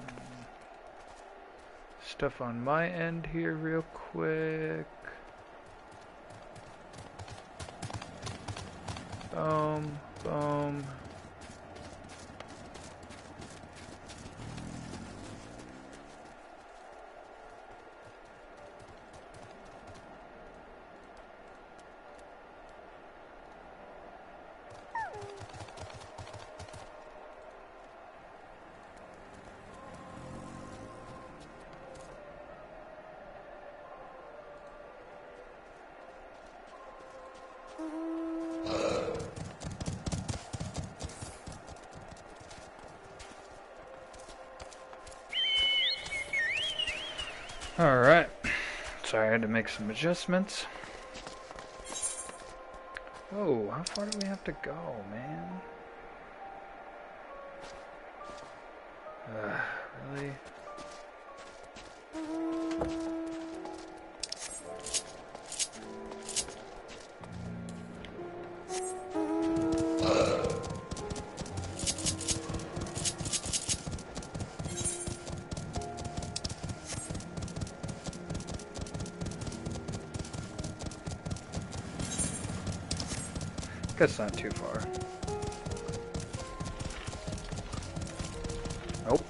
stuff on my end here real quick. Boom, boom. Alright, sorry, I had to make some adjustments. Oh, how far do we have to go, man? Really? That's not too far. Nope.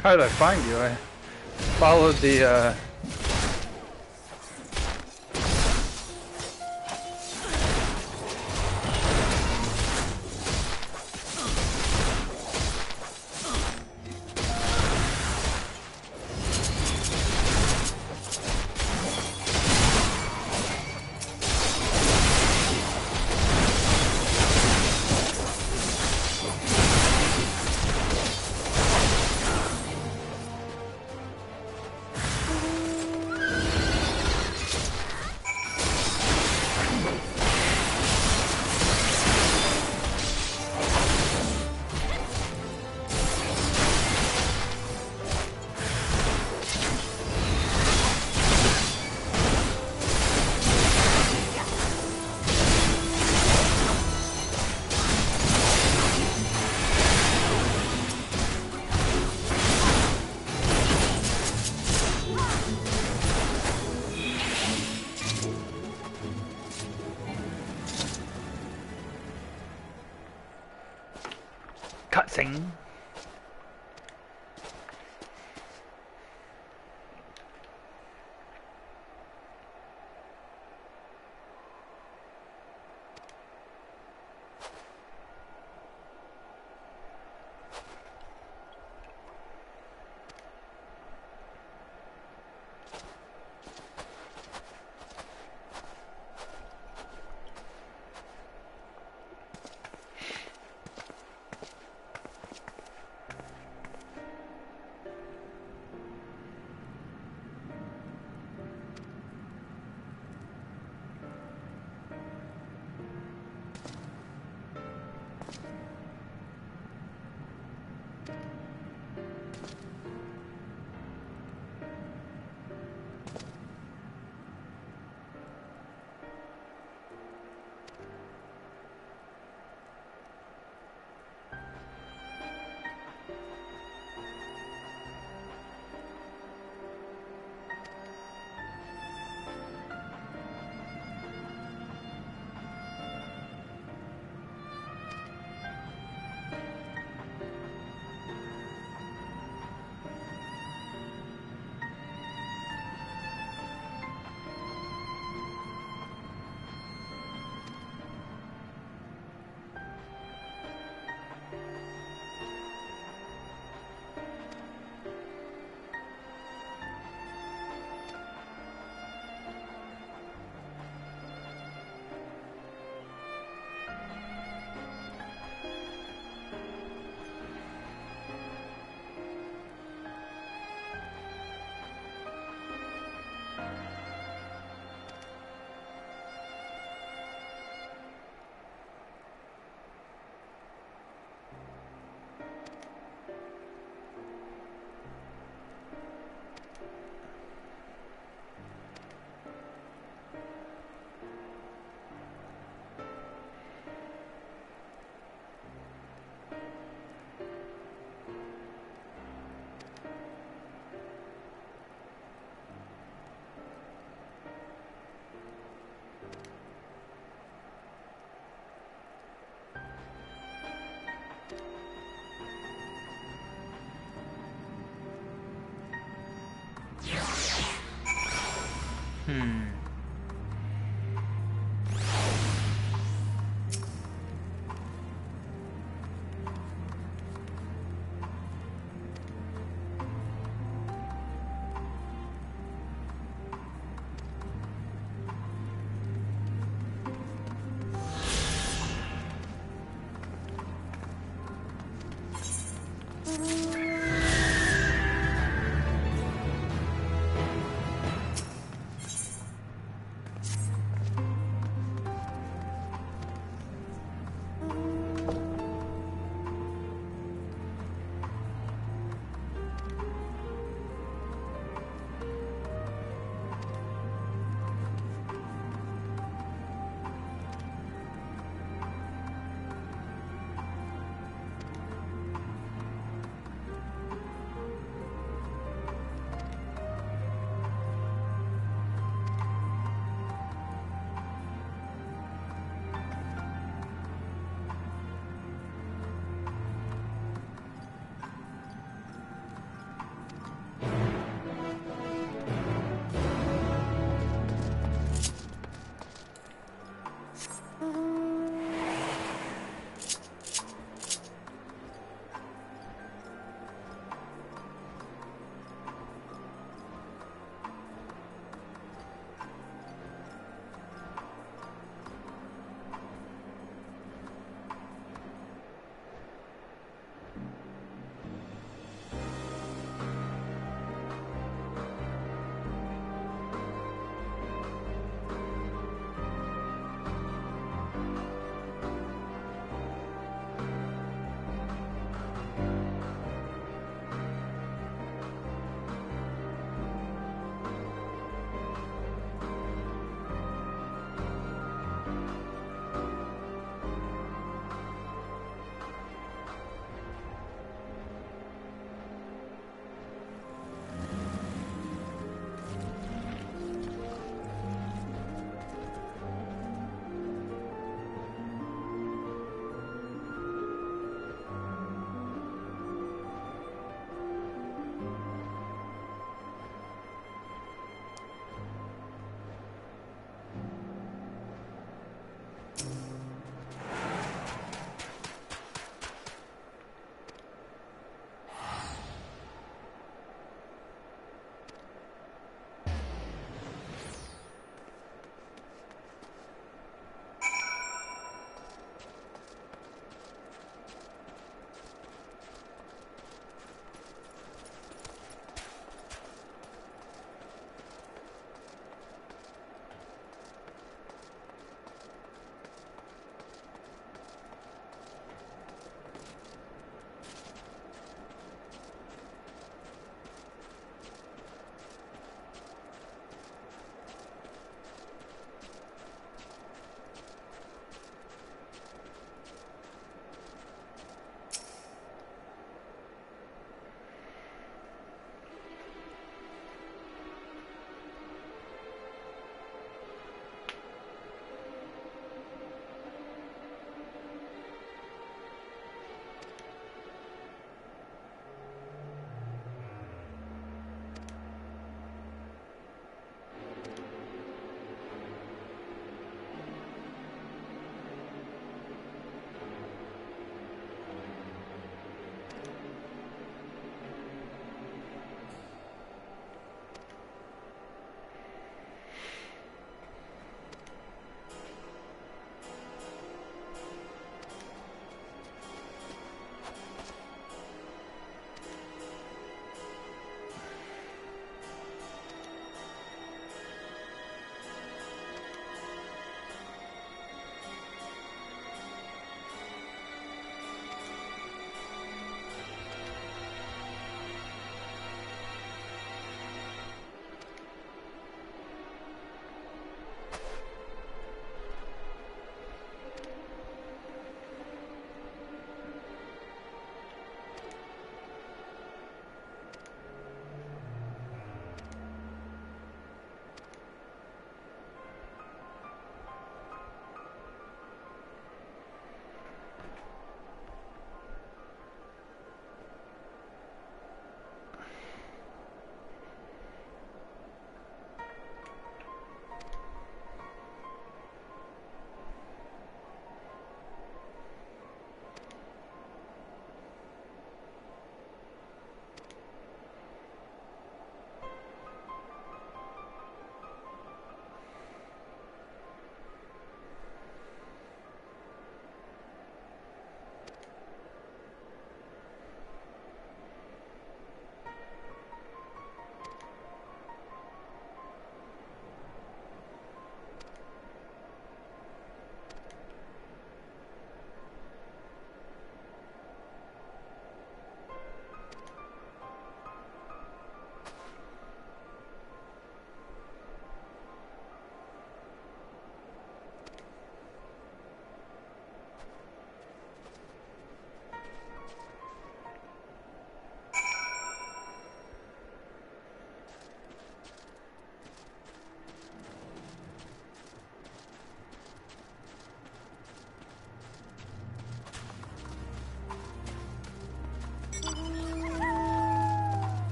How did I find you? I followed the, cutscene.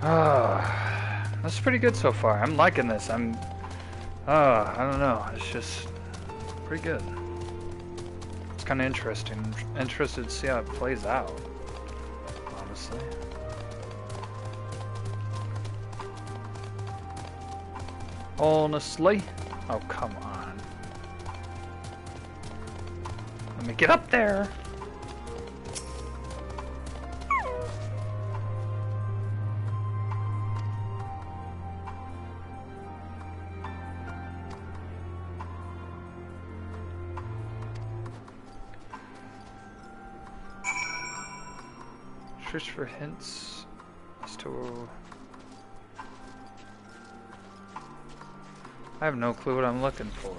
That's pretty good so far. I'm liking this. I don't know. It's just pretty good. It's kind of interesting. Interested to see how it plays out, honestly. Honestly? Oh, come on. Let me get up there. Search for hints as to... I have no clue what I'm looking for.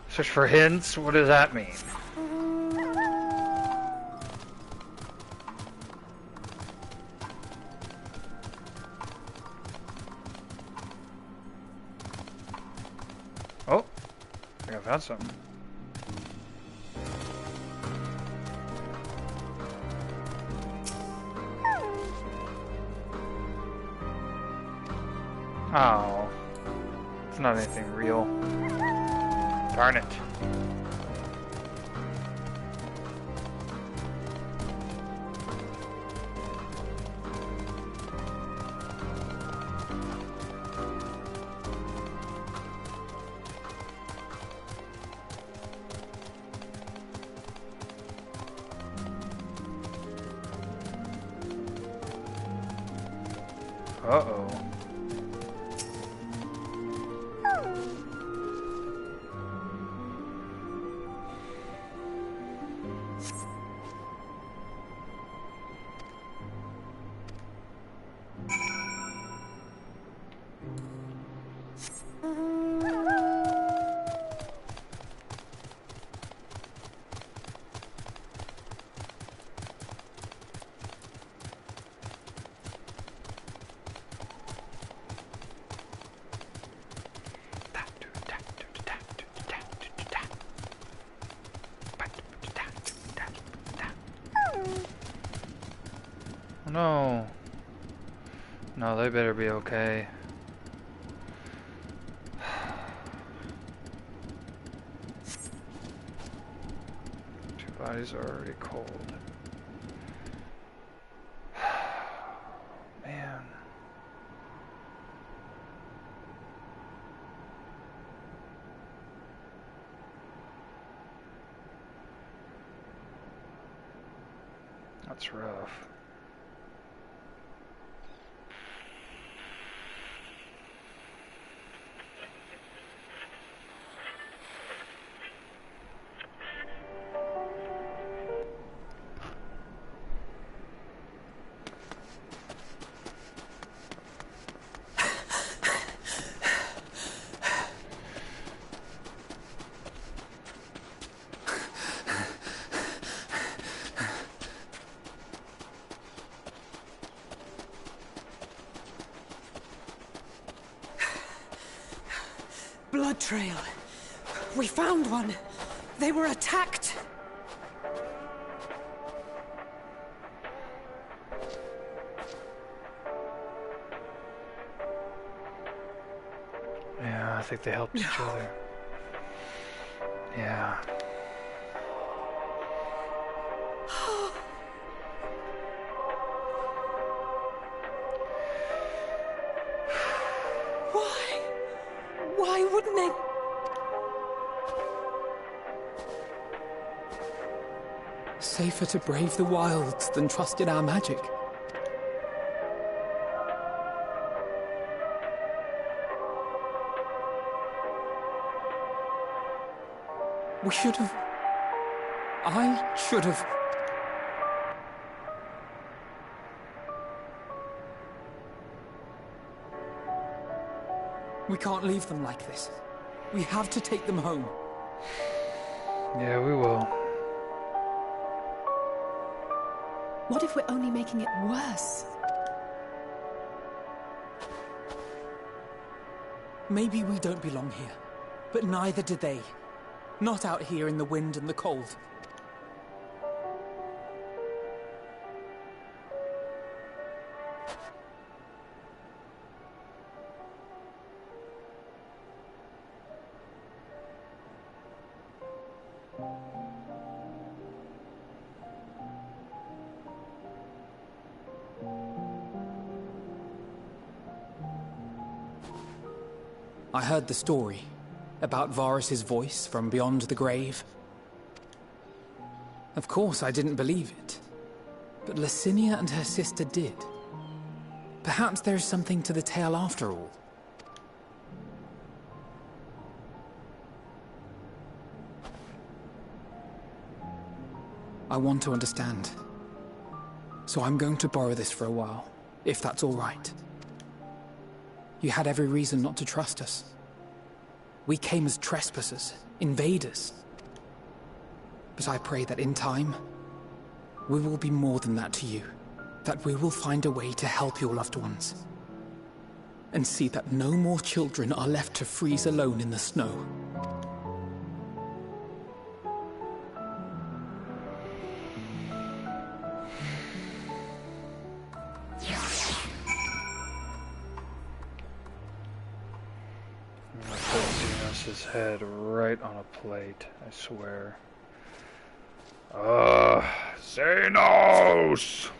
Search for hints? What does that mean? Oh! I think I found something. Oh, it's not anything real. Darn it. Uh-oh. No. No, they better be okay. Two bodies are already cold. Man. That's rough. Blood trail. We found one. They were attacked. Yeah, I think they helped each other. Yeah. Why wouldn't they? Safer to brave the wilds than trust in our magic. We should have... I should have... We can't leave them like this. We have to take them home. Yeah, we will. What if we're only making it worse? Maybe we don't belong here, but neither do they. Not out here in the wind and the cold. I heard the story about Varus's voice from beyond the grave. Of course, I didn't believe it, but Licinia and her sister did. Perhaps there is something to the tale after all. I want to understand. So I'm going to borrow this for a while, if that's all right. You had every reason not to trust us. We came as trespassers, invaders. But I pray that in time, we will be more than that to you. That we will find a way to help your loved ones. And see that no more children are left to freeze alone in the snow. His head right on a plate, I swear. Xenos!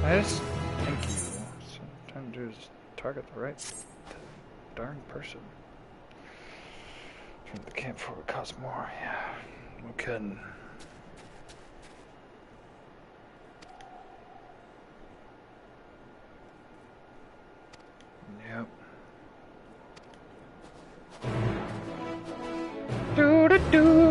I just thank you. So I'm trying to do is target the right darn person. From the camp before it costs more, yeah. No kidding. Yep. Do-do-do.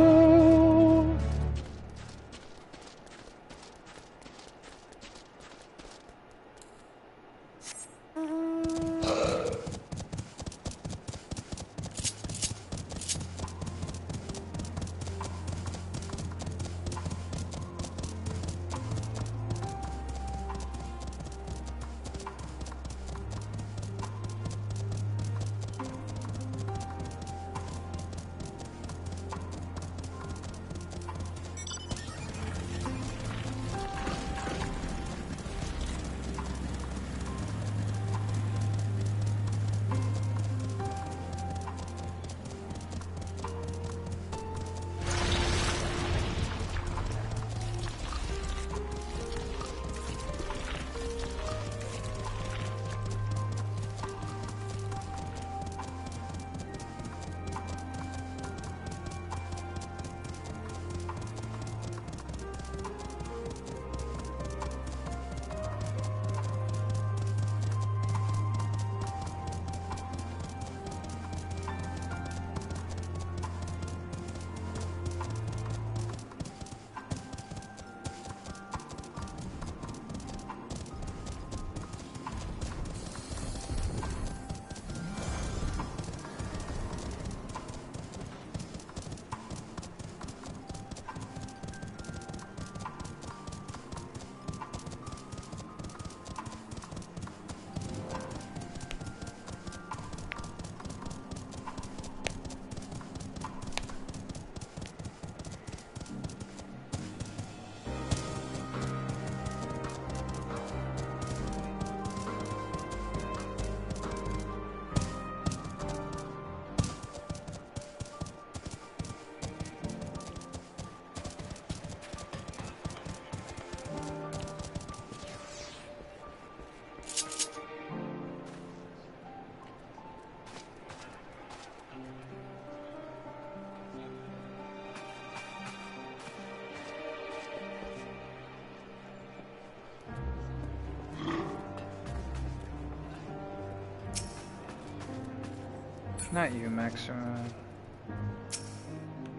Not you, Maxima.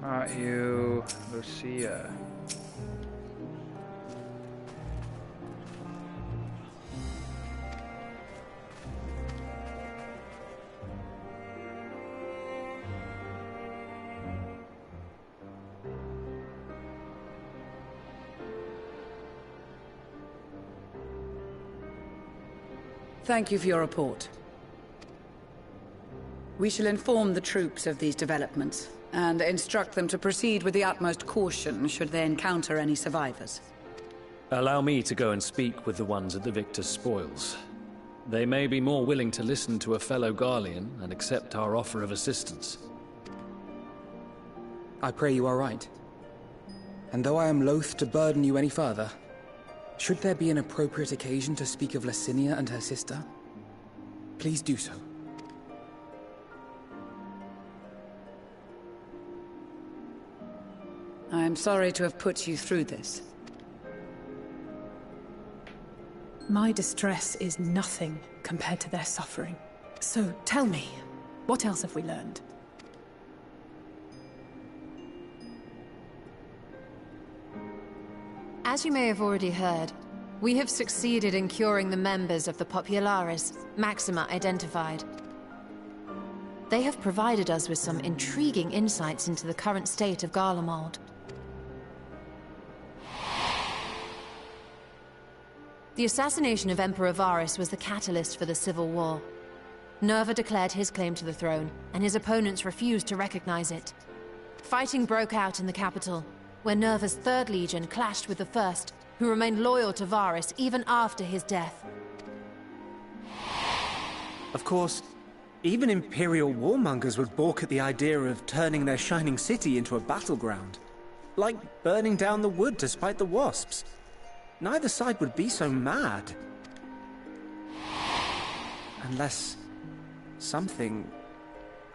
Not you, Lucia. Thank you for your report. We shall inform the troops of these developments, and instruct them to proceed with the utmost caution should they encounter any survivors. Allow me to go and speak with the ones at the victor's spoils. They may be more willing to listen to a fellow Garlean and accept our offer of assistance. I pray you are right. And though I am loath to burden you any further, should there be an appropriate occasion to speak of Licinia and her sister, please do so. I am sorry to have put you through this. My distress is nothing compared to their suffering. So tell me, what else have we learned? As you may have already heard, we have succeeded in curing the members of the Popularis, Maxima identified. They have provided us with some intriguing insights into the current state of Garlemald. The assassination of Emperor Varus was the catalyst for the civil war. Nerva declared his claim to the throne, and his opponents refused to recognize it. Fighting broke out in the capital, where Nerva's 3rd Legion clashed with the 1st, who remained loyal to Varus even after his death. Of course, even Imperial warmongers would balk at the idea of turning their shining city into a battleground. Like burning down the wood to spite the wasps. Neither side would be so mad. Unless something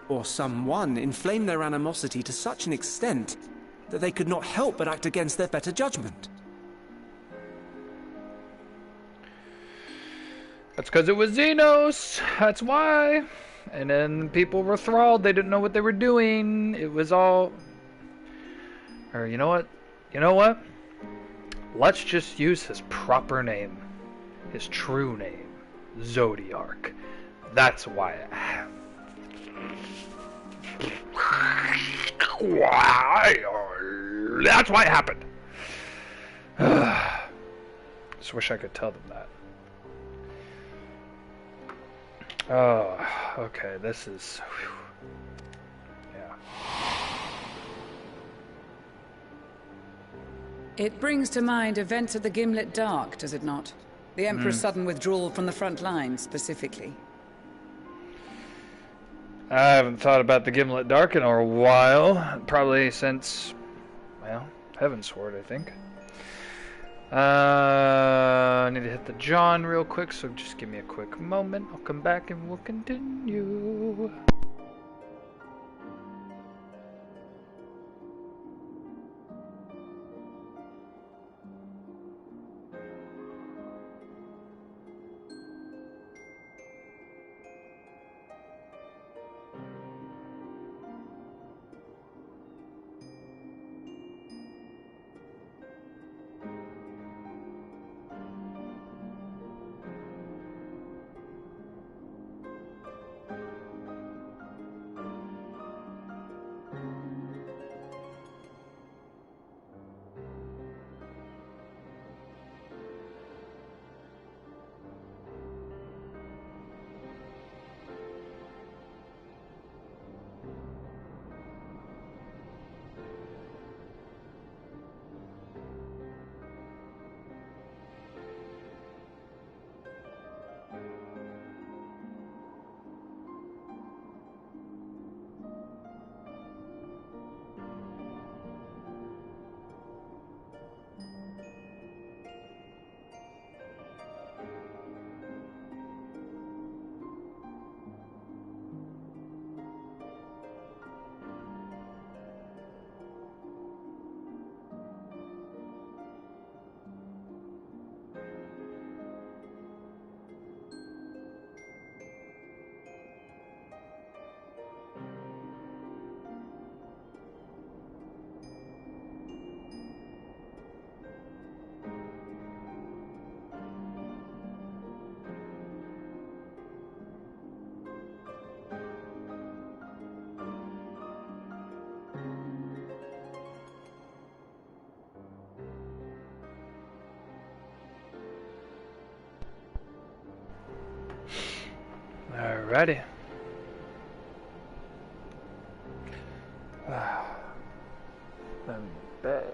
or someone inflamed their animosity to such an extent that they could not help but act against their better judgment. That's because it was Xenos. That's why. And then people were thralled. They didn't know what they were doing. It was all... Or you know what? You know what? Let's just use his proper name. His true name. Zodiark. That's why... That's why it happened. Just wish I could tell them that. Oh, okay, this is... Yeah. It brings to mind events at the Gimlet Dark, does it not? The Emperor's sudden withdrawal from the front line, specifically. I haven't thought about the Gimlet Dark in a while. Probably since, well, Heavensward, I think. I need to hit the John real quick, so just give me a quick moment. I'll come back and we'll continue. Alrighty. I'm back.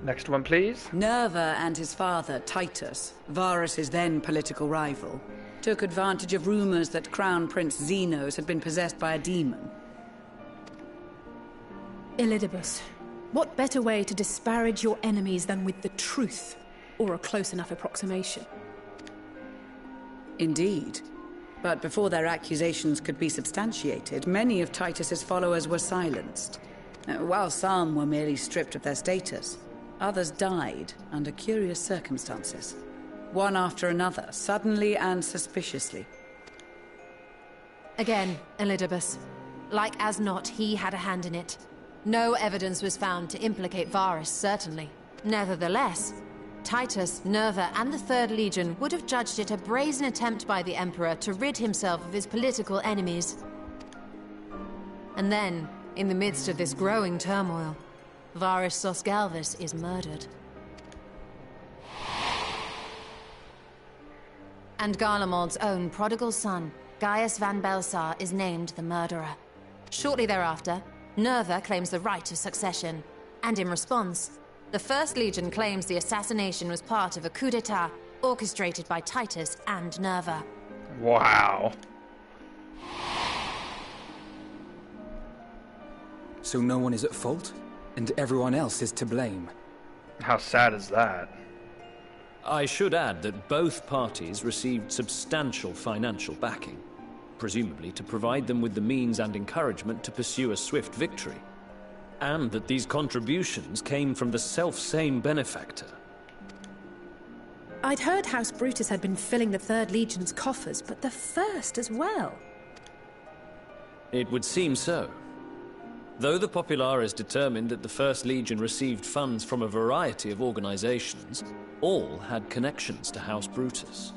Next one, please. Nerva and his father, Titus, Varus's then political rival, took advantage of rumors that Crown Prince Xenos had been possessed by a demon. Elidibus, what better way to disparage your enemies than with the truth, or a close enough approximation? Indeed. But before their accusations could be substantiated, many of Titus's followers were silenced. While some were merely stripped of their status, others died under curious circumstances. One after another, suddenly and suspiciously. Again, Elidibus. Like as not, he had a hand in it. No evidence was found to implicate Varus, certainly. Nevertheless, Titus, Nerva, and the Third Legion would have judged it a brazen attempt by the Emperor to rid himself of his political enemies. And then, in the midst of this growing turmoil, Varus Sosgalvis is murdered. And Garlemald's own prodigal son, Gaius van Belsar, is named the murderer. Shortly thereafter, Nerva claims the right of succession, and in response, the First Legion claims the assassination was part of a coup d'etat orchestrated by Titus and Nerva. Wow. So no one is at fault, and everyone else is to blame. How sad is that? I should add that both parties received substantial financial backing, presumably to provide them with the means and encouragement to pursue a swift victory. And that these contributions came from the self-same benefactor. I'd heard House Brutus had been filling the Third Legion's coffers, but the First as well. It would seem so. Though the Populares determined that the First Legion received funds from a variety of organizations, all had connections to House Brutus.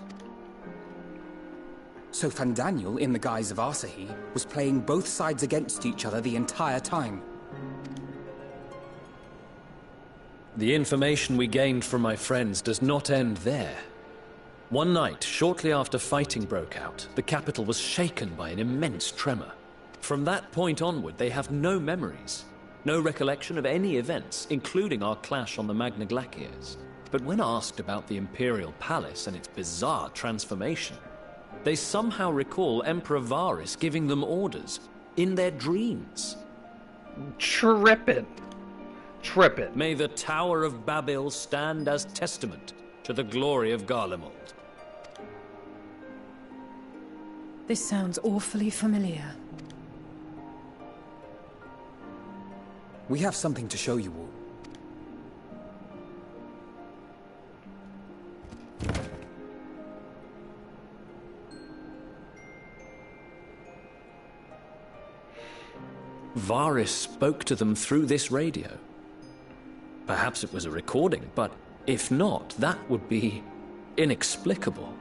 So Fandaniel, in the guise of Asahi, was playing both sides against each other the entire time. The information we gained from my friends does not end there. One night, shortly after fighting broke out, the capital was shaken by an immense tremor. From that point onward, they have no memories, no recollection of any events, including our clash on the Magna Glaciers. But when asked about the Imperial Palace and its bizarre transformation, they somehow recall Emperor Varus giving them orders in their dreams. Trippin'. May the Tower of Babel stand as testament to the glory of Garlemald. This sounds awfully familiar. We have something to show you all. Varus spoke to them through this radio. Perhaps it was a recording, but if not, that would be inexplicable.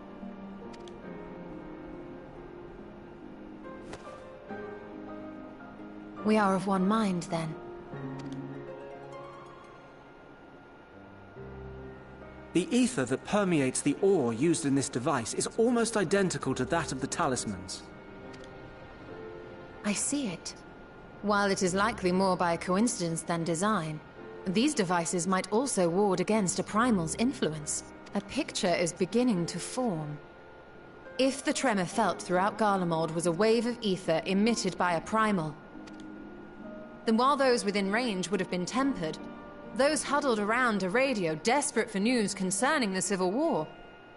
We are of one mind, then. The ether that permeates the ore used in this device is almost identical to that of the talismans. I see it. While it is likely more by coincidence than design, these devices might also ward against a primal's influence. A picture is beginning to form. If the tremor felt throughout Garlemald was a wave of ether emitted by a primal, then while those within range would have been tempered, those huddled around a radio desperate for news concerning the Civil War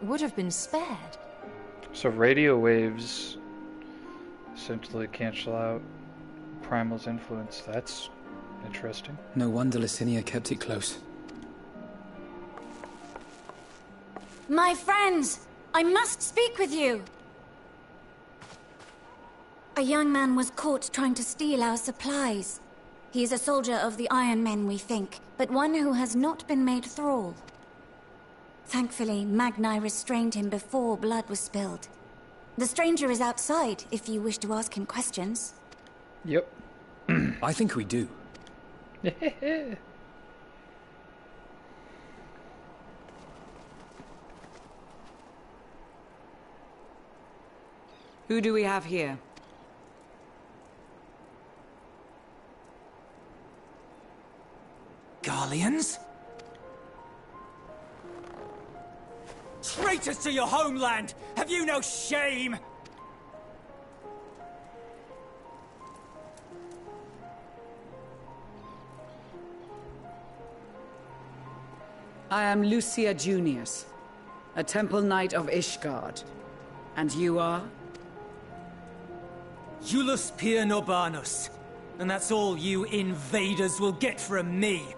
would have been spared. So radio waves essentially cancel out Primal's influence. That's interesting. No wonder Licinia kept it close. My friends, I must speak with you. A young man was caught trying to steal our supplies. He is a soldier of the Iron Men, we think, but one who has not been made thrall. Thankfully, Magni restrained him before blood was spilled. The stranger is outside, if you wish to ask him questions. Yep. I think we do. Who do we have here? Garleans? Traitors to your homeland! Have you no shame? I am Lucia Junius, a Temple Knight of Ishgard. And you are? Iulus Pier Norbanus. And that's all you invaders will get from me.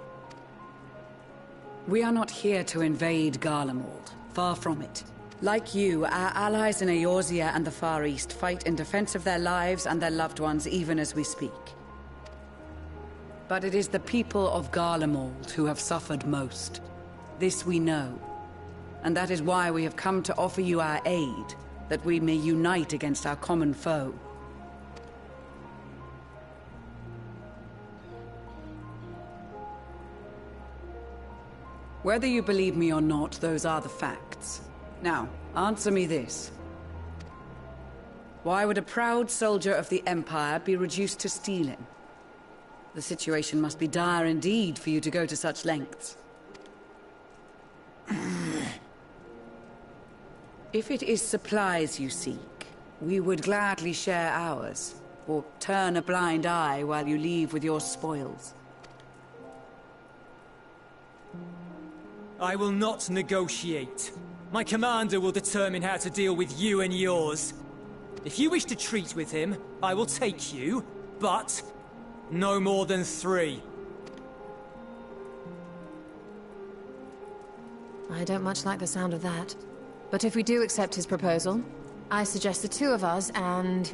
We are not here to invade Garlemald. Far from it. Like you, our allies in Eorzea and the Far East fight in defense of their lives and their loved ones even as we speak. But it is the people of Garlemald who have suffered most. This we know. And that is why we have come to offer you our aid, that we may unite against our common foe. Whether you believe me or not, those are the facts. Now, answer me this. Why would a proud soldier of the Empire be reduced to stealing? The situation must be dire indeed for you to go to such lengths. If it is supplies you seek, we would gladly share ours, or turn a blind eye while you leave with your spoils. I will not negotiate. My commander will determine how to deal with you and yours. If you wish to treat with him, I will take you, but no more than 3. I don't much like the sound of that. But if we do accept his proposal, I suggest the 2 of us and...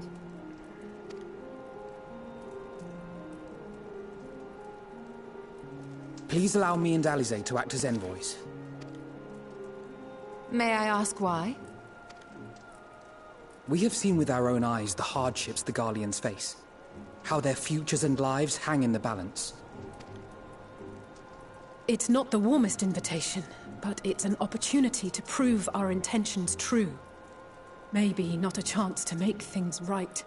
Please allow me and Alize to act as envoys. May I ask why? We have seen with our own eyes the hardships the Garleans face. How their futures and lives hang in the balance. It's not the warmest invitation, but it's an opportunity to prove our intentions true. Maybe not a chance to make things right,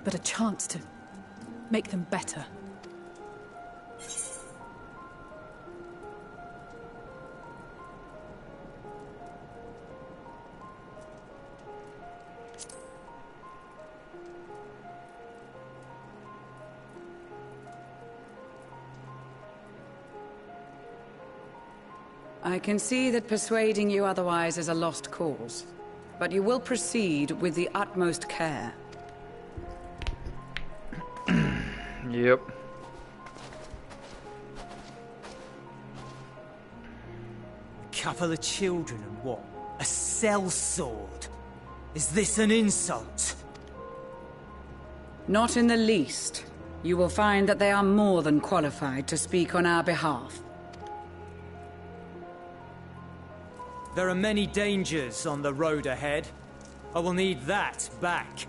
but a chance to make them better. I can see that persuading you otherwise is a lost cause, but you will proceed with the utmost care. Yep. Couple of children and what? A sellsword? Is this an insult? Not in the least. You will find that they are more than qualified to speak on our behalf. There are many dangers on the road ahead. I will need that back.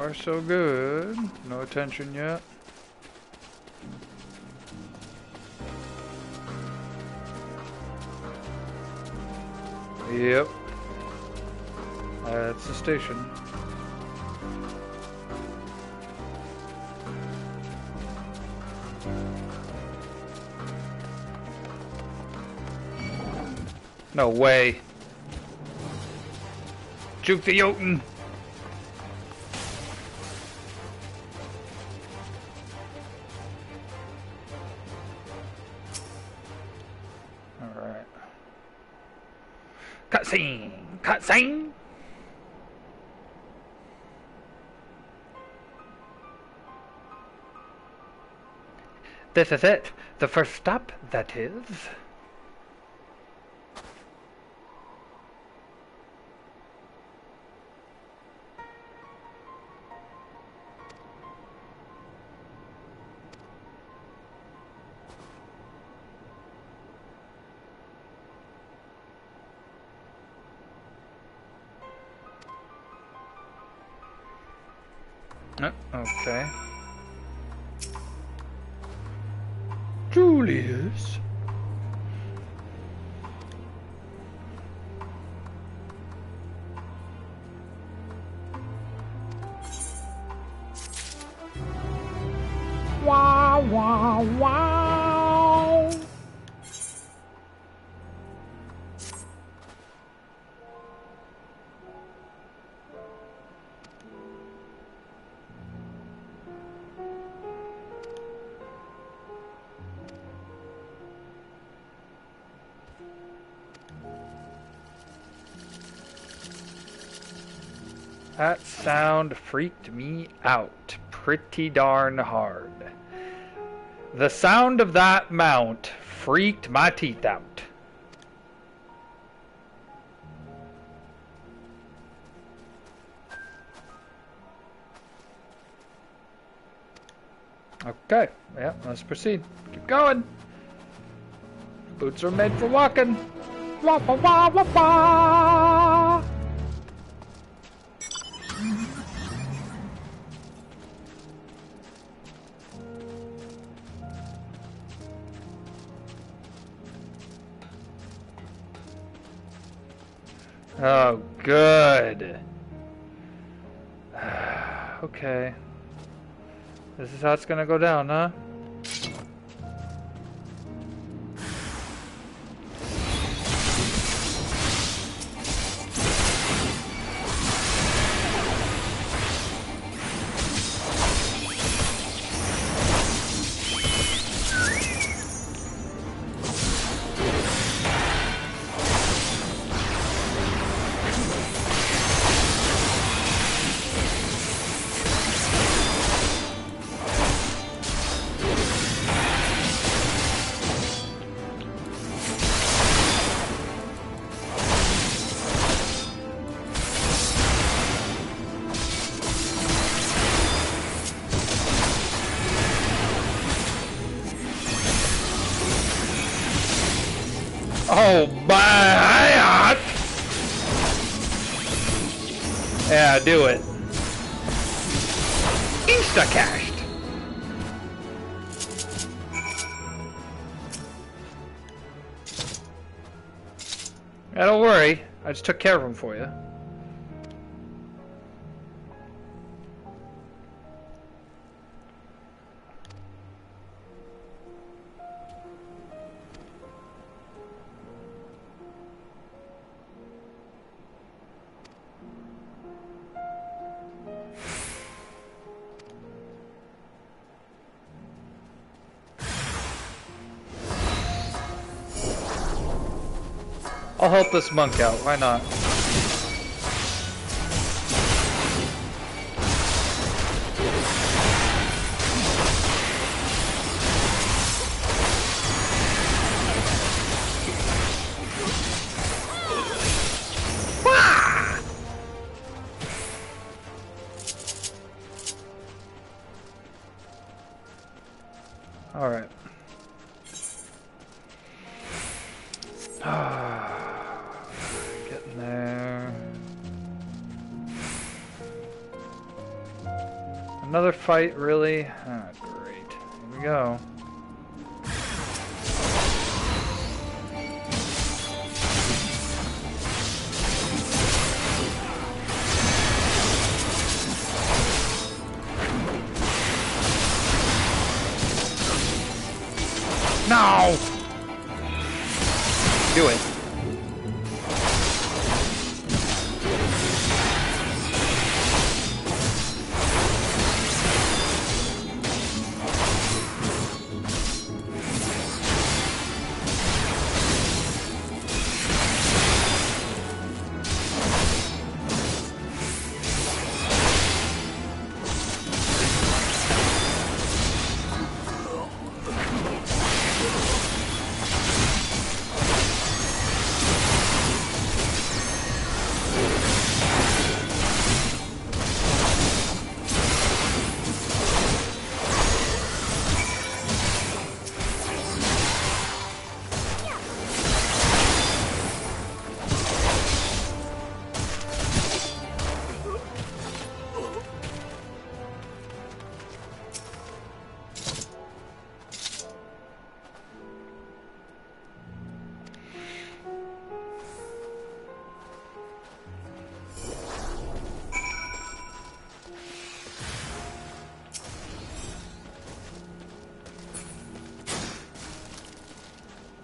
far so good. No attention yet. Yep. That's the station. No way. Juke the Jotun. Alright. Cutscene! Cutscene! This is it. The first stop, that is. Oh, okay. Julius. Wow, wow, wow. That sound freaked me out pretty darn hard. The sound of that mount freaked my teeth out. Okay, yeah, let's proceed. Keep going. Boots are made for walking. Wah, wah, wah, wah, wah. Oh, good. Okay. This is how it's gonna go down, huh? Oh my! Yeah, do it. Insta-cast. Yeah, don't worry. I just took care of him for you. I'll help this monk out, why not? Alright. Getting there. Another fight, really? Ah, great. Here we go. No! Do it.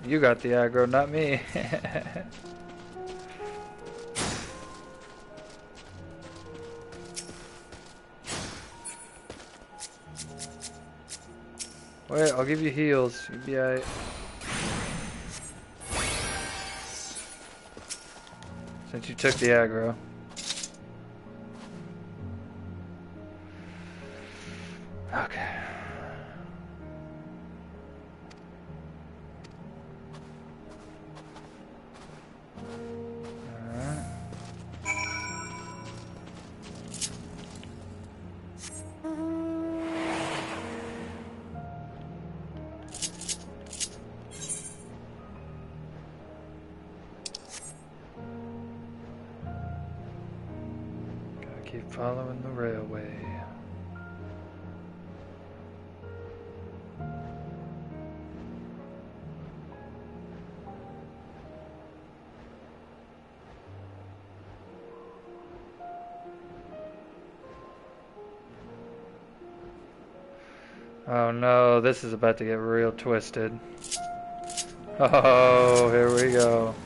You got the aggro, not me. Wait, I'll give you heals. You'll be alright. Since you took the aggro. Okay. Keep following the railway. Oh no, this is about to get real twisted. Oh, here we go.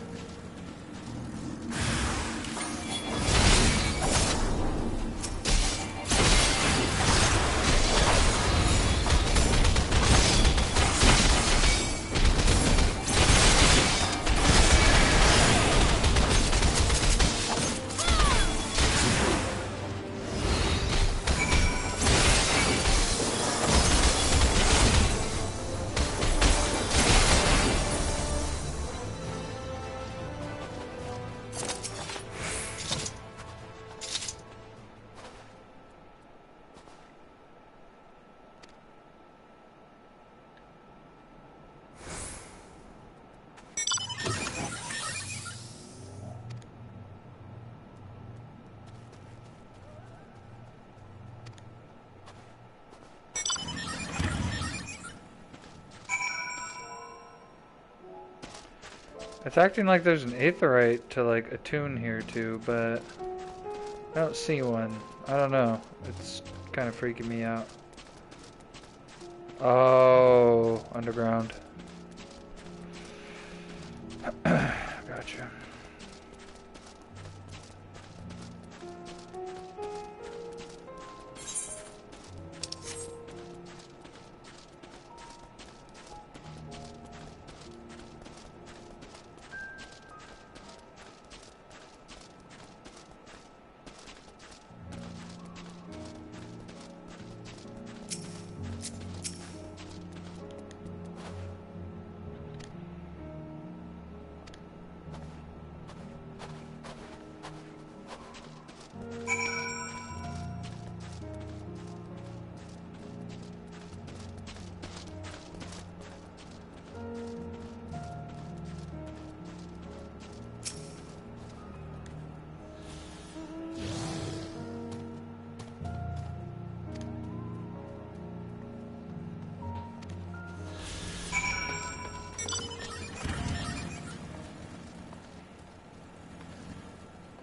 It's acting like there's an aetherite to like attune here to, but I don't see one. I don't know. It's kind of freaking me out. Oh, underground. Gotcha.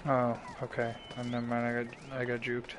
Oh, okay. Oh, never mind, I got juked.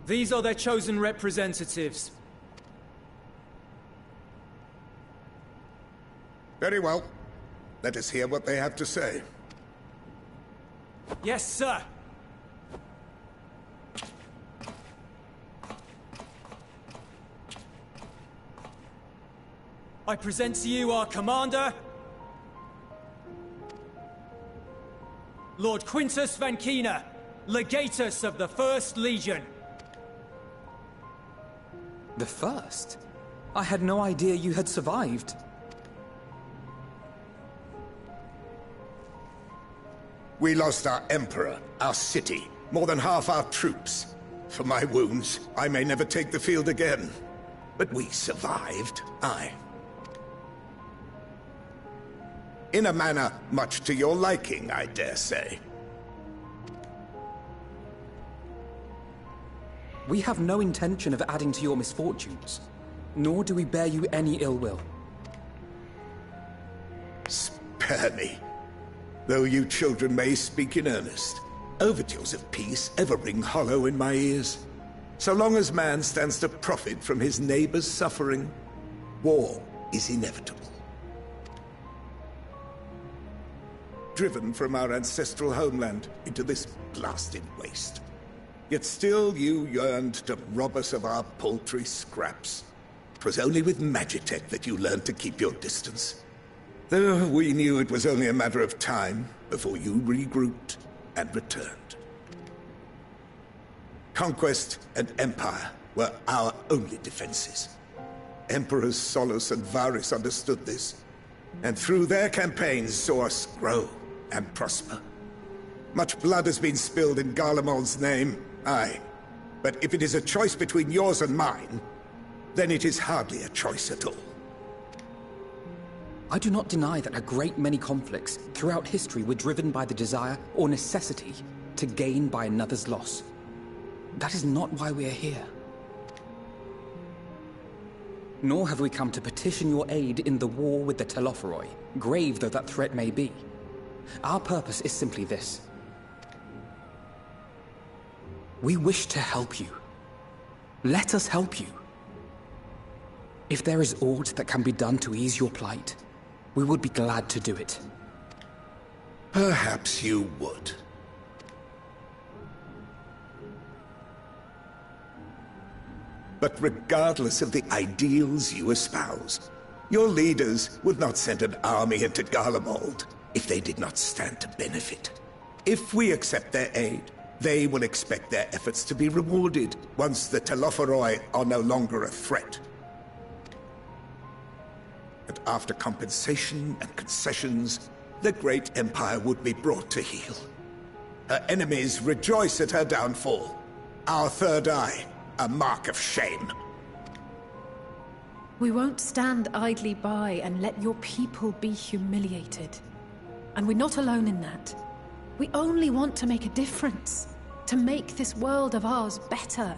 These are their chosen representatives. Very well. Let us hear what they have to say. Yes, sir. I present to you our commander, Lord Quintus Van Kina, Legatus of the First Legion. The First? I had no idea you had survived. We lost our Emperor, our city, more than half our troops. For my wounds, I may never take the field again. But we survived, aye. In a manner much to your liking, I dare say. We have no intention of adding to your misfortunes, nor do we bear you any ill will. Spare me. Though you children may speak in earnest, overtures of peace ever ring hollow in my ears. So long as man stands to profit from his neighbor's suffering, war is inevitable. Driven from our ancestral homeland into this blasted waste. Yet still you yearned to rob us of our paltry scraps. 'Twas only with Magitech that you learned to keep your distance. Though we knew it was only a matter of time before you regrouped and returned. Conquest and Empire were our only defenses. Emperors Solus and Varys understood this, and through their campaigns saw us grow and prosper. Much blood has been spilled in Garlemald's name, aye. But if it is a choice between yours and mine, then it is hardly a choice at all. I do not deny that a great many conflicts throughout history were driven by the desire or necessity to gain by another's loss. That is not why we are here. Nor have we come to petition your aid in the war with the Telophoroi, grave though that threat may be. Our purpose is simply this. We wish to help you. Let us help you. If there is aught that can be done to ease your plight, we would be glad to do it. Perhaps you would. But regardless of the ideals you espouse, your leaders would not send an army into Garlemald if they did not stand to benefit. If we accept their aid, They will expect their efforts to be rewarded once the Telophoroi are no longer a threat. And after compensation and concessions, the great empire would be brought to heel. Her enemies rejoice at her downfall. Our third eye, a mark of shame. We won't stand idly by and let your people be humiliated. And we're not alone in that. We only want to make a difference. To make this world of ours better.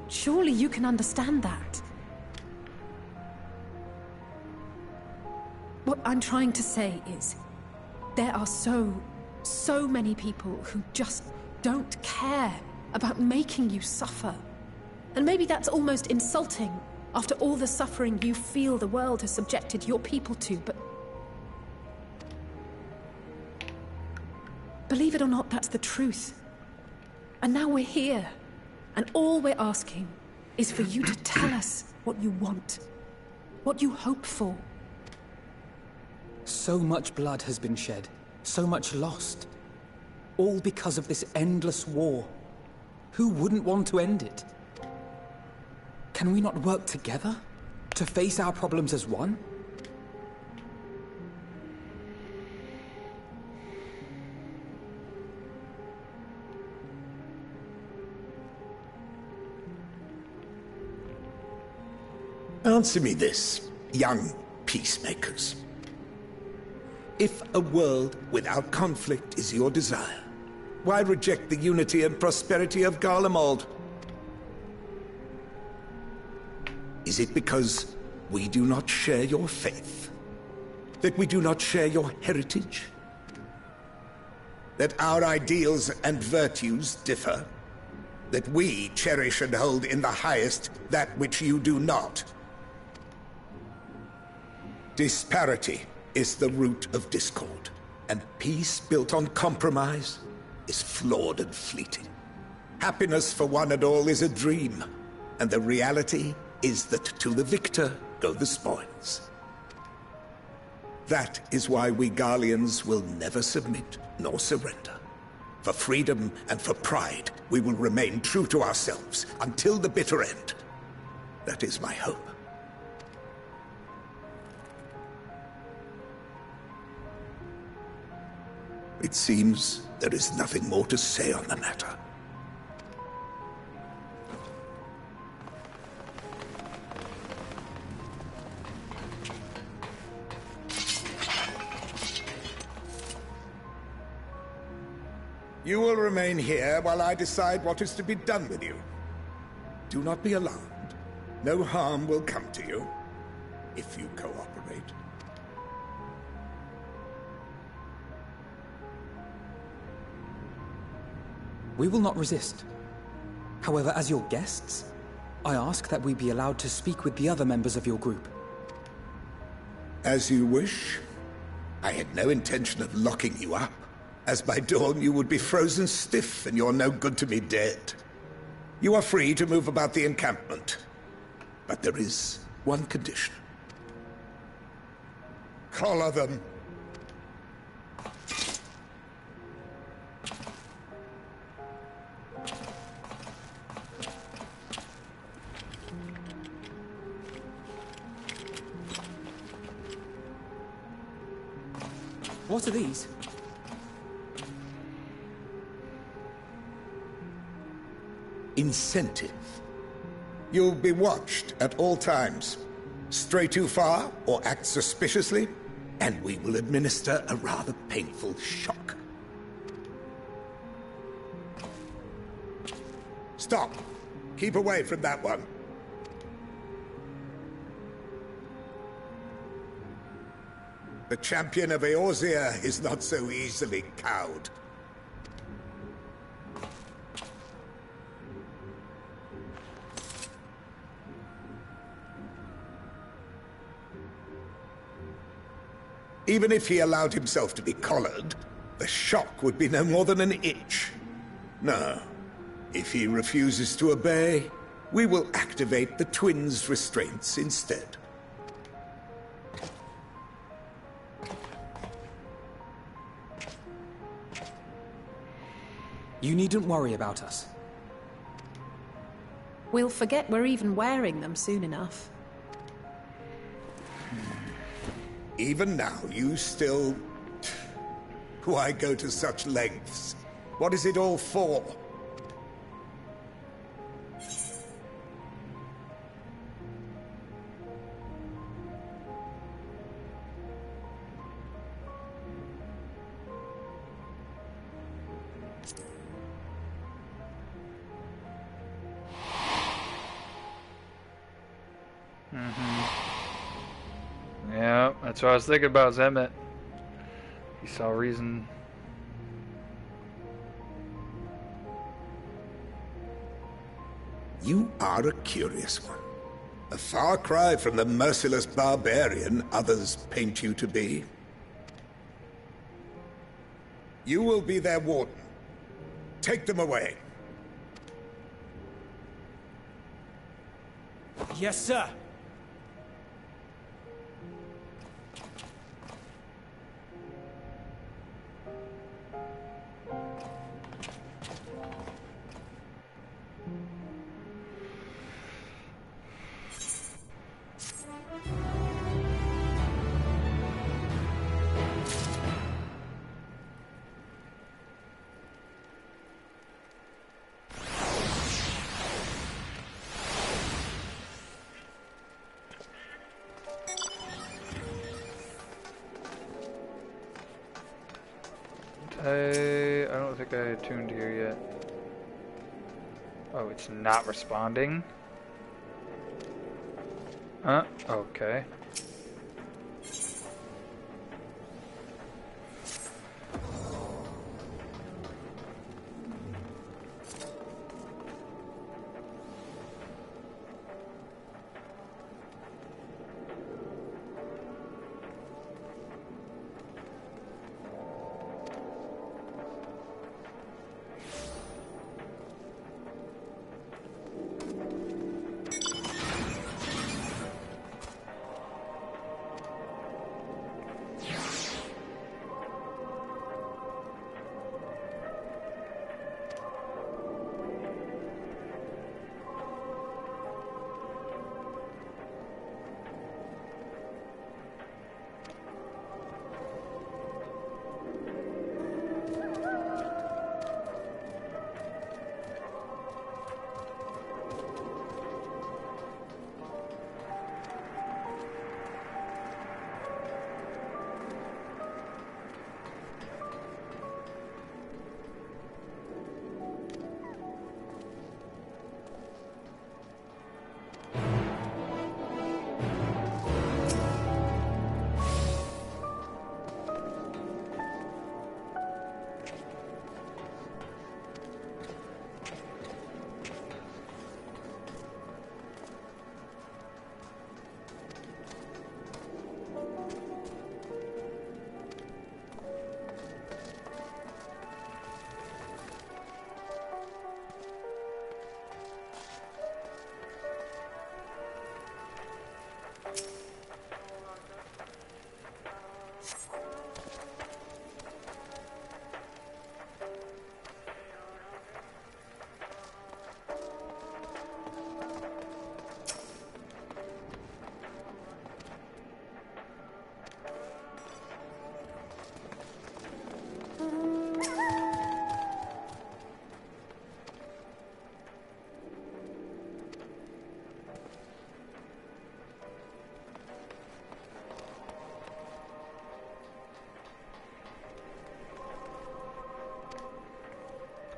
Surely you can understand that. What I'm trying to say is, there are so many people who just don't care about making you suffer. And maybe that's almost insulting after all the suffering you feel the world has subjected your people to, but believe it or not, that's the truth. And now we're here, and all we're asking is for you to tell us what you want, what you hope for. So much blood has been shed, so much lost. All because of this endless war. Who wouldn't want to end it? Can we not work together? To face our problems as one? Answer me this, young peacemakers. If a world without conflict is your desire, why reject the unity and prosperity of Garlemald? Is it because we do not share your faith? That we do not share your heritage? That our ideals and virtues differ? That we cherish and hold in the highest that which you do not? Disparity is the root of discord, and peace built on compromise is flawed and fleeting. Happiness for one and all is a dream, and the reality is that to the victor go the spoils. That is why we Garleans will never submit nor surrender. For freedom and for pride, we will remain true to ourselves until the bitter end. That is my hope. It seems there is nothing more to say on the matter. You will remain here while I decide what is to be done with you. Do not be alarmed. No harm will come to you, if you cooperate. We will not resist. However, as your guests, I ask that we be allowed to speak with the other members of your group. As you wish. I had no intention of locking you up, as by dawn you would be frozen stiff and you're no good to me dead. You are free to move about the encampment, but there is one condition. Collar them. What are these? Incentive. You'll be watched at all times. Stray too far or act suspiciously, and we will administer a rather painful shock. Stop! Keep away from that one. The champion of Eorzea is not so easily cowed. Even if he allowed himself to be collared, the shock would be no more than an itch. No. If he refuses to obey, we will activate the twins' restraints instead. You needn't worry about us. We'll forget we're even wearing them soon enough. Even now, you still... Why go to such lengths? What is it all for? Yeah, that's what I was thinking about, Zemet. You saw reason. You are a curious one. A far cry from the merciless barbarian others paint you to be. You will be their warden. Take them away. Yes, sir. I don't think I tuned here yet. Oh, it's not responding? Okay.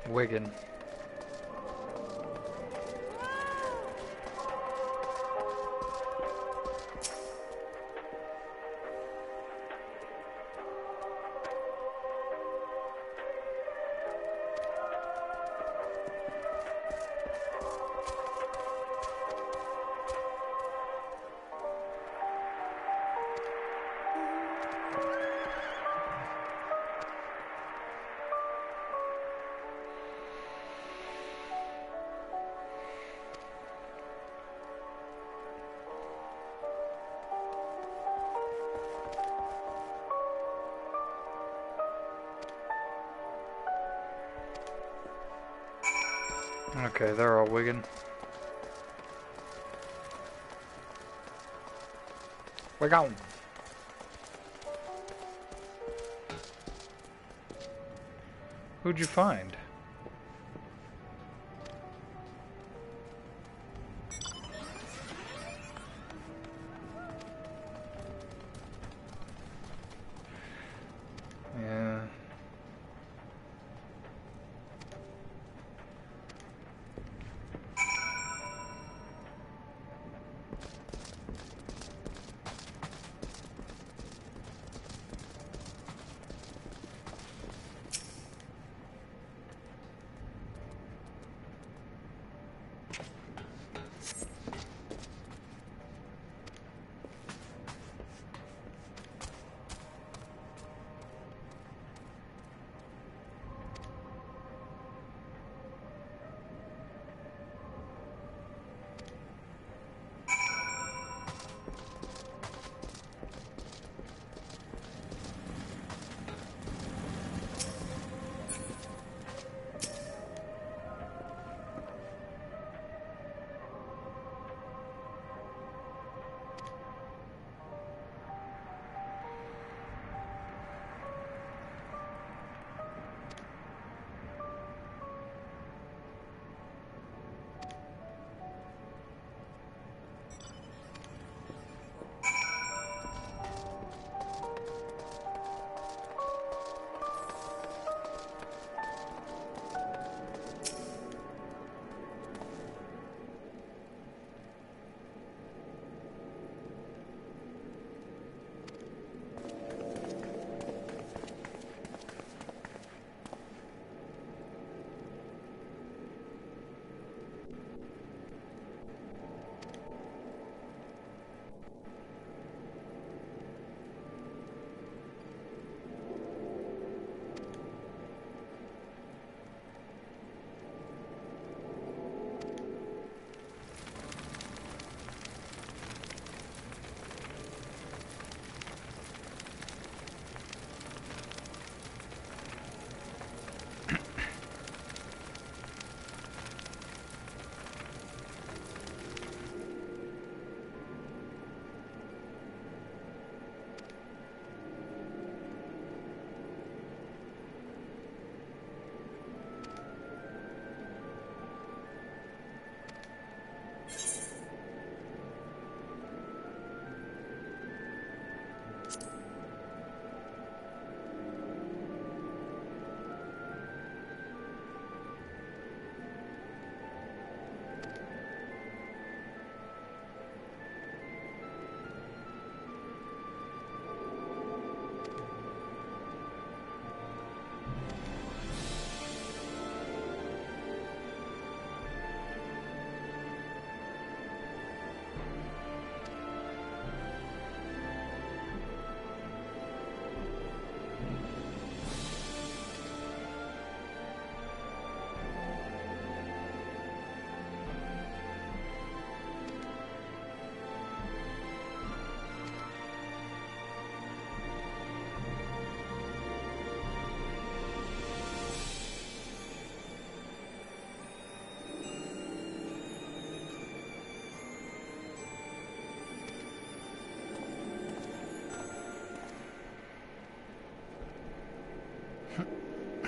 Wigan. Okay, they're all wigging. We're going. Who'd you find? Yeah.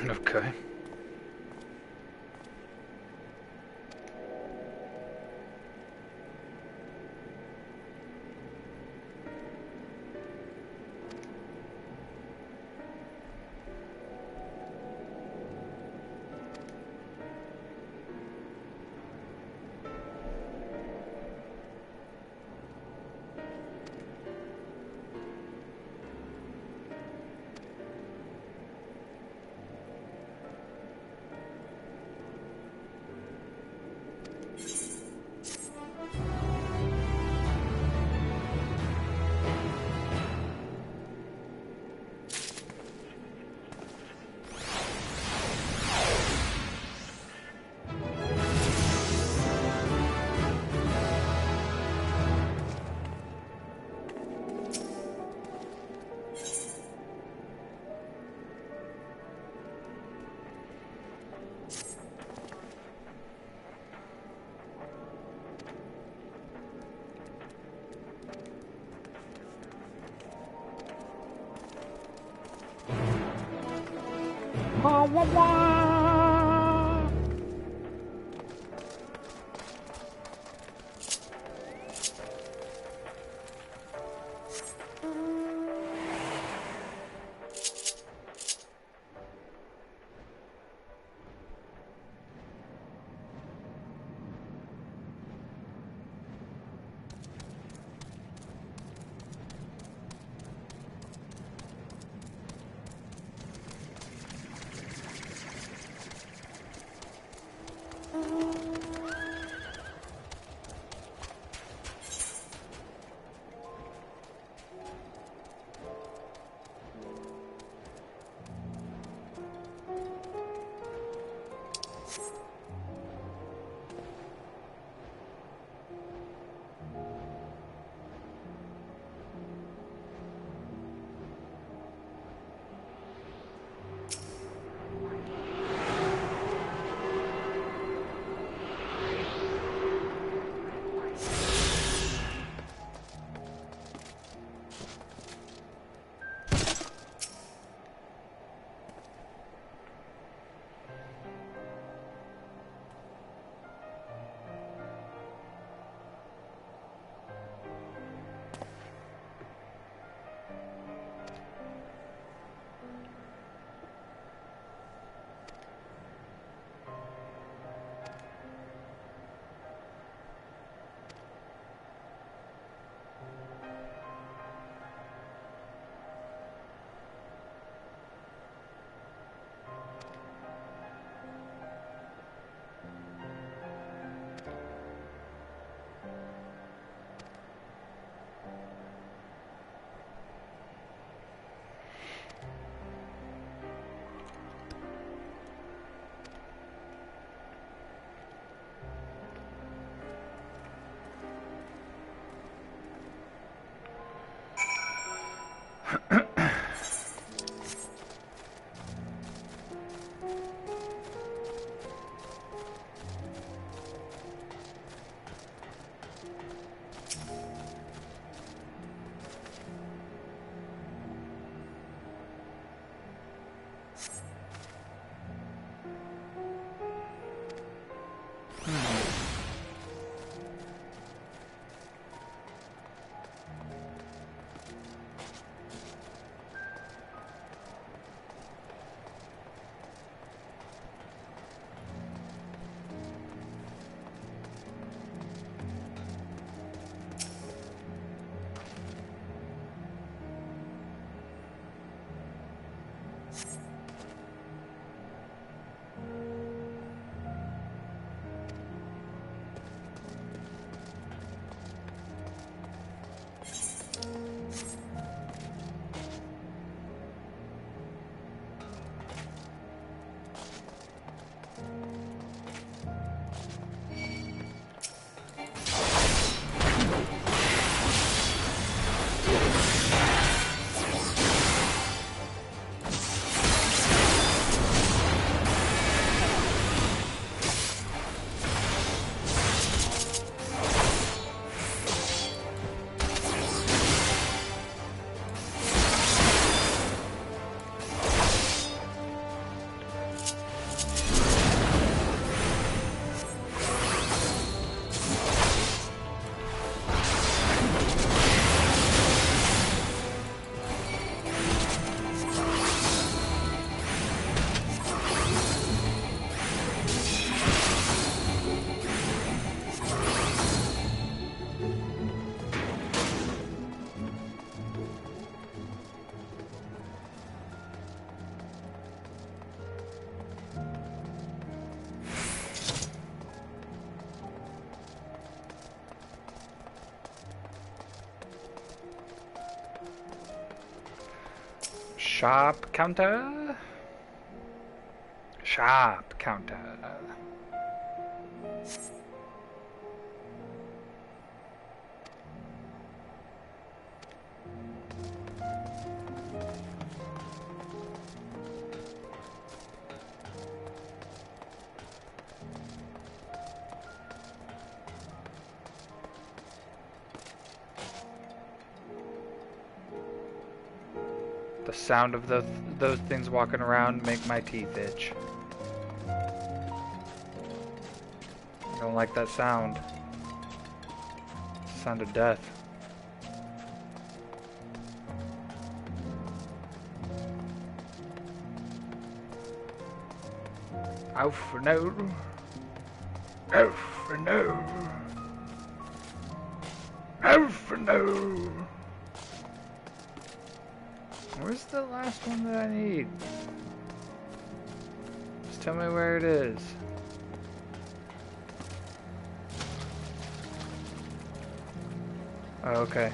Okay. Wah, wah, wah. Sharp counter. Sharp counter. The sound of those things walking around make my teeth itch. I don't like that sound. It's the sound of death. Oh for no. Oh for no. Oh for no. Where's the last one that I need? Just tell me where it is. Oh, okay.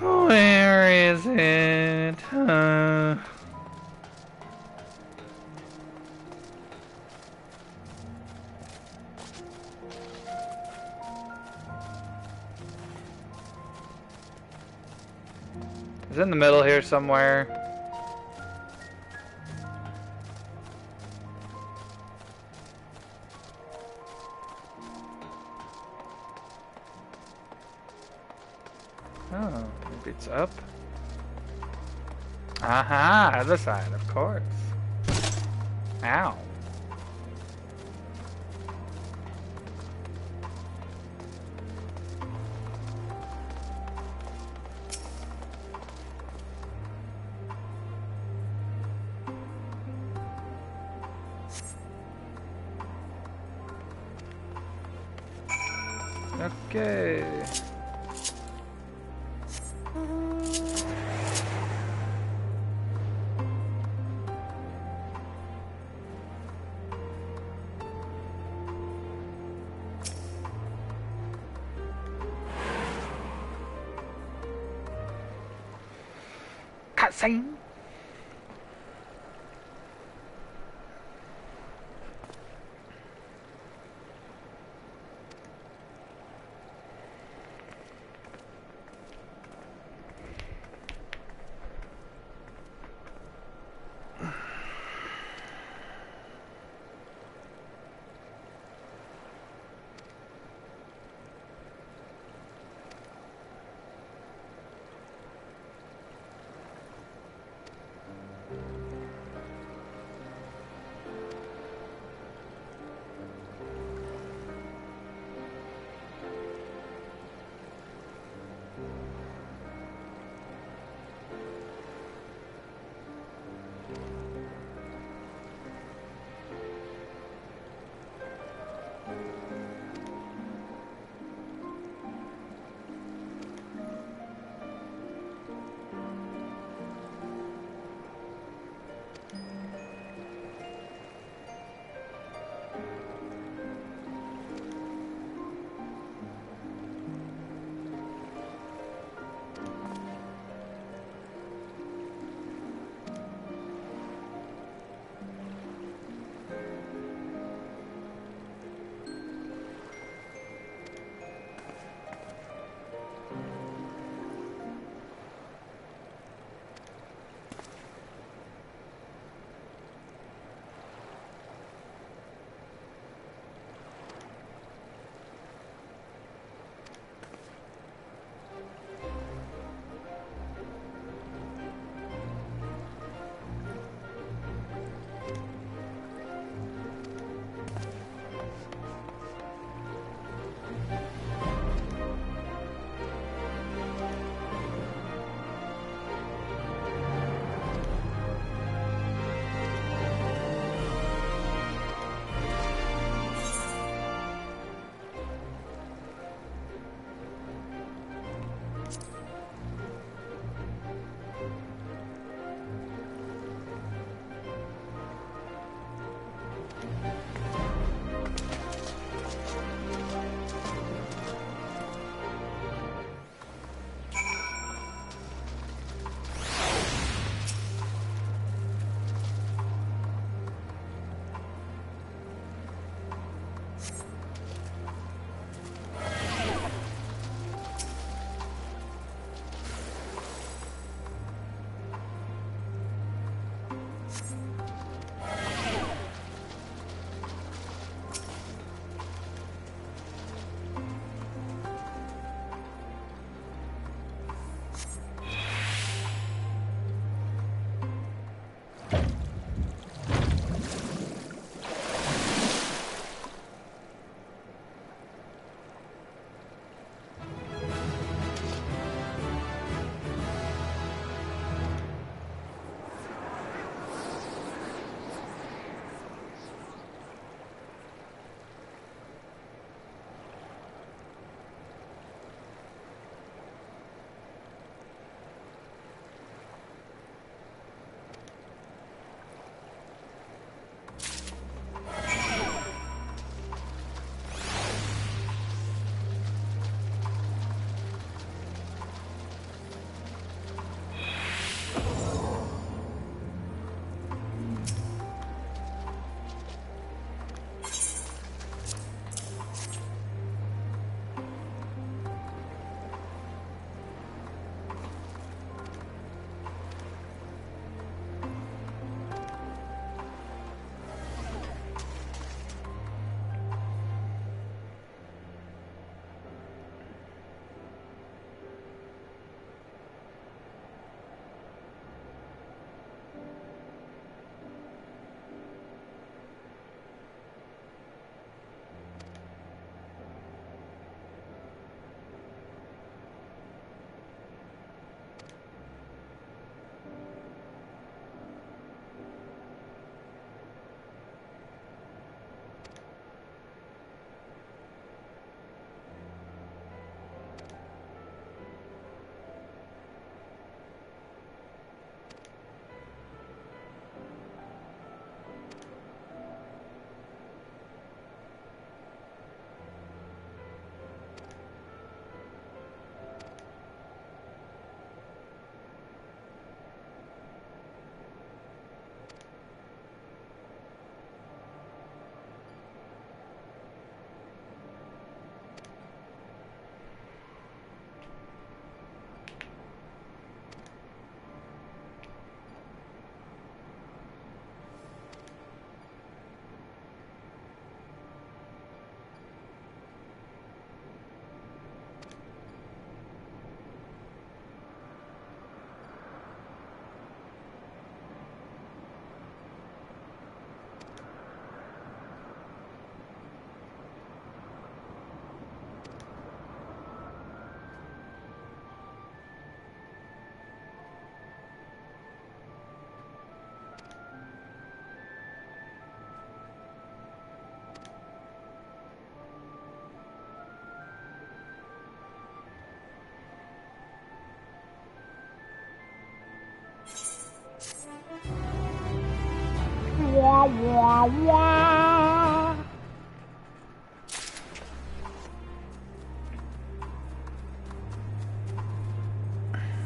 Where is it? It's in the middle here somewhere. Oh, maybe it's up. Aha, other side, of course. Ow. Okay. Cutscene.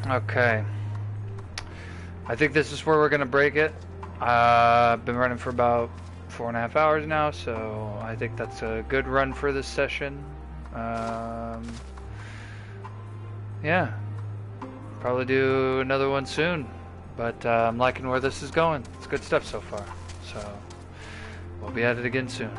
Okay. I think this is where we're gonna break it. I've been running for about 4.5 hours now, so I think that's a good run for this session. Yeah, probably do another one soon, but I'm liking where this is going. It's good stuff so far, so we'll be at it again soon.